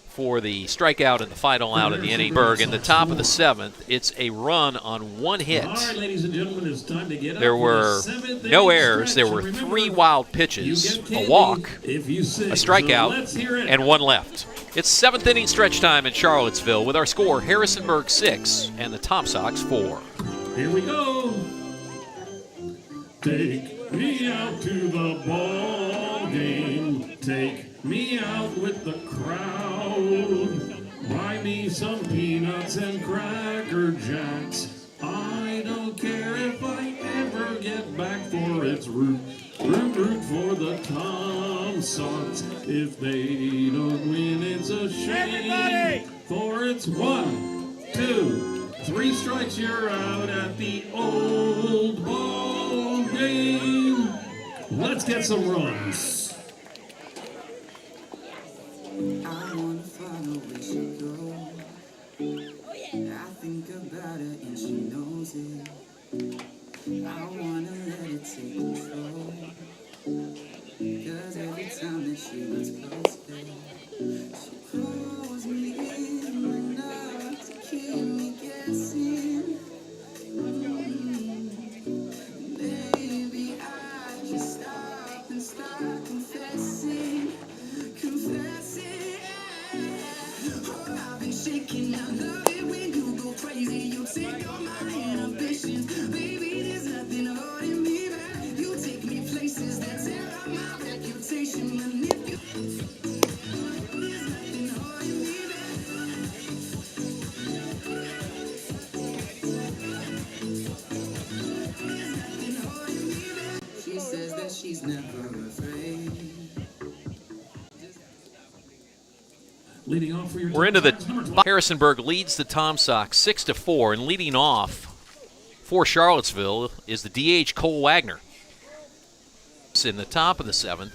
for the strikeout and the final out of the inning. Berg in the top of the 7th. It's a run on 1 hit. All right, ladies and gentlemen, it's time to get There up were for the 7th no inning errors. stretch. There were Remember, 3 wild you pitches, get a candy walk, if you sing. a So let's strikeout, hear it. and 1 left. It's 7th inning stretch time in Charlottesville with our score Harrisonburg 6 and the Tom Sox 4. Here we go. Take me out to the ball game. Take me out with the crowd. Buy me some peanuts and Cracker Jacks. I don't care if I ever get back, for it's root for the Tom Sox. If they don't win, it's a shame. Everybody! For it's 1, 2, 3 strikes, you're out at the old ball game. Let's get some runs. I wanna follow where she goes. I think about her and she knows it. I wanna let it take control. Cause every time that she gets closer, she pulls me in enough to keep me guessing. Baby, I just stop and start confessing. Oh, I've been shaking. I love it when you go crazy. You take all my inhibitions. Baby, there's nothing holding me back. You take me places that tear up my reputation. There's nothing holding me back. She says that she's never afraid. Leading off for your We're into Tom Sox, number the 12. Harrisonburg leads the Tom Sox 6-4, and leading off for Charlottesville is the DH Cole Wagner. It's in the top of the 7th.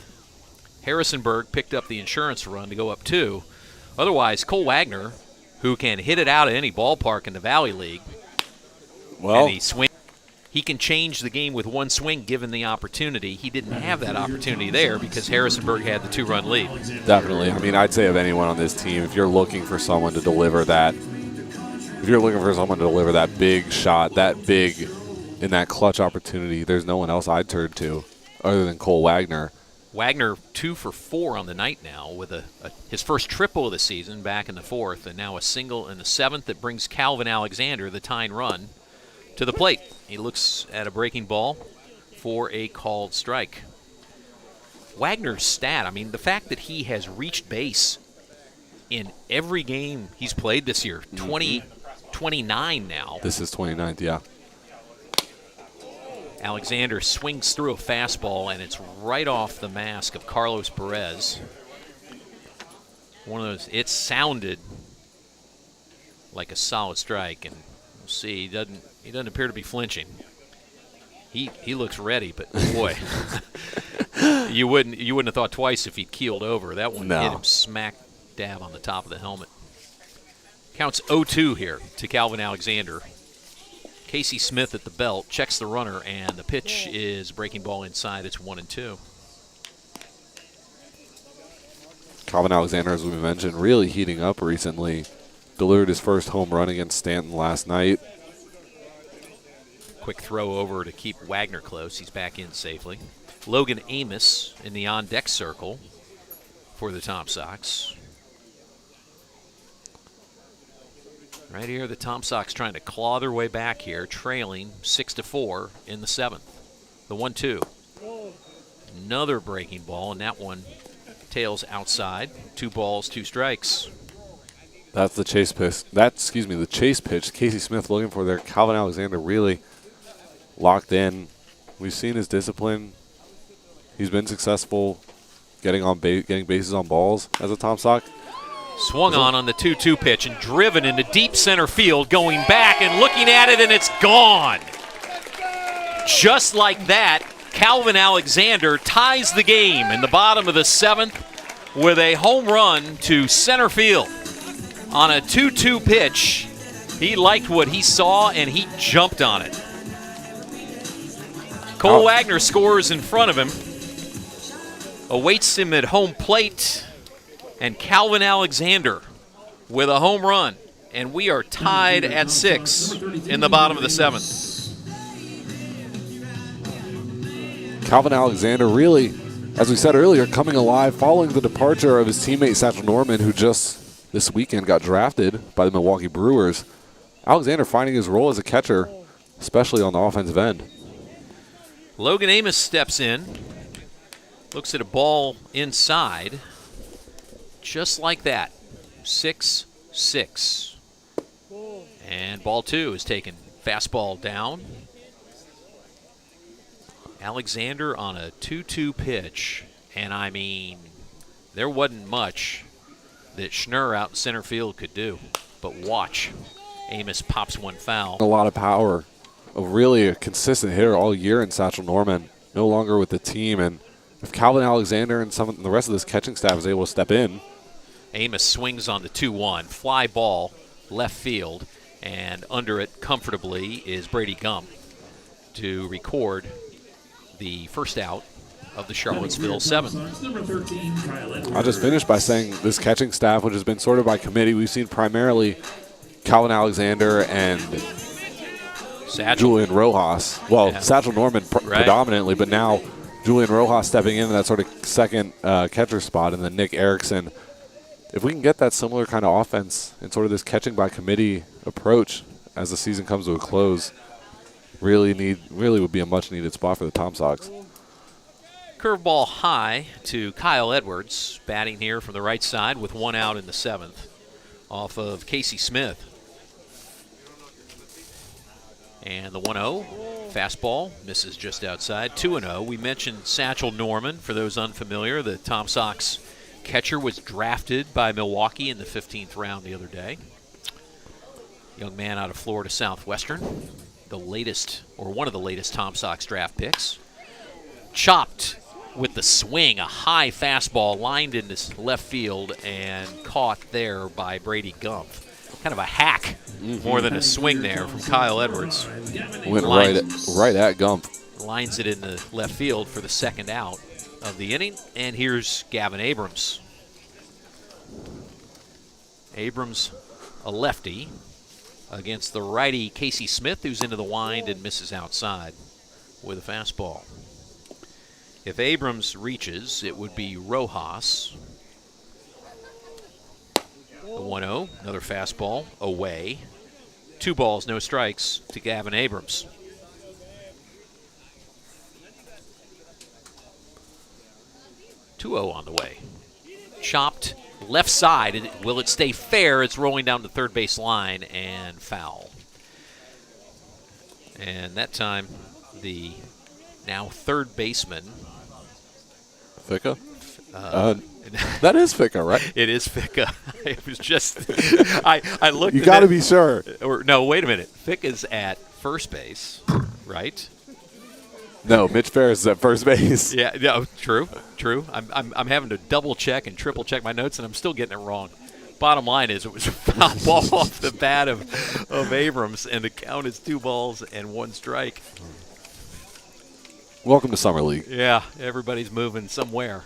Harrisonburg picked up the insurance run to go up 2. Otherwise, Cole Wagner, who can hit it out at any ballpark in the Valley League, and he can change the game with 1 swing given the opportunity. He didn't have that opportunity there because Harrisonburg had the 2-run lead. Definitely. I mean, I'd say of anyone on this team, if you're looking for someone to deliver that, big shot, that big in that clutch opportunity, there's no one else I'd turn to other than Cole Wagner. Wagner 2 for 4 on the night now with his first triple of the season back in the 4th, and now a single in the 7th that brings Calvin Alexander, the tying run, to the plate. He looks at a breaking ball for a called strike. Wagner's stat, I mean, the fact that he has reached base in every game he's played this year, 29 now. This is 29th, yeah. Alexander swings through a fastball, and it's right off the mask of Carlos Perez. One of those, it sounded like a solid strike, and we'll see. He doesn't appear to be flinching. He looks ready, but boy, you wouldn't have thought twice if he'd keeled over. That one hit him smack dab on the top of the helmet. Counts 0-2 here to Calvin Alexander. Casey Smith at the belt checks the runner, and the pitch is breaking ball inside. It's 1-2. Calvin Alexander, as we mentioned, really heating up recently. Delivered his first home run against Stanton last night. Quick throw over to keep Wagner close. He's back in safely. Logan Amos in the on-deck circle for the Tom Sox. Right here, the Tom Sox trying to claw their way back here, trailing 6-4 in the 7th. The 1-2. Another breaking ball, and that one tails outside. 2 balls, 2 strikes. That's the chase pitch. The chase pitch. Casey Smith looking for there. Calvin Alexander really locked in. We've seen his discipline. He's been successful getting bases on balls as a Tom Sox. Swung on the 2-2 pitch and driven into deep center field, going back and looking at it, and it's gone. Just like that, Calvin Alexander ties the game in the bottom of the 7th with a home run to center field. On a 2-2 pitch, he liked what he saw, and he jumped on it. Cole Wagner scores in front of him, awaits him at home plate, and Calvin Alexander with a home run. And we are tied at 6 in the bottom of the 7th. Calvin Alexander really, as we said earlier, coming alive following the departure of his teammate Satchel Norman, who just this weekend got drafted by the Milwaukee Brewers. Alexander finding his role as a catcher, especially on the offensive end. Logan Amos steps in, looks at a ball inside, just like that. 6-6. And ball 2 is taken. Fastball down. Alexander on a 2-2 pitch. And I mean, there wasn't much that Schnurr out in center field could do. But watch. Amos pops one foul. A lot of power. Really a consistent hitter all year in Satchel Norman. No longer with the team. And if Calvin Alexander and the rest of this catching staff is able to step in. Amos swings on the 2-1. Fly ball, left field. And under it comfortably is Brady Gump to record the first out of the Charlottesville 7th. I'll just finish by saying this catching staff, which has been sort of by committee, we've seen primarily Calvin Alexander and Julian Rojas. Well, yeah. Satchel Norman predominantly, but now Julian Rojas stepping into that sort of second catcher spot, and then Nick Erickson. If we can get that similar kind of offense and sort of this catching by committee approach as the season comes to a close, really would be a much-needed spot for the Tom Sox. Curveball high to Kyle Edwards, batting here from the right side with 1 out in the 7th off of Casey Smith. And the 1-0, fastball, misses just outside. 2-0, we mentioned Satchel Norman. For those unfamiliar, the Tom Sox catcher was drafted by Milwaukee in the 15th round the other day. Young man out of Florida Southwestern, the latest, or one of the latest Tom Sox draft picks. Chopped with the swing, a high fastball lined into left field and caught there by Brady Gump. Kind of a hack more than a swing there from Kyle Edwards. Went right at Gump. Lines it in the left field for the second out of the inning. And here's Gavin Abrams. Abrams, a lefty, against the righty Casey Smith, who's into the wind and misses outside with a fastball. If Abrams reaches, it would be Rojas. The 1-0, another fastball away. 2 balls, no strikes to Gavin Abrams. (2-0) on the way. Chopped left side. Will it stay fair? It's rolling down the third base line and foul. And that time, the now third baseman. Ficca? That is Ficca, right? It is Ficca. It was just, I looked. You got to be sure. Or, no, wait a minute. Ficca's at first base, right? No, Mitch Ferris is at first base. Yeah, no, true. I'm having to double check and triple check my notes, and I'm still getting it wrong. Bottom line is, it was a foul ball off the bat of Abrams, and the count is 2 balls and 1 strike. Welcome to Summer League. Yeah, everybody's moving somewhere.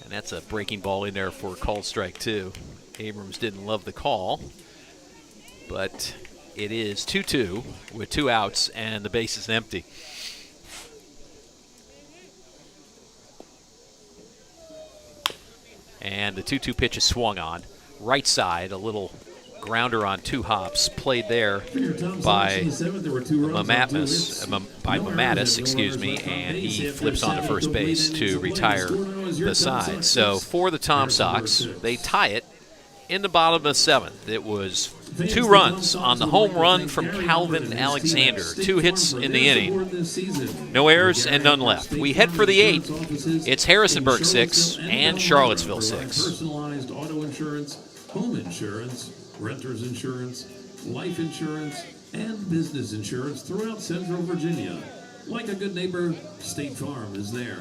And that's a breaking ball in there for a called strike, too. Abrams didn't love the call, but it is 2-2 with 2 outs, and the base is empty. And the 2-2 pitch is swung on. Right side, a little grounder on 2 hops, played there by Mamatis, excuse me, and he flips on to first base to retire the side. So for the Tom Sox, they tie it in the bottom of the 7th. It was 2 runs on the home run from Calvin Alexander. 2 hits in the inning. No errors and none left. We head for the 8th. It's Harrisonburg 6 and Charlottesville 6. Personalized auto insurance, home insurance, renter's insurance, life insurance, and business insurance throughout Central Virginia. Like a good neighbor, State Farm is there.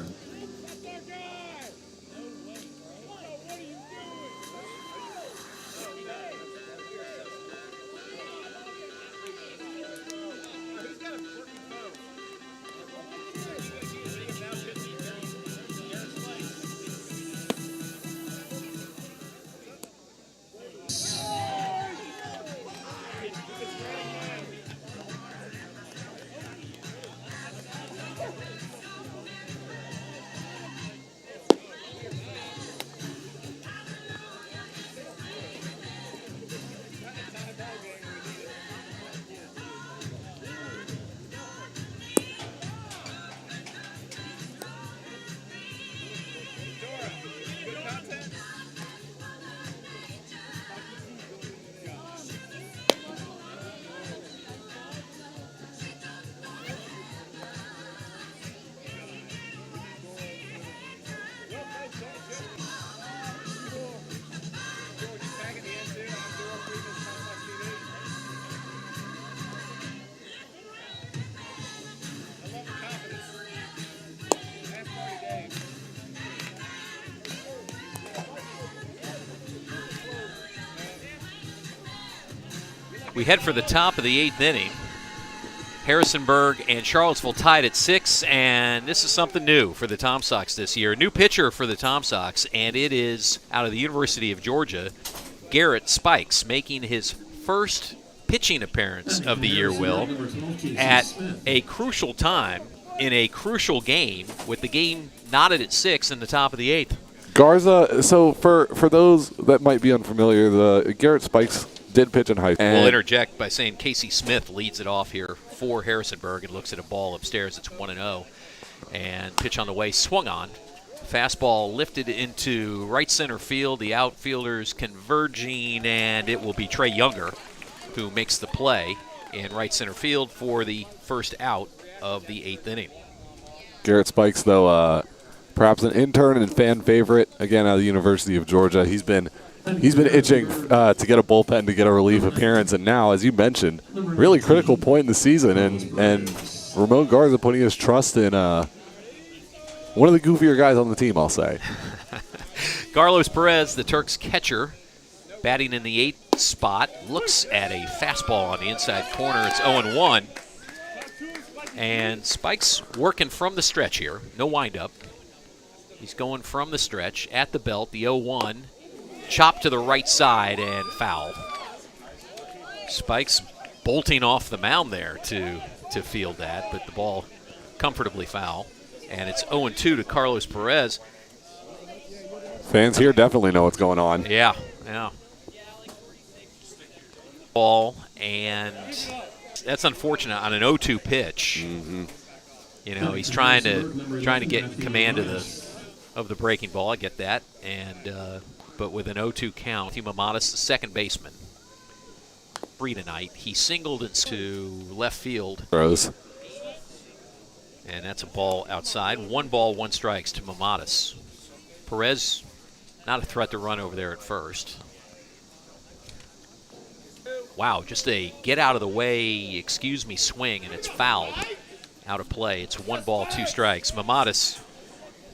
We head for the top of the 8th inning. Harrisonburg and Charlottesville tied at 6, and this is something new for the Tom Sox this year. A new pitcher for the Tom Sox, and it is out of the University of Georgia, Garrett Spikes, making his first pitching appearance of the year, Will, at a crucial time in a crucial game, with the game knotted at 6 in the top of the 8th. Garza, so for those that might be unfamiliar, the Garrett Spikes did pitch in high school. We'll interject by saying Casey Smith leads it off here for Harrisonburg and looks at a ball upstairs. It's 1-0. And pitch on the way, swung on. Fastball lifted into right center field. The outfielders converging, and it will be Trey Younger who makes the play in right center field for the first out of the 8th inning. Garrett Spikes, though, perhaps an intern and fan favorite, again, out of the University of Georgia. He's been itching to get a bullpen, to get a relief appearance, and now, as you mentioned, really critical point in the season, and Ramon Garza putting his trust in one of the goofier guys on the team, I'll say. Carlos Perez, the Turks catcher, batting in the 8th spot, looks at a fastball on the inside corner. It's 0-1, and Spikes working from the stretch here. No windup. He's going from the stretch at the belt, the 0-1. Chop to the right side and foul. Spikes bolting off the mound there to field that, but the ball comfortably foul. And it's 0-2 to Carlos Perez. Fans here definitely know what's going on. Yeah. Ball, and that's unfortunate on an 0-2 pitch. Mm-hmm. You know, he's trying to get command of the breaking ball. I get that, and. But with an 0-2 count, Mamatis, the second baseman, free tonight. He singled into left field. Throws. And that's a ball outside. 1 ball, 1 strikes to Mamatis. Perez, not a threat to run over there at first. Wow, just a get out of the way, excuse me, swing, and it's fouled out of play. It's 1 ball, 2 strikes. Mamatis,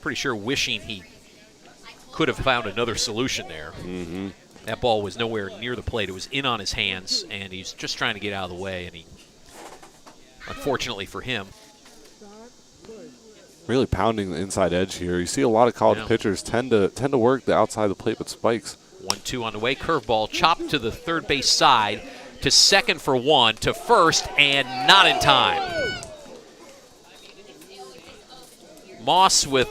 pretty sure wishing he could have found another solution there. Mm-hmm. That ball was nowhere near the plate. It was in on his hands, and he's just trying to get out of the way, and he, unfortunately for him. Really pounding the inside edge here. You see a lot of college pitchers tend to work the outside of the plate with Spikes. 1-2 on the way. Curveball chopped to the third base side, to second for 1, to first, and not in time. Moss with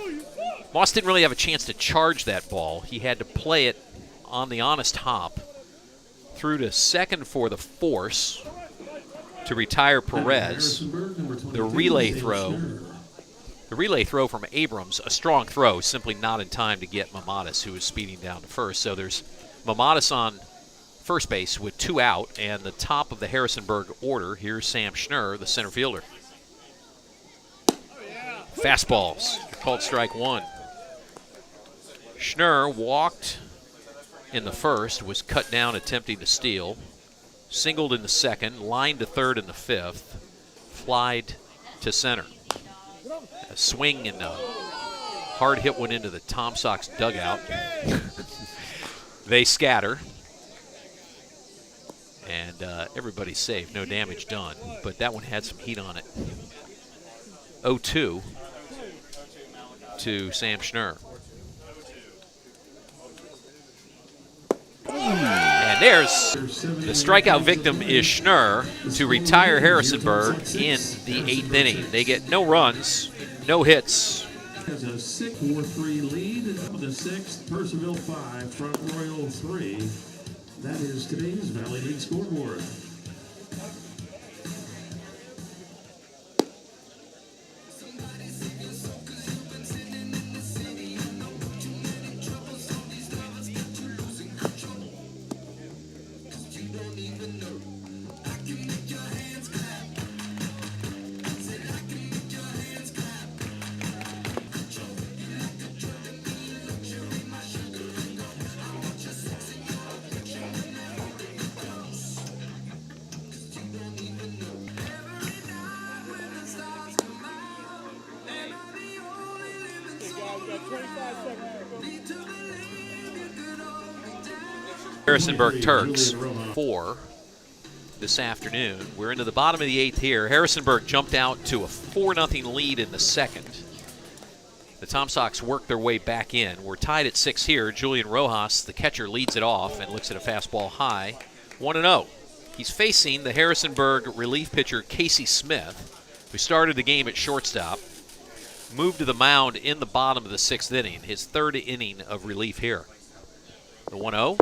Moss didn't really have a chance to charge that ball. He had to play it on the honest hop through to second for the force to retire Perez. The relay throw from Abrams, a strong throw, simply not in time to get Mamatis, who was speeding down to first. So there's Mamatis on first base with 2 out, and the top of the Harrisonburg order, here's Sam Schnurr, the center fielder. Fastballs, called strike 1. Schnurr walked in the first, was cut down attempting to steal, singled in the second, lined to third in the fifth, flied to center. A swing and a hard hit went into the Tom Sox dugout. They scatter. And everybody's safe, no damage done. But that one had some heat on it. 0-2 to Sam Schnurr. And there's the strikeout victim is Schnurr to retire Harrisonburg in the 8th inning. They get no runs, no hits. Has a 6-4-3 lead of the 6th, Percival 5, Front Royal 3. That is today's Valley League scoreboard. Harrisonburg Turks 4 this afternoon. We're into the bottom of the 8th here. Harrisonburg jumped out to a 4-0 lead in the second. The Tom Sox worked their way back in. We're tied at 6 here. Julian Rojas, the catcher, leads it off and looks at a fastball high. 1-0. He's facing the Harrisonburg relief pitcher Casey Smith, who started the game at shortstop, moved to the mound in the bottom of the 6th inning, his 3rd inning of relief here. The 1-0.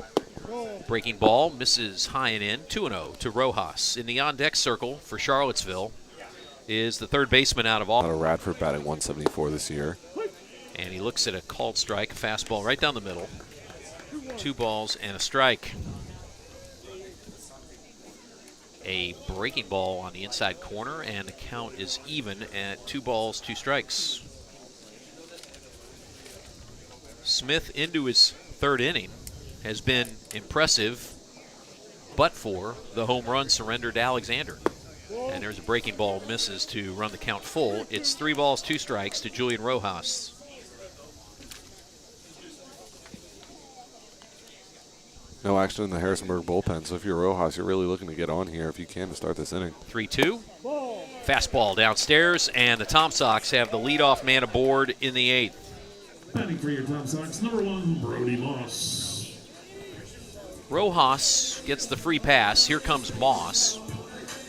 Breaking ball misses high and in. 2-0 to Rojas. In the on-deck circle for Charlottesville is the third baseman out of all. Radford batting 174 this year. And he looks at a called strike, a fastball right down the middle. 2 balls and a strike. A breaking ball on the inside corner, and the count is even at 2 balls, 2 strikes. Smith into his 3rd inning has been impressive, but for the home run surrender to Alexander. And there's a breaking ball, misses to run the count full. It's 3 balls, 2 strikes to Julian Rojas. No action in the Harrisonburg bullpen, so if you're Rojas, you're really looking to get on here if you can to start this inning. 3-2. Fastball downstairs, and the Tom Sox have the leadoff man aboard in the 8th. Batting for your Tom Sox, number 1, Brody Moss. Rojas gets the free pass. Here comes Moss,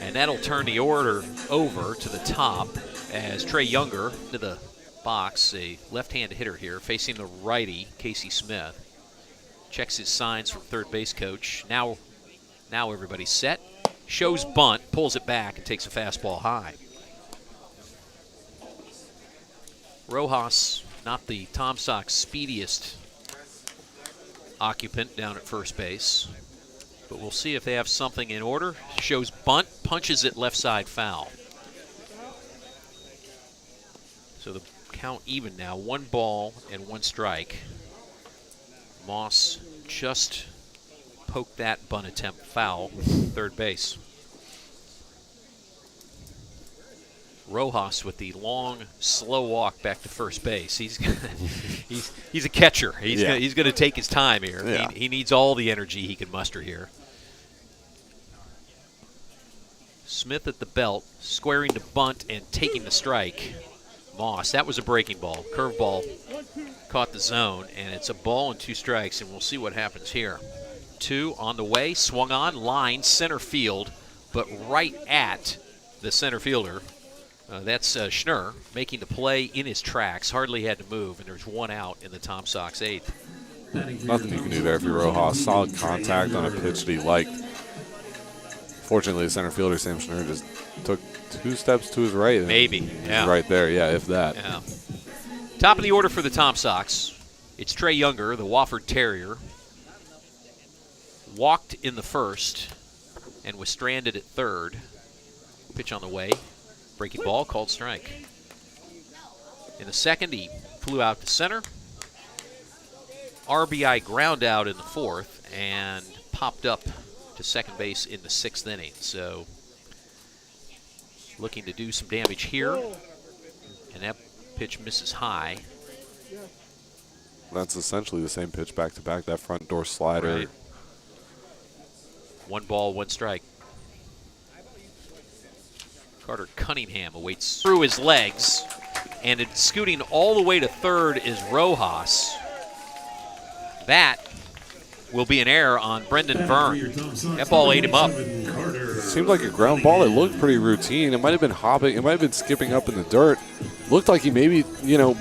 and that'll turn the order over to the top as Trey Younger to the box, a left-hand hitter here, facing the righty, Casey Smith. Checks his signs from third base coach. Now everybody's set. Shows bunt, pulls it back, and takes a fastball high. Rojas, not the Tom Sox speediest occupant down at first base, but we'll see if they have something in order. Shows bunt, punches it left side foul. So the count even now, 1 ball and 1 strike. Moss just poked that bunt attempt foul, third base. Rojas with the long, slow walk back to first base. He's a catcher. He's going to take his time here. Yeah. He needs all the energy he can muster here. Smith at the belt, squaring to bunt and taking the strike. Moss, that was a breaking ball. Curveball caught the zone, and it's a ball and 2 strikes, and we'll see what happens here. 2 on the way, swung on, line, center field, but right at the center fielder. That's Schnurr making the play in his tracks. Hardly had to move, and there's one out in the Tom Sox 8th. Nothing you can do there if you're Rojas. Solid contact on a pitch that he liked. Fortunately, the center fielder, Sam Schnurr, just took 2 steps to his right. Maybe, yeah. Right there, yeah, if that. Yeah. Top of the order for the Tom Sox. It's Trey Younger, the Wofford Terrier. Walked in the first and was stranded at third. Pitch on the way. Breaking ball, called strike. In the second, he flew out to center. RBI ground out in the fourth and popped up to second base in the 6th inning. So looking to do some damage here. And that pitch misses high. That's essentially the same pitch back-to-back, that front door slider. Right. 1 ball, 1 strike. Carter Cunningham awaits through his legs, and it's scooting all the way to third is Rojas. That will be an error on Brendan Verne. That ball ate him up. Seemed like a ground ball. It looked pretty routine. It might have been hopping. It might have been skipping up in the dirt. Looked like he maybe,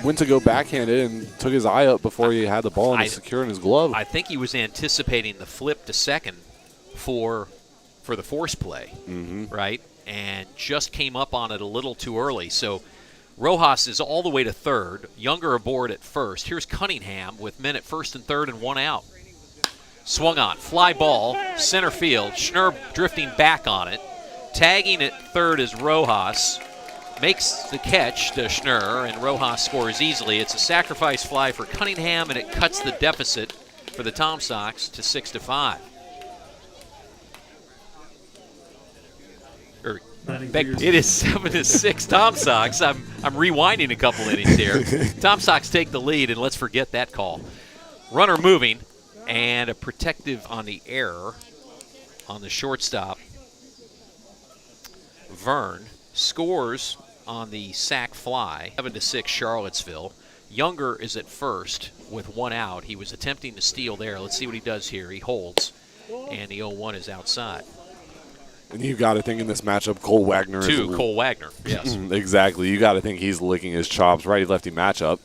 went to go backhand and took his eye up before he had the ball and secure in his glove. I think he was anticipating the flip to second for the force play, right? And just came up on it a little too early. So Rojas is all the way to third. Younger aboard at first. Here's Cunningham with men at first and third and 1 out. Swung on. Fly ball. Center field. Schnurr drifting back on it. Tagging at third is Rojas. Makes the catch to Schnurr, and Rojas scores easily. It's a sacrifice fly for Cunningham, and it cuts the deficit for the Tom Sox to 6-5. It is 7-6 Tom Sox. I'm rewinding a couple innings here. Tom Sox take the lead, and let's forget that call. Runner moving, and a protective on the error on the shortstop. Verne scores on the sac fly. 7-6 Charlottesville. Younger is at first with 1 out. He was attempting to steal there. Let's see what he does here. He holds, and the 0-1 is outside. And you got to think in this matchup, Cole Wagner Cole Wagner, yes. Exactly. You got to think he's licking his chops. Righty-lefty matchup.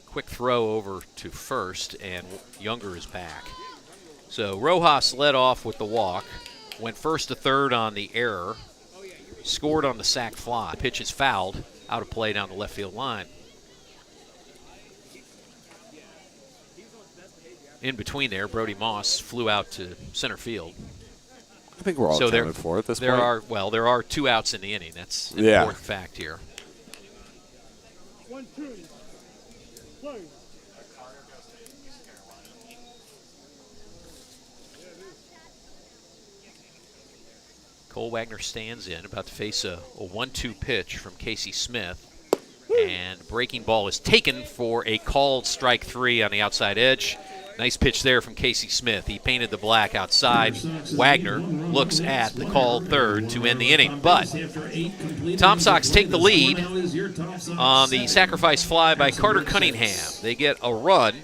Quick throw over to first, and Younger is back. So Rojas led off with the walk. Went first to third on the error. Scored on the sac fly. Pitch is fouled. Out of play down the left field line. In between there, Brody Moss flew out to center field. I think we're all accounted for at this point. There are 2 outs in the inning. That's an important fact here. 1-2. Play. Cole Wagner stands in, about to face a 1-2 pitch from Casey Smith. And breaking ball is taken for a called strike 3 on the outside edge. Nice pitch there from Casey Smith. He painted the black outside. Wagner looks at the called third to end the inning. But Tom Sox take the lead on the sacrifice fly by Carter Cunningham. They get a run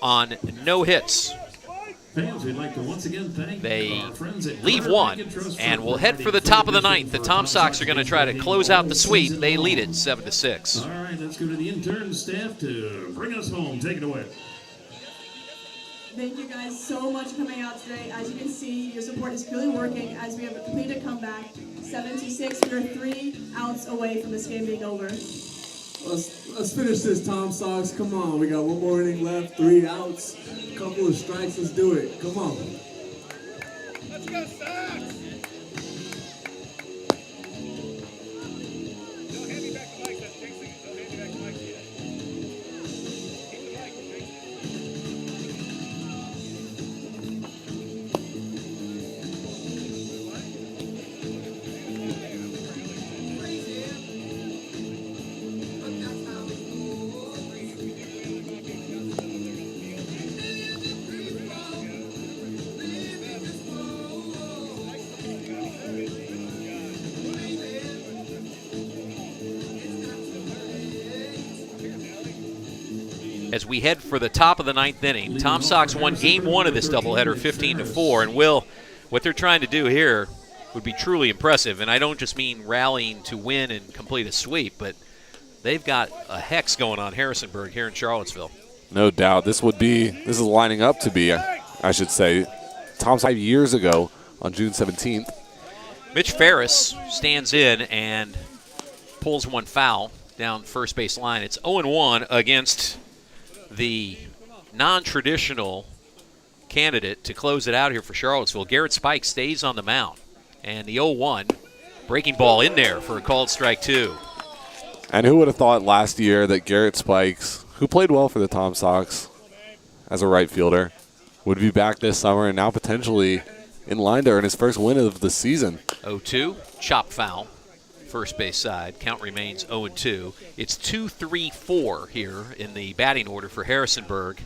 on no hits. They leave 1 and will head for the top of the 9th. The Tom Sox are going to try to close out the sweep. They lead it 7-6. All right, let's go to the intern staff to bring us home. Take it away. Thank you guys so much for coming out today. As you can see, your support is really working as we have completed a comeback. 7-6, we're 3 outs away from this game being over. Let's finish this, Tom Sox. Come on, we got 1 more inning left, 3 outs, a couple of strikes. Let's do it. Come on. Let's go, Sox! Don't hand me back the mic. That's Jason. Don't hand me back the mic. Keep the mic, Jason. As we head for the top of the 9th inning, Tom Sox won game 1 of this doubleheader 15-4. And Will, what they're trying to do here would be truly impressive. And I don't just mean rallying to win and complete a sweep, but they've got a hex going on Harrisonburg here in Charlottesville. No doubt. This is lining up to be, I should say, Tom Sox 5 years ago on June 17th. Mitch Ferris stands in and pulls one foul down first base line. It's 0-1 against the non-traditional candidate to close it out here for Charlottesville. Garrett Spike stays on the mound. And the 0-1, breaking ball in there for a called strike 2. And who would have thought last year that Garrett Spikes, who played well for the Tom Sox as a right fielder, would be back this summer and now potentially in line to earn his first win of the season. 0-2, chop foul, first base side. Count remains 0-2. It's 2-3-4 here in the batting order for Harrisonburg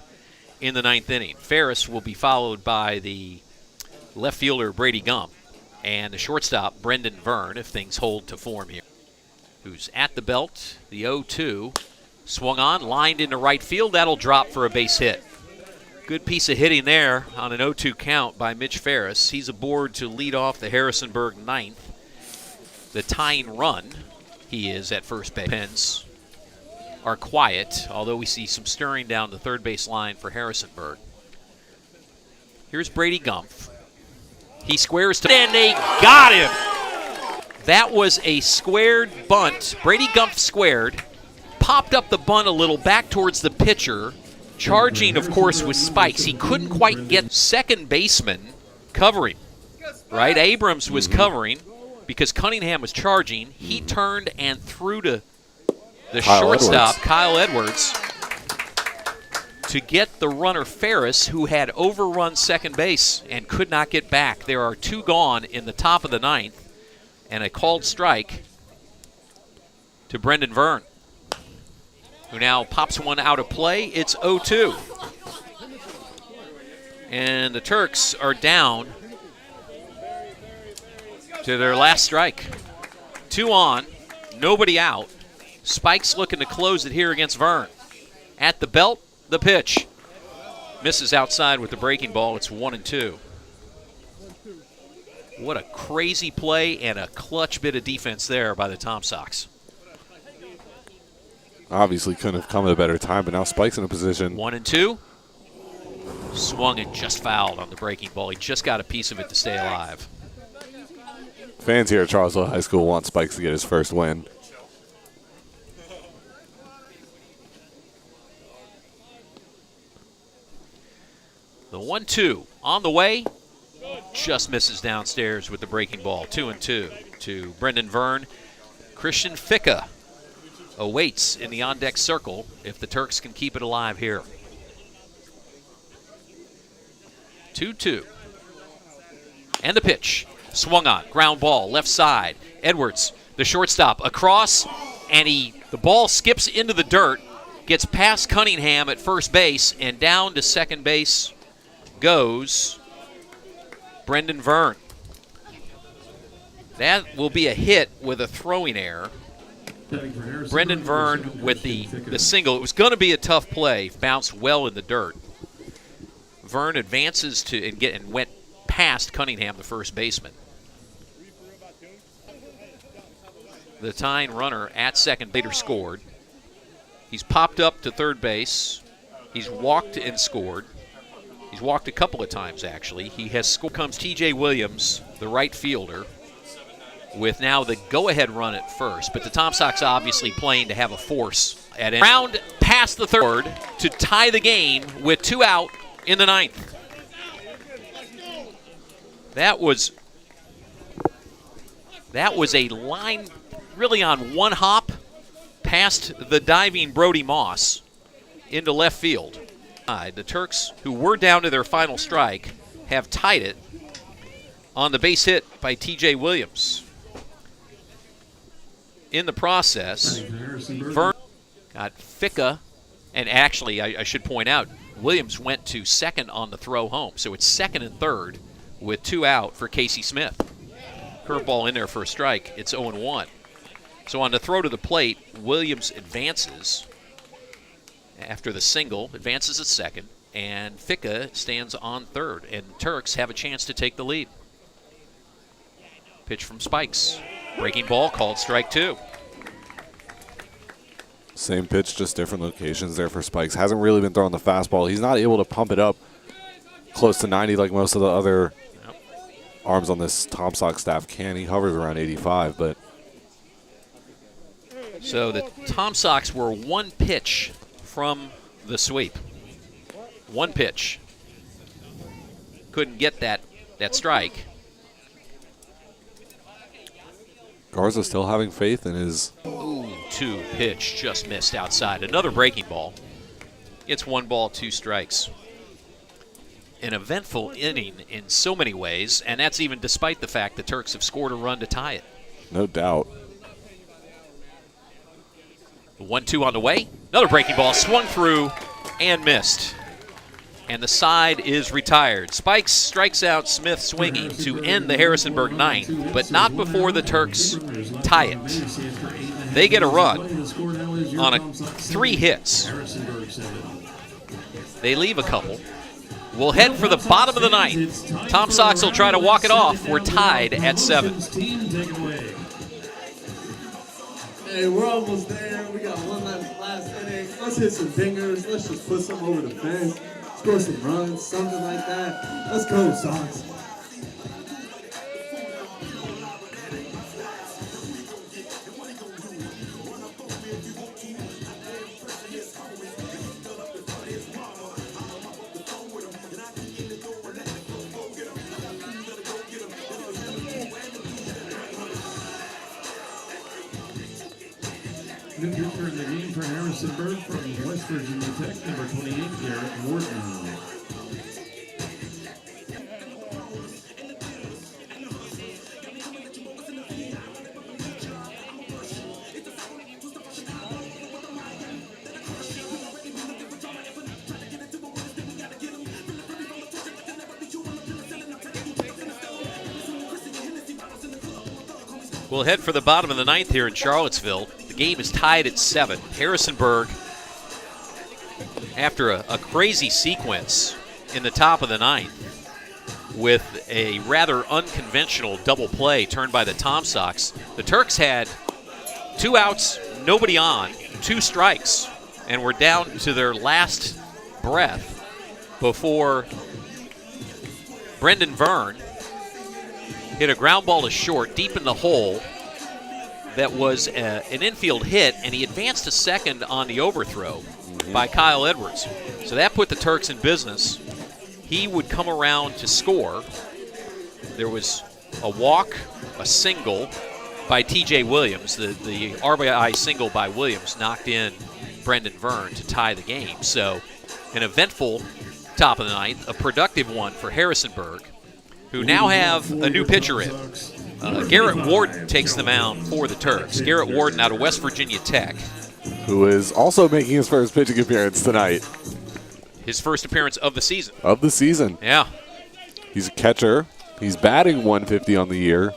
in the 9th inning. Ferris will be followed by the left fielder Brady Gump and the shortstop Brendan Vern, if things hold to form here, who's at the belt. The 0-2 swung on, lined into right field. That'll drop for a base hit. Good piece of hitting there on an 0-2 count by Mitch Ferris. He's aboard to lead off the Harrisonburg 9th. The tying run, he is at first base. Pens are quiet, although we see some stirring down the third base line for Harrisonburg. Here's Brady Gump. He squares to, and they got him. That was a squared bunt. Brady Gump squared, popped up the bunt a little back towards the pitcher. Charging, of course, with Spikes. He couldn't quite get second baseman covering, right? Abrams was covering because Cunningham was charging. He turned and threw to the shortstop, Kyle Edwards, to get the runner Ferris, who had overrun second base and could not get back. There are 2 gone in the top of the 9th, and a called strike to Brendan Vern, who now pops one out of play. It's 0-2. And the Turks are down to their last strike. 2 on, nobody out. Spike's looking to close it here against Vern. At the belt, the pitch. Misses outside with the breaking ball. It's 1-2. What a crazy play and a clutch bit of defense there by the Tom Sox. Obviously couldn't have come at a better time, but now Spike's in a position. 1-2. Swung and just fouled on the breaking ball. He just got a piece of it to stay alive. Fans here at Charlottesville High School want Spikes to get his first win. The 1-2 on the way. Just misses downstairs with the breaking ball. 2-2 to Brendan Vern. Christian Ficca awaits in the on-deck circle if the Turks can keep it alive here. 2-2. And the pitch. Swung on. Ground ball. Left side. Edwards, the shortstop, across, and the ball skips into the dirt, gets past Cunningham at first base, and down to second base goes Brendan Vern. That will be a hit with a throwing error. Brendan Vern with the single. It was going to be a tough play. Bounced well in the dirt. Vern advances to and went past Cunningham, the first baseman. The tying runner at second later scored. He's popped up to third base. He's walked and scored. He's walked a couple of times, actually. He has scored. Comes T.J. Williams, the right fielder, with now the go-ahead run at first. But the Tom Sox obviously playing to have a force at end. Round past the third to tie the game with 2 out in the 9th. That was a line really on one hop past the diving Brody Moss into left field. The Turks, who were down to their final strike, have tied it on the base hit by T.J. Williams. In the process, Vern got Ficca, and actually, I should point out, Williams went to second on the throw home, so it's second and third with 2 out for Casey Smith. Curveball in there for a strike. It's 0-1. So on the throw to the plate, Williams advances after the single, advances at second, and Ficca stands on third, and Turks have a chance to take the lead. Pitch from Spikes. Breaking ball, called strike 2. Same pitch, just different locations there for Spikes. Hasn't really been throwing the fastball. He's not able to pump it up close to 90 like most of the other arms on this Tom Sox staff can. He hovers around 85, but. So the Tom Sox were 1 pitch from the sweep. 1 pitch. Couldn't get that strike. Garza still having faith in his. Ooh, 2 pitch, just missed outside. Another breaking ball. It's 1 ball, 2 strikes. An eventful inning in so many ways, and that's even despite the fact the Turks have scored a run to tie it. No doubt. 1-2 on the way. Another breaking ball, swung through and missed. And the side is retired. Spikes strikes out Smith swinging to end the Harrisonburg ninth, but not before the Turks tie it. They get a run on 3 hits. They leave a couple. We'll head for the bottom of the ninth. Tom Sox will try to walk it off. We're tied at 7. Hey, we're almost there. We got one last inning. Let's hit some dingers. Let's just put some over the fence. Score some runs, something like that. Let's go, Sox. New pitcher in the game for Harrisonburg from West Virginia Tech, number 28, Garrett Warden. We'll head for the bottom of the ninth here in Charlottesville. The game is tied at 7. Harrisonburg, after a crazy sequence in the top of the ninth with a rather unconventional double play turned by the Tom Sox, the Turks had 2 outs, nobody on, 2 strikes, and were down to their last breath before Brendan Verne hit a ground ball to short deep in the hole that was an infield hit, and he advanced to second on the overthrow by Kyle Edwards. So that put the Turks in business. He would come around to score. There was a walk, a single by T.J. Williams. The RBI single by Williams knocked in Brendan Verne to tie the game. So an eventful top of the ninth, a productive one for Harrisonburg, who now have a new pitcher in. Garrett Warden takes the mound for the Turks. Garrett Warden out of West Virginia Tech. Who is also making his first pitching appearance tonight. His first appearance of the season. Of the season. Yeah. He's a catcher. He's batting 150 on the year.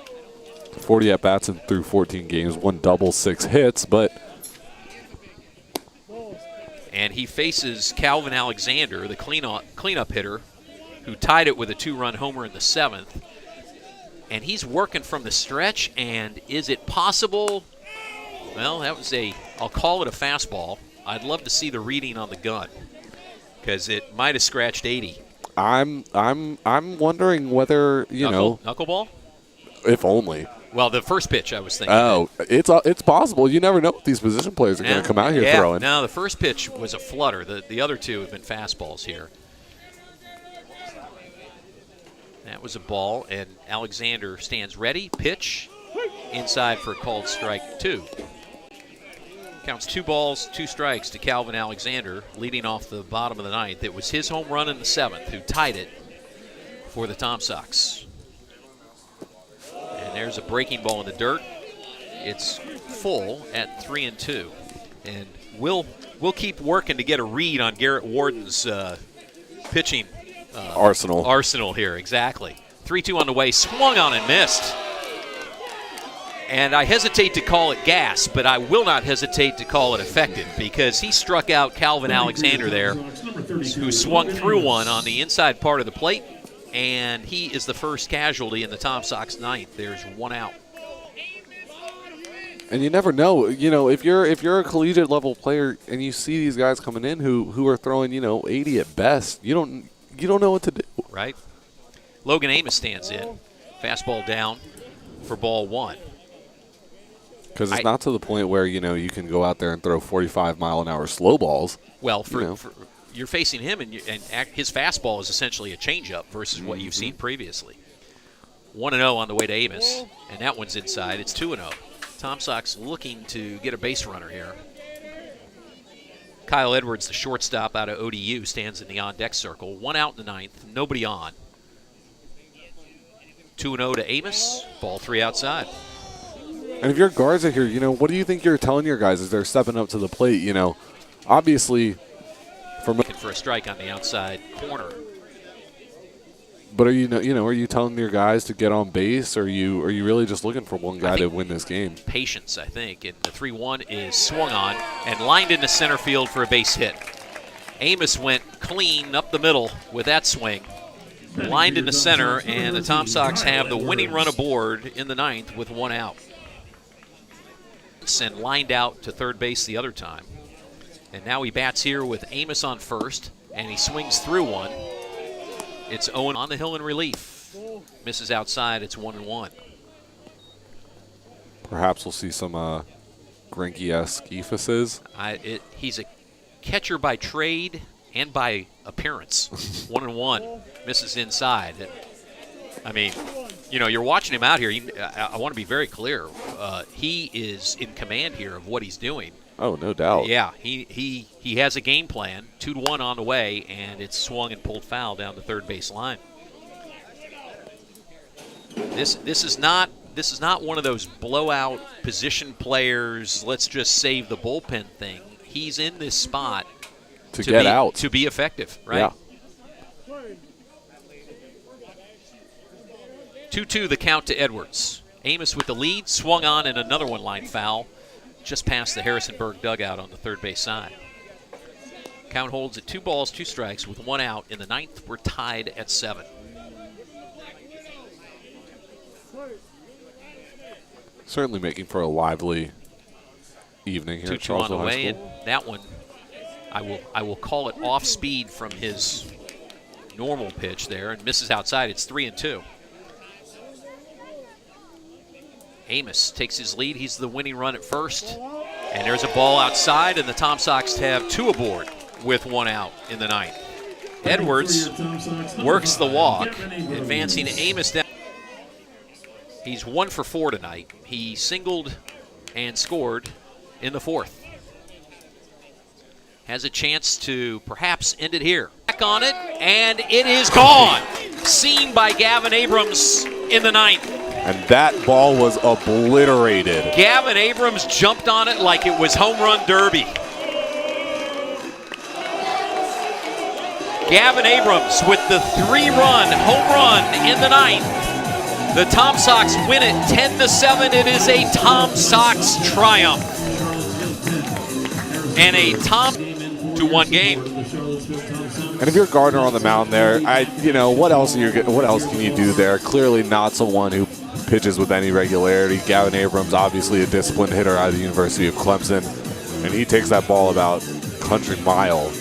40 at-bats through 14 games. 1 double, 6 hits, but... And he faces Calvin Alexander, the cleanup hitter, who tied it with a 2-run homer in the 7th. And he's working from the stretch, and is it possible? Well, that was I'll call it a fastball. I'd love to see the reading on the gun, because it might have scratched 80. I'm wondering whether, Knuckleball? If only. Well, the first pitch I was thinking. Oh, it's possible. You never know what these position players are going to come out here throwing. No, the first pitch was a flutter. The other 2 have been fastballs here. That was a ball, and Alexander stands ready. Pitch inside for a called strike 2. Counts 2 balls, 2 strikes to Calvin Alexander, leading off the bottom of the ninth. It was his home run in the 7th who tied it for the Tom Sox. And there's a breaking ball in the dirt. It's full at 3-2. And we'll keep working to get a read on Garrett Warden's pitching arsenal here, exactly. 3-2 on the way, swung on and missed. And I hesitate to call it gas, but I will not hesitate to call it effective, because he struck out Calvin Alexander there, who swung through one on the inside part of the plate and he is the first casualty in the Tom Sox ninth. There's one out. And you never know, if you're a collegiate level player and you see these guys coming in who are throwing, 80 at best, you don't know what to do. Right. Logan Amos stands in. Fastball down for ball one. Because it's not to the point where, you can go out there and throw 45-mile-an-hour slow balls. Well, you're facing him, and his fastball is essentially a changeup versus what you've seen previously. 1-0 on the way to Amos, and that one's inside. It's 2-0. Tom Sox looking to get a base runner here. Kyle Edwards, the shortstop out of ODU, stands in the on-deck circle. One out in the ninth, nobody on. 2-0 to Amos, ball three outside. And if your guards are here, what do you think you're telling your guys as they're stepping up to the plate? Obviously, looking for a strike on the outside corner. But are you telling your guys to get on base, or are you really just looking for one guy to win this game? Patience, I think. And the 3-1 is swung on and lined into center field for a base hit. Amos went clean up the middle with that swing. Lined into center, and the Tom Sox have the winning run aboard in the ninth with one out. And lined out to third base the other time. And now he bats here with Amos on first, and he swings through one. It's Owen on the hill in relief. Misses outside. It's 1-1. Perhaps we'll see some Greinke-esque emphasis. He's a catcher by trade and by appearance. 1-1. Misses inside. I mean, you're watching him out here. I want to be very clear. He is in command here of what he's doing. Oh, no doubt. Yeah, he has a game plan. 2-1 on the way, and it's swung and pulled foul down the third base line. This is not one of those blowout position players. Let's just save the bullpen thing. He's in this spot to get out, to be effective, right? Yeah. 2-2 the count to Edwards. Amos with the lead, swung on, and another one line foul just past the Harrisonburg dugout on the third base side. Count holds at 2 balls, 2 strikes with one out. In the ninth, we're tied at 7. Certainly making for a lively evening here at Charlottesville High School. And that one, I will call it off speed from his normal pitch there, and misses outside. It's 3-2. Amos takes his lead. He's the winning run at first. And there's a ball outside, and the Tom Sox have 2 aboard with 1 out in the ninth. Edwards works the walk, advancing Amos down. He's 1 for 4 tonight. He singled and scored in the fourth. Has a chance to perhaps end it here. Back on it, and it is gone. Seen by Gavin Abrams in the ninth. And that ball was obliterated. Gavin Abrams jumped on it like it was home run derby. Gavin Abrams with the 3-run home run in the ninth. The Tom Sox win it 10-7. It is a Tom Sox triumph. And a Tom 2-1 game. And if you're Gardner on the mound there, what else can you do there? Clearly not someone who pitches with any regularity. Gavin Abrams, obviously a disciplined hitter out of the University of Clemson, and he takes that ball about country mile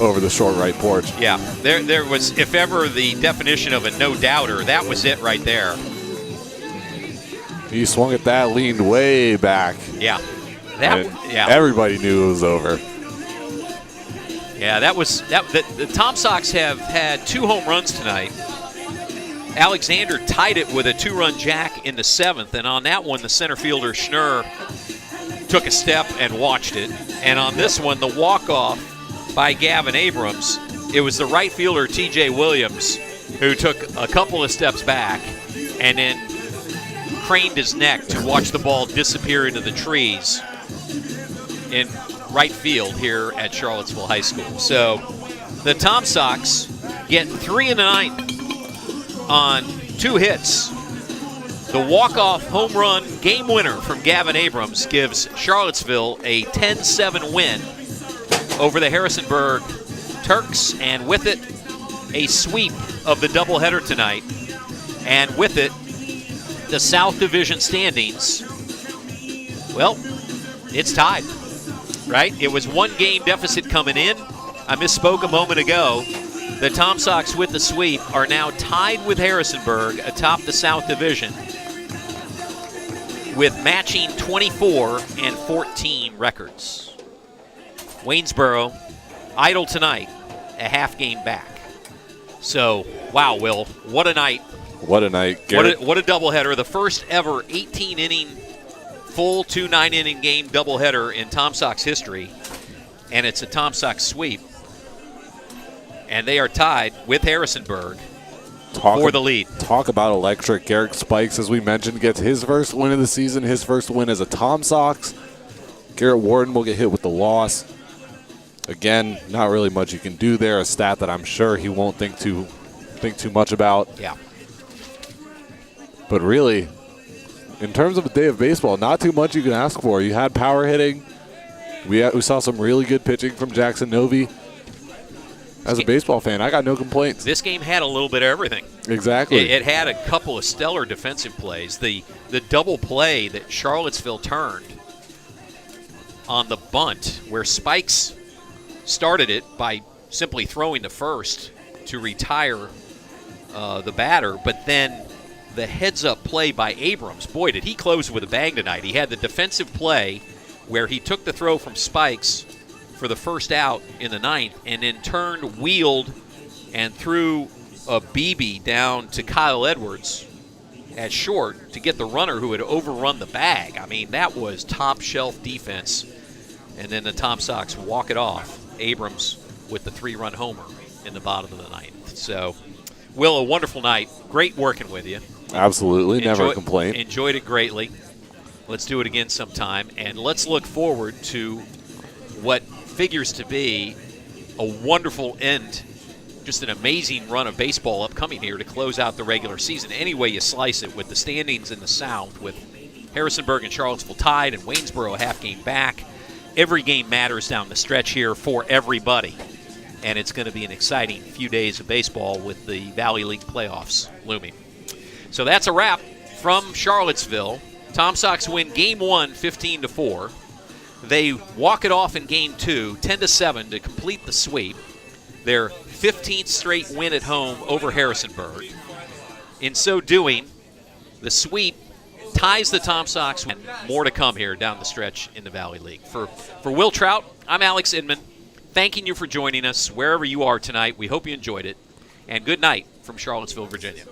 over the short right porch. Yeah, there was, if ever the definition of a no-doubter, that was it right there. He swung at that, leaned way back. Yeah. Everybody knew it was over. Yeah, the Tom Sox have had 2 home runs tonight. Alexander tied it with a 2-run jack in the 7th, and on that one, the center fielder Schnurr took a step and watched it. And on this one, the walk-off by Gavin Abrams, it was the right fielder T.J. Williams who took a couple of steps back and then craned his neck to watch the ball disappear into the trees in right field here at Charlottesville High School. So the Tom Sox get 3 in the ninth on 2 hits. The walk-off home run game winner from Gavin Abrams gives Charlottesville a 10-7 win over the Harrisonburg Turks, and with it, a sweep of the doubleheader tonight, and with it, the South Division standings, well, it's tied, right? It was one game deficit coming in. I misspoke a moment ago. The Tom Sox with the sweep are now tied with Harrisonburg atop the South Division with matching 24 and 14 records. Waynesboro idle tonight, a half game back. So, wow, Will, what a night. What a night. What a doubleheader. The first ever 18-inning, full 2 9-inning game doubleheader in Tom Sox history, and it's a Tom Sox sweep. And they are tied with Harrisonburg for the lead. Talk about electric. Garrett Spikes, as we mentioned, gets his first win of the season, his first win as a Tom Sox. Garrett Warden will get hit with the loss. Again, not really much you can do there. A stat that I'm sure he won't think too much about. Yeah. But really, in terms of a day of baseball, not too much you can ask for. You had power hitting. We saw some really good pitching from Jackson Novy. As a baseball fan, I got no complaints. This game had a little bit of everything. Exactly. It had a couple of stellar defensive plays. The double play that Charlottesville turned on the bunt, where Spikes started it by simply throwing the first to retire the batter, but then the heads-up play by Abrams. Boy, did he close with a bang tonight. He had the defensive play where he took the throw from Spikes for the first out in the ninth and then turned, wheeled, and threw a BB down to Kyle Edwards at short to get the runner who had overrun the bag. I mean, that was top-shelf defense. And then the Tom Sox walk it off. Abrams with the 3-run homer in the bottom of the ninth. So, Will, a wonderful night. Great working with you. Absolutely. Never a complaint. Enjoyed it greatly. Let's do it again sometime. And let's look forward to what figures to be a wonderful end, just an amazing run of baseball upcoming here to close out the regular season. Any way you slice it, with the standings in the South, with Harrisonburg and Charlottesville tied and Waynesboro a half game back. Every game matters down the stretch here for everybody. And it's going to be an exciting few days of baseball with the Valley League playoffs looming. So that's a wrap from Charlottesville. Tom Sox win Game 1, 15-4. They walk it off in Game 2, 10-7 to complete the sweep. Their 15th straight win at home over Harrisonburg. In so doing, the sweep ties the Tom Sox, and more to come here down the stretch in the Valley League. For Will Trout, I'm Alex Inman, thanking you for joining us wherever you are tonight. We hope you enjoyed it, and good night from Charlottesville, Virginia.